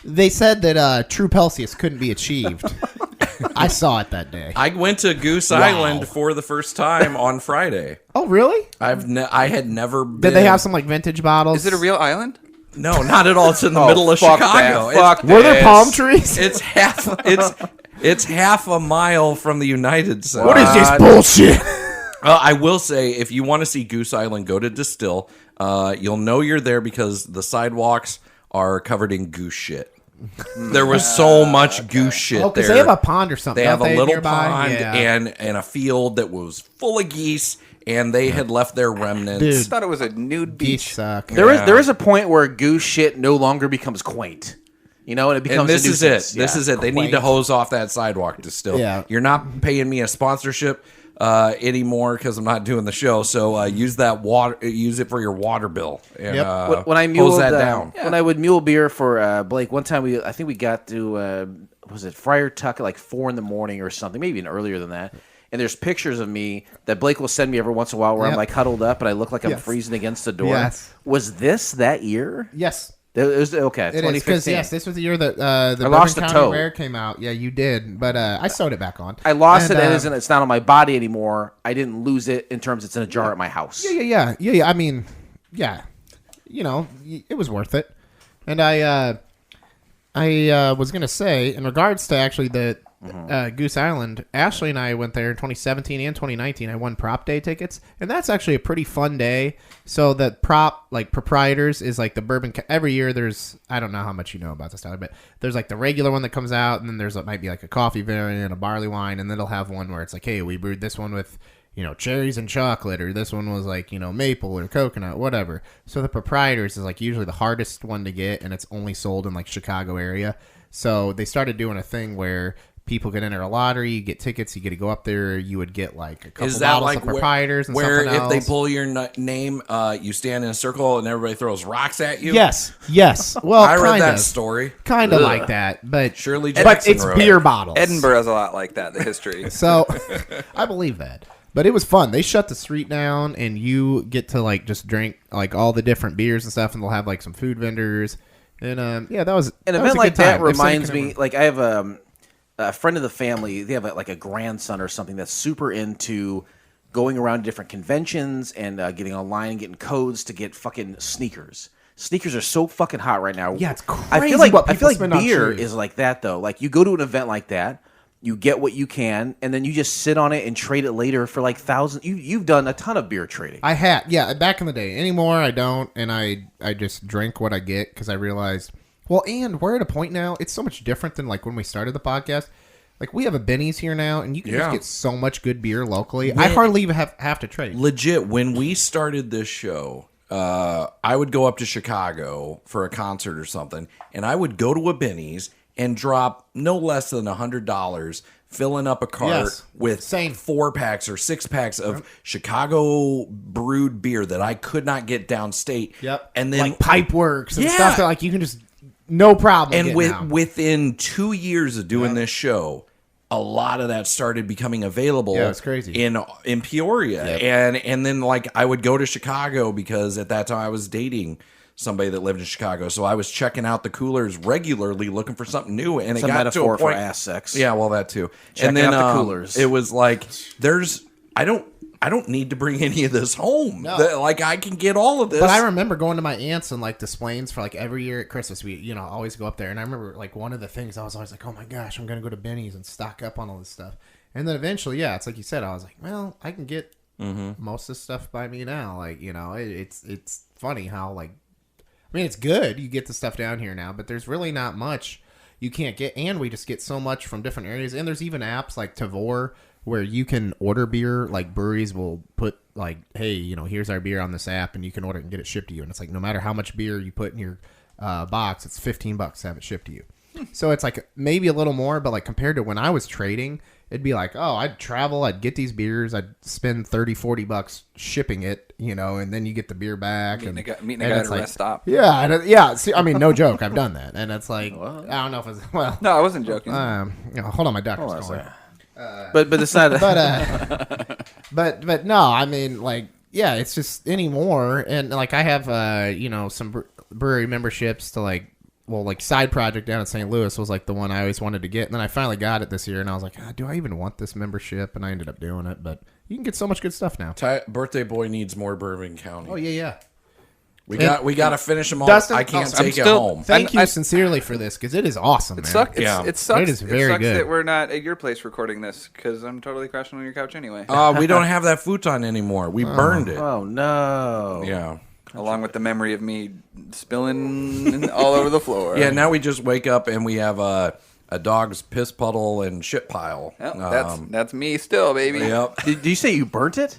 they said that true Celsius couldn't be achieved. I saw it that day. I went to Goose Island for the first time on Friday. Oh, really? I had never been. Did they have some like vintage bottles? Is it a real island? No, not at all. It's in the Oh, middle of fuck Chicago. that. Fuck Were there this. palm trees? It's half. It's half a mile from the United States. What is this bullshit? I will say, if you want to see Goose Island, go to Distill. You'll know you're there because the sidewalks are covered in goose shit. There was so much goose shit Oh, because there. they have a pond or something. They have don't a little nearby? pond Yeah. and a field that was full of geese, and they had left their remnants. Dude. I thought it was a nude Geese beach. suck. There is a point where goose shit no longer becomes quaint. You know, and it becomes And this a is it. nuisance. This Yeah. is it. They need to hose off that sidewalk Distill. Yeah. You're not paying me a sponsorship anymore because I'm not doing the show. So use that water. Use it for your water bill. And, Yep. When I hose muled that down. when I would mule beer for Blake, one time I think we got to was it Friar Tuck at like 4 a.m. or something, maybe even earlier than that. And there's pictures of me that Blake will send me every once in a while where I'm Yep. like huddled up and I look like I'm Yes. freezing against the door. Yes. Was this that year? Yes. It was okay. It is 2015. because yes, this was the year that the I Bourbon lost a County toe. Rare came out. Yeah, you did, but I sewed it back on. I lost And, it and it's not on my body anymore. I didn't lose it in terms it's in a jar at my house. Yeah. I mean, yeah, you know, it was worth it. And I was gonna say in regards to actually the Goose Island, Ashley and I went there in 2017 and 2019. I won prop day tickets, and that's actually a pretty fun day. So the proprietors is like the bourbon. Every year there's, I don't know how much you know about this, Tyler, but there's like the regular one that comes out, and then there's might be like a coffee variant, a barley wine, and then they'll have one where it's like, hey, we brewed this one with, cherries and chocolate, or this one was like, maple or coconut, whatever. So the proprietors is like usually the hardest one to get, and it's only sold in like Chicago area. So they started doing a thing where people could enter a lottery, you get tickets, you get to go up there, you would get like a couple bottles of proprietors and where something else. If they pull your name, you stand in a circle and everybody throws rocks at you? Yes. Well, I read that story. Kind of like that, but Shirley but Jackson it's wrote beer it. bottles. Edinburgh's a lot like that, the history. So I believe that. But it was fun. They shut the street down, and you get to like just drink like all the different beers and stuff, and they'll have like some food vendors. And that was an event like that reminds me. Like I have a friend of the family. They have like a grandson or something that's super into going around to different conventions and getting online and getting codes to get fucking sneakers. Sneakers are so fucking hot right now. Yeah, it's crazy. I feel like spend on beer shoes. is like that though. Like you go to an event like that. You get what you can, and then you just sit on it and trade it later for like thousands. You've done a ton of beer trading. I had, back in the day. Anymore, I don't, and I just drink what I get because I realized, well, and we're at a point now, it's so much different than like when we started the podcast. Like we have a Benny's here now, and you can just get so much good beer locally. I hardly even have to trade. Legit, when we started this show, I would go up to Chicago for a concert or something, and I would go to a Benny's and drop no less than $100 filling up a cart with 4-packs or 6-packs of Chicago brewed beer that I could not get downstate. Yep. And then like Pipeworks and stuff that like you can just no problem. And within 2 years of doing this show, a lot of that started becoming available. Yeah, it's crazy. In Peoria. And then like I would go to Chicago because at that time I was dating somebody that lived in Chicago, so I was checking out the coolers regularly, looking for something new, and it's it got to a point for ass sex. Yeah, well, that too. Checking and then out the coolers. It was like, I don't need to bring any of this home. No. Like I can get all of this. But I remember going to my aunt's and like Displays for like every year at Christmas. We always go up there, and I remember like one of the things I was always like, oh my gosh, I'm gonna go to Benny's and stock up on all this stuff. And then eventually, it's like you said, I was like, well, I can get most of the stuff by me now. Like it's funny how like. I mean, it's good. You get the stuff down here now, but there's really not much you can't get. And we just get so much from different areas. And there's even apps like Tavour where you can order beer. Like breweries will put like, hey, here's our beer on this app, and you can order it and get it shipped to you. And it's like no matter how much beer you put in your box, it's $15 to have it shipped to you. So it's like maybe a little more, but like compared to when I was trading, it'd be like, oh, I'd travel, I'd get these beers, I'd spend $30-$40 shipping it, and then you get the beer back. Meeting a guy at a rest stop. Yeah. See, I mean, no joke, I've done that, and it's like, I don't know if it's No, I wasn't joking. Hold on, my doctor's calling. But it's not. But no, I mean, like, yeah, it's just anymore, and like I have some brewery memberships to like. Well, like Side Project down in St. Louis was like the one I always wanted to get, and then I finally got it this year, and I was like, do I even want this membership? And I ended up doing it, but you can get so much good stuff now. Birthday boy needs more Bourbon County. Oh yeah. We got to finish them all. Dustin, I can't take it home. Thank you sincerely for this because it is awesome. It sucks. It sucks. It is very good that we're not at your place recording this because I'm totally crashing on your couch anyway. We don't have that futon anymore. We burned it. Oh no. Yeah. Along with the memory of me spilling all over the floor. Yeah, now we just wake up and we have a dog's piss puddle and shit pile. Well, that's me still, baby. Yep. Did you say you burnt it?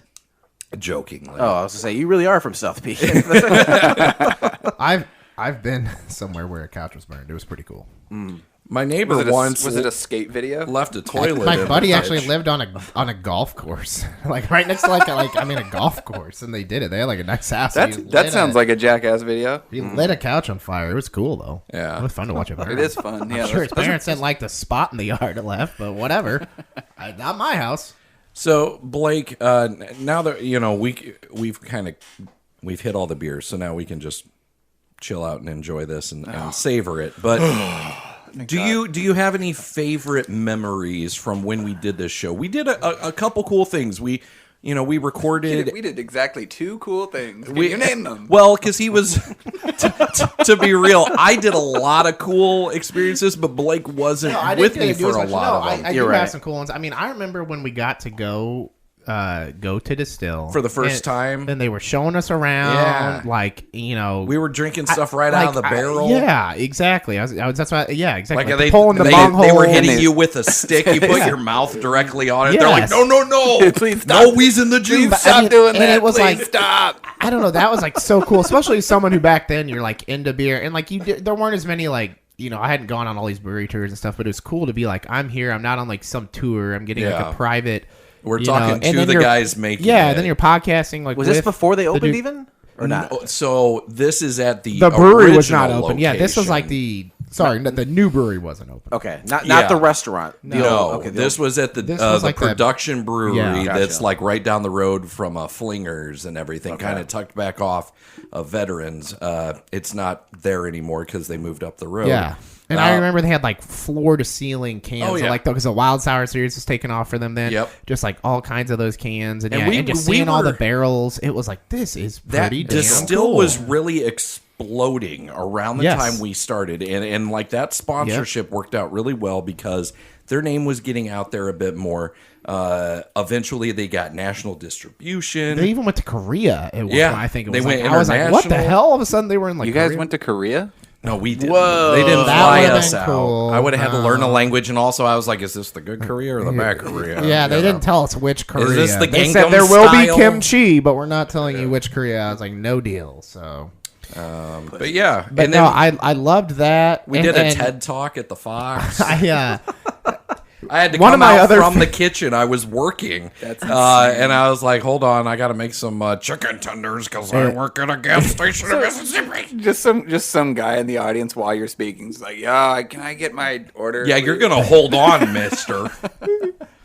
Jokingly. Oh, I was gonna say you really are from South Peak. I've been somewhere where a couch was burned. It was pretty cool. My neighbor was it a skate video? Left a toilet. My buddy actually lived on a golf course, like right next to a golf course, and they did it. They had like a nice house. That sounds like a Jackass video. He lit a couch on fire. It was cool though. Yeah, it was fun to watch it burn. It is fun. Yeah, I'm sure his parents didn't like the spot in the yard it left, but whatever. Not my house. So Blake, now that we've hit all the beers, so now we can just chill out and enjoy this and savor it. But do you have any favorite memories from when we did this show? We did a couple cool things. We we recorded. We did exactly 2 cool things. Can you name them? Well, because he was, to be real, I did a lot of cool experiences, but Blake wasn't with me for a lot of them. I do have some cool ones. I mean, I remember when we got to go to Distill for the first time, and they were showing us around, we were drinking stuff right out of the barrel. Yeah, exactly. That's why. Yeah, exactly. Like pulling the bong hole. They were hitting you with a stick. You put your mouth directly on it. Yes. They're like, no, please stop. No wheezing the juice. Stop doing that. It was please stop. I don't know. That was so cool, especially as someone who back then you're into beer, and there weren't as many I hadn't gone on all these brewery tours and stuff, but it was cool to be I'm here. I'm not on some tour. I'm getting a private. We're talking to the guys making it. And then you're podcasting. Was this before they opened even? Or not? So this is at the brewery was not open. Location. Yeah, this was the new brewery wasn't open. Okay, not the restaurant. This was at the production brewery that's right down the road from Flingers and everything, kind of tucked back off of Veterans. It's not there anymore because they moved up the road. Yeah. And I remember they had floor to ceiling cans, because the Wild Sour series was taken off for them then. Yep. Just all kinds of those cans, and just seeing all the barrels, it was this is pretty damn Distill cool. was really exploding around the time we started, and that sponsorship worked out really well because their name was getting out there a bit more. Eventually, they got national distribution. They even went to Korea. I think it was. They went I was like, what the hell? All of a sudden, they were in You Korea? guys went to Korea? No, we didn't. Whoa. They didn't fly us out. Cool. I would have had to learn the language, and also I was like, is this the good Korea or the bad Korea? Yeah, they didn't tell us which Korea. Is this the They Gangnam said there will style? be kimchi, but we're not telling you which Korea. I was like, no deal. So, but yeah. But and then I loved that. We did a TED Talk at the Fox. I had to come out from the kitchen. I was working. And I was like, hold on, I got to make some chicken tenders because I work at a gas station in Mississippi. Just some guy in the audience while you're speaking. He's like, yeah, can I get my order? Yeah, please? you're going to hold on, mister.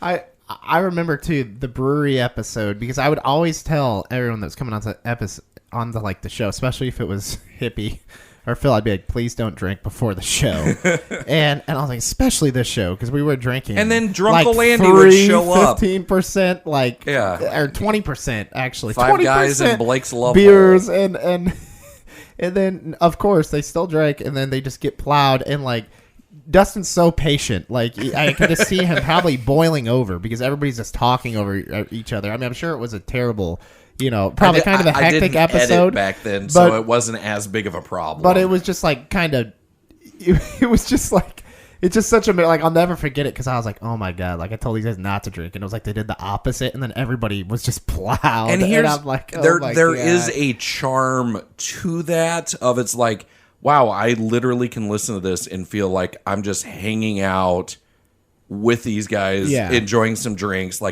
I remember, too, the brewery episode, because I would always tell everyone that was coming onto the show, especially if it was hippie or Phil, I'd be like, please don't drink before the show. and I was like, especially this show, because we were drinking. And then Drunkin Landy would show up. 15%, or 20%, actually. 5 guys in Blake's Love beers, and then, of course, they still drank, and then they just get plowed, and, Dustin's so patient. I could just see him probably boiling over, because everybody's just talking over each other. I mean, I'm sure it was a terrible... probably kind of a hectic episode back then, so it wasn't as big of a problem. But it was just it was just it's just such a I'll never forget it because I was like, oh my god, I told these guys not to drink, and it was they did the opposite, and then everybody was just plowed. And here's I'm like, there is a charm to that of it's wow, I literally can listen to this and feel like I'm just hanging out with these guys, enjoying some drinks,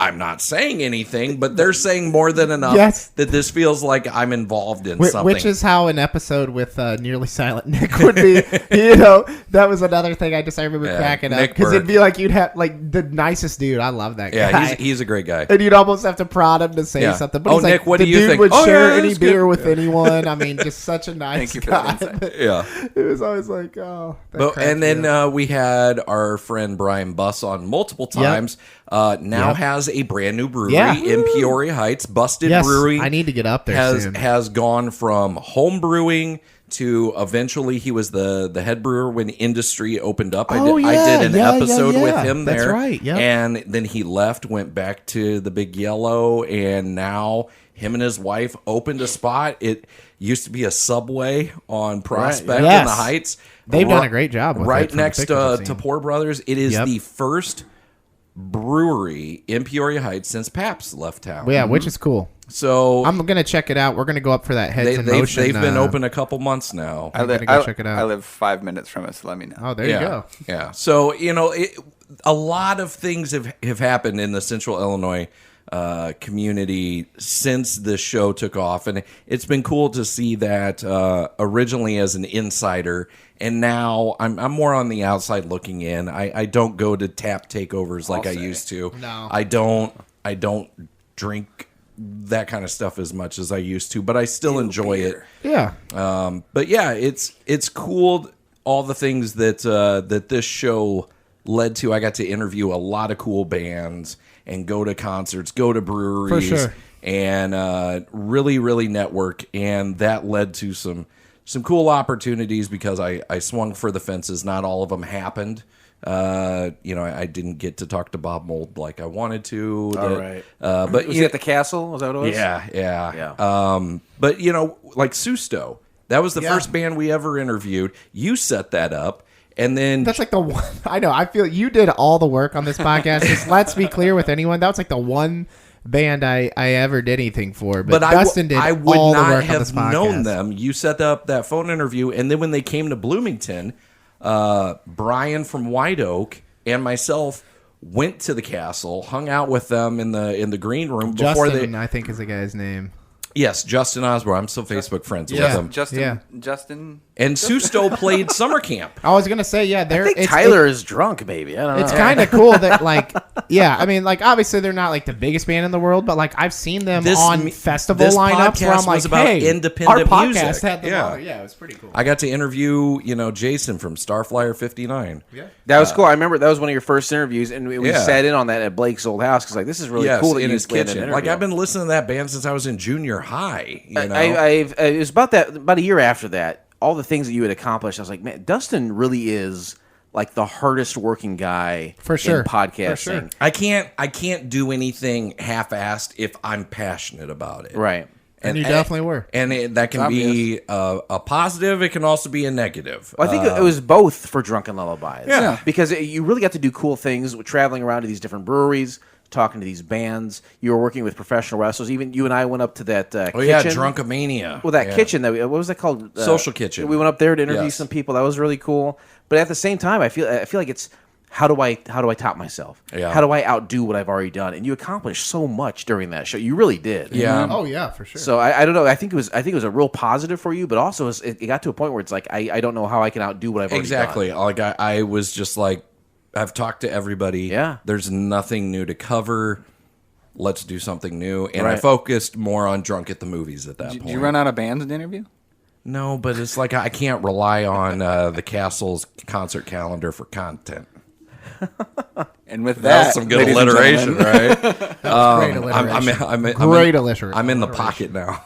I'm not saying anything, but they're saying more than enough that this feels like I'm involved in something. Which is how an episode with Nearly Silent Nick would be. That was another thing I remember cracking up. Because it'd be you'd have, the nicest dude. I love that guy. Yeah, he's a great guy. And you'd almost have to prod him to say something. But Nick, what do you think? The dude would share any beer with anyone. I mean, just such a nice guy. Yeah. It was always and then we had our friend Brian Buss on multiple times. Now has a brand new brewery in Peoria Heights. Busted Brewing. I need to get up there soon. Has gone from home brewing to eventually he was the head brewer when Industry opened up. I did an episode with him there. That's right. Yep. And then he left, went back to the Big Yellow, and now him and his wife opened a spot. It used to be a Subway on Prospect in the Heights. They've done a great job with right it next to Poor Brothers. It is the first brewery in Peoria Heights since Pabst left town. Yeah, which is cool. So I'm gonna check it out. We're gonna go up for that Heads in Motion. They've been open a couple months now. I'm gonna go check it out. I live 5 minutes from it, so let me know. Oh, there you go. Yeah. So a lot of things have happened in the Central Illinois community since this show took off, and it's been cool to see that originally as an insider, and now I'm more on the outside looking in. I don't go to tap takeovers like I used to. No, I don't drink that kind of stuff as much as I used to, but I still enjoy it. Yeah. But yeah, it's cool, all the things that that this show led to. I got to interview a lot of cool bands, and go to concerts, go to breweries, For sure. and really, really network. And that led to some cool opportunities because I swung for the fences. Not all of them happened. I didn't get to talk to Bob Mould like I wanted to. All right. But was he at the Castle? Was that what it was? Yeah. But like Susto, that was the first band we ever interviewed. You set that up. And then that's like the one. I know. I feel you did all the work on this podcast. Just let's be clear with anyone. That was like the one band I ever did anything for. But Dustin did I would all the not work on this have podcast. known them. You set up that phone interview, and then when they came to Bloomington, Brian from White Oak and myself went to the Castle, hung out with them in the green room before Justin, I think is the guy's name. Yes, Justin Osborne. I'm still Facebook friends with him. Justin. And Susto played summer camp. I was gonna say, I think Tyler is drunk, maybe. I don't know. It's kind of cool that, like, I mean, like, obviously they're not like the biggest band in the world, but like I've seen them on festival lineups where I'm like, about hey, independent our music. podcast had them Yeah. on. Yeah, it was pretty cool. I got to interview, Jason from Starflyer 59. Yeah, that was cool. I remember that was one of your first interviews, and we Yeah. sat in on that at Blake's old house because like this is really cool that in you his just planned an kitchen. interview. Like I've been listening to that band since I was in junior high. It was about a year after that. All the things that you had accomplished, I was like, man, Dustin really is like the hardest working guy for sure in podcasting. For sure. I can't do anything half-assed if I'm passionate about it. Right. And you definitely were. And that can be a positive. It can also be a negative. Well, I think it was both for Drunkin Lullabies. Yeah. Because you really got to do cool things with traveling around to these different breweries, talking to these bands. You were working with professional wrestlers. Even you and I went up to that kitchen. Yeah, Drunkamania. Well, that kitchen. What was that called? Social Kitchen. We went up there to interview some people. That was really cool. But at the same time, I feel like it's how do I top myself? Yeah. How do I outdo what I've already done? And you accomplished so much during that show. You really did. Yeah. Oh yeah, for sure. So I don't know. I think it was a real positive for you, but also it got to a point where it's like I don't know how I can outdo what I've already done. Exactly. Like I was just like, I've talked to everybody. Yeah. There's nothing new to cover. Let's do something new. And I Right. focused more on Drunk at the Movies at that point. Did you run out of bands to interview? No, but it's like I can't rely on the Castle's concert calendar for content. And with That's that, some good ladies and alliteration, gentlemen. right? Great alliteration. Great alliteration. I'm in the pocket now.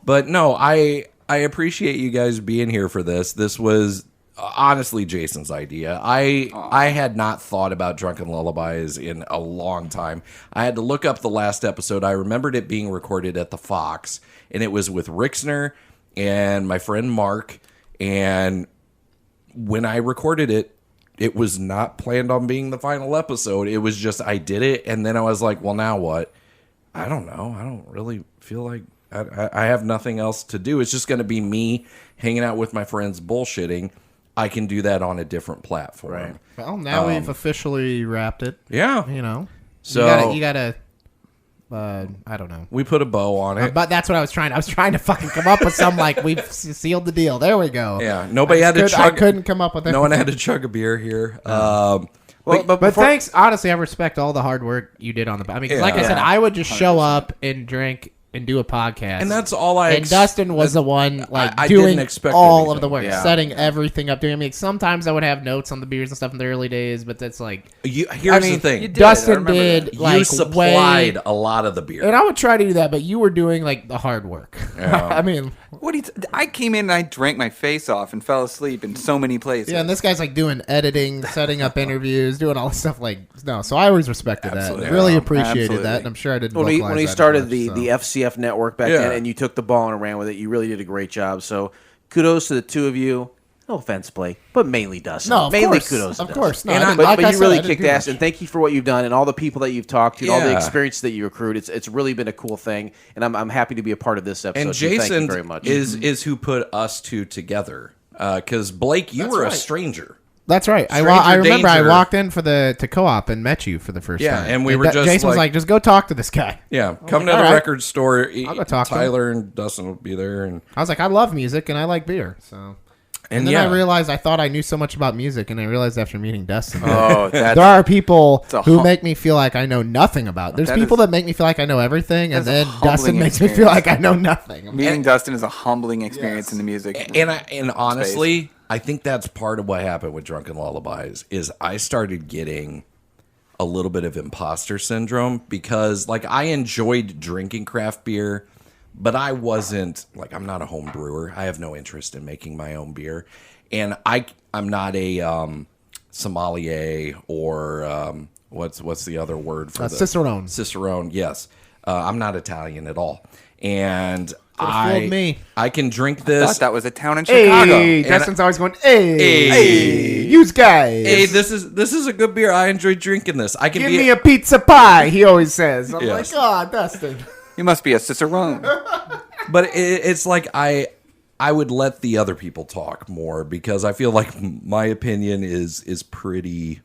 But no, I appreciate you guys being here for this. This was honestly Jason's idea. I had not thought about Drunkin Lullabies in a long time. I had to look up the last episode. I remembered it being recorded at the Fox, and it was with Rixner and my friend Mark. And when I recorded it, it was not planned on being the final episode. It was just I did it, and then I was like, well, now what? I don't know. I don't really feel like I have nothing else to do. It's just going to be me hanging out with my friends bullshitting. I can do that on a different platform. Right. Well, now we've officially wrapped it. Yeah. You know. So you gotta I don't know. We put a bow on it. But that's what I was trying to fucking come up with some like we've sealed the deal. There we go. Yeah. Nobody had to chug. I couldn't come up with No one had to chug a beer here. But thanks. Honestly, I respect all the hard work you did on the. I mean, 'cause like I said, I would just show up and drink and do a podcast, and that's all I. And Dustin was the one like I doing didn't expect all anything. of the work, setting everything up. Doing. I mean, sometimes I would have notes on the beers and stuff in the early days, but that's like. Here's the thing. Dustin did like you supplied a lot of the beer, and I would try to do that, but you were doing like the hard work. Yeah. I mean, I came in and I drank my face off and fell asleep in so many places. yeah, and this guy's like doing editing, setting up interviews, doing all this stuff. Like, no, so I always respected that. Really appreciated that, and I'm sure I did. When he started the FCF network back then, Yeah. and you took the ball and ran with it, you really did a great job. So kudos to the two of you. No offense, Blake, but mainly Dustin. No, of mainly course. kudos to Of Dustin. course. No, And I didn't- but like I you said, really I didn't kicked do ass, much. and thank you for what you've done and all the people that you've talked to, and all the Yeah. experience that you accrued. It's really been a cool thing, and I'm happy to be a part of this episode. and so thank Jason you very much. is who put us two together. Because Blake, you were a stranger. That's right. I Stranger remember I danger. walked in to co-op and met you for the first time. Yeah, and we were just Jason was like- like, just go talk to this guy. Yeah, I was come like, to the all right. record store. I'll go talk to him. Tyler and Dustin will be there, and I was like, I love music and I like beer. So, and then yeah. I realized I thought I knew so much about music, and I realized after meeting Dustin, Oh, that's- there are people it's a who hum- make me feel like I know nothing about. There's That people is- that make me feel like I know everything, and That's a then humbling Dustin makes me feel like I know nothing. Meeting Dustin is a humbling experience in the music. and honestly, I think that's part of what happened with Drunkin Lullabies is I started getting a little bit of imposter syndrome because, like, I enjoyed drinking craft beer, but I wasn't, like, I'm not a home brewer. I have no interest in making my own beer. And I'm not a sommelier or what's the other word for Cicerone. Cicerone, yes. I'm not Italian at all. And fooled me. I can drink this. I thought that was a town in Chicago. Hey, Dustin's always going, hey, you guys. Hey, this is a good beer. I enjoy drinking this. I can Give me a pizza pie, he always says. I'm Yes. like, oh, Dustin. You must be a Cicerone. But it's like I would let the other people talk more because I feel like my opinion is pretty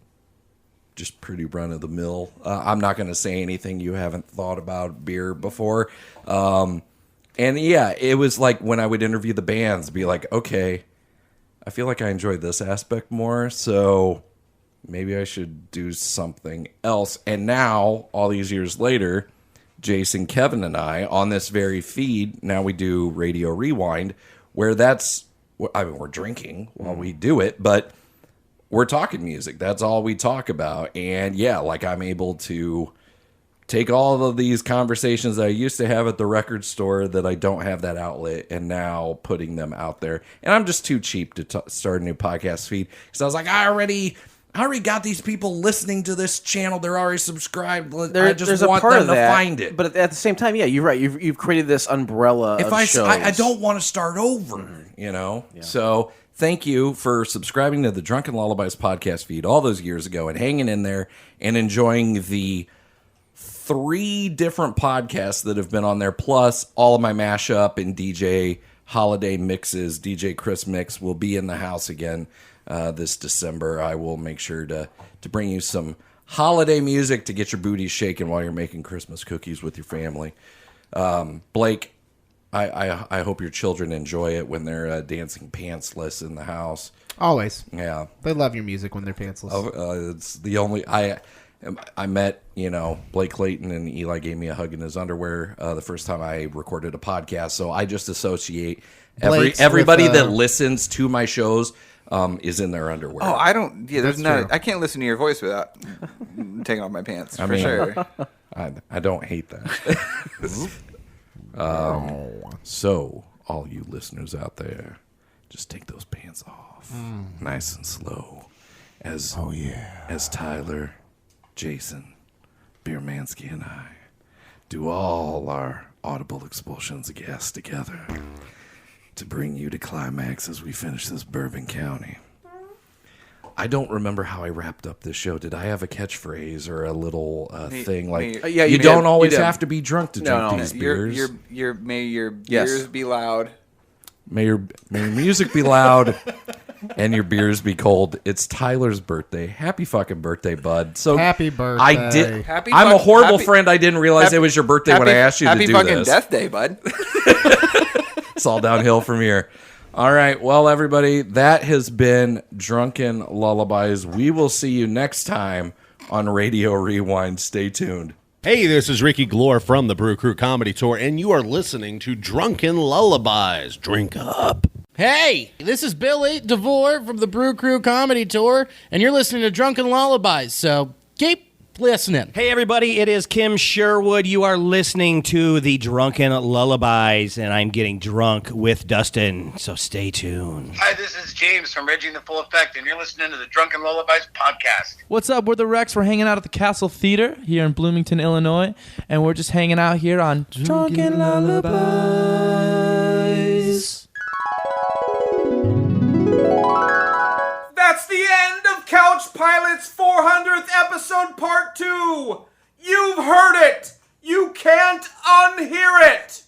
run of the mill. I'm not going to say anything you haven't thought about beer before. And yeah, it was like when I would interview the bands, be like, okay, I feel like I enjoy this aspect more, so maybe I should do something else. And now, all these years later, Jason, Kevin, and I, on this very feed, now we do Radio Rewind, where we're drinking while we do it, but we're talking music. That's all we talk about. And yeah, like I'm able to take all of these conversations that I used to have at the record store that I don't have that outlet and now putting them out there. And I'm just too cheap to start a new podcast feed because I was like, I already got these people listening to this channel. They're already subscribed. I just want them to find it. But at the same time, yeah, you're right. You've created this umbrella of shows. I don't want to start over, you know? Yeah. So thank you for subscribing to the Drunkin Lullabies podcast feed all those years ago and hanging in there and enjoying the 3 different podcasts that have been on there, plus all of my mashup and DJ holiday mixes. DJ Chris Mix will be in the house again this December. I will make sure to bring you some holiday music to get your booties shaking while you're making Christmas cookies with your family. Blake, I hope your children enjoy it when they're dancing pantsless in the house. Always. Yeah. They love your music when they're pantsless. It's the only... I met, Blake Clayton, and Eli gave me a hug in his underwear the first time I recorded a podcast. So I just associate everybody that listens to my shows is in their underwear. Oh, I don't. Yeah, there's not. I can't listen to your voice without taking off my pants. For sure. I don't hate that. So all you listeners out there, just take those pants off, nice and slow. As Tyler, Jason, Beermansky, and I do all our audible expulsions of gas together to bring you to climax as we finish this Bourbon County. I don't remember how I wrapped up this show. Did I have a catchphrase or a little thing like, you don't always have to be drunk to drink these beers? May your beers be loud. May your music be loud. And your beers be cold. It's Tyler's birthday. Happy fucking birthday, bud. So happy birthday. I'm a horrible friend. I didn't realize it was your birthday when I asked you to do this. Happy fucking death day, bud. It's all downhill from here. All right. Well, everybody, that has been Drunkin Lullabies. We will see you next time on Radio Rewind. Stay tuned. Hey, this is Ricky Glore from the Brew Crew Comedy Tour, and you are listening to Drunkin Lullabies. Drink up. Hey, this is Billy DeVore from the Brew Crew Comedy Tour, and you're listening to Drunkin Lullabies, so keep listening. Hey, everybody, it is Kim Sherwood. You are listening to the Drunkin Lullabies, and I'm getting drunk with Dustin, so stay tuned. Hi, this is James from Reggie in the Full Effect, and you're listening to the Drunkin Lullabies podcast. What's up? We're the Rex. We're hanging out at the Castle Theater here in Bloomington, Illinois, and we're just hanging out here on Drunkin Lullabies. That's the end of Couch Pilot's 400th episode part 2. You've heard it. You can't unhear it.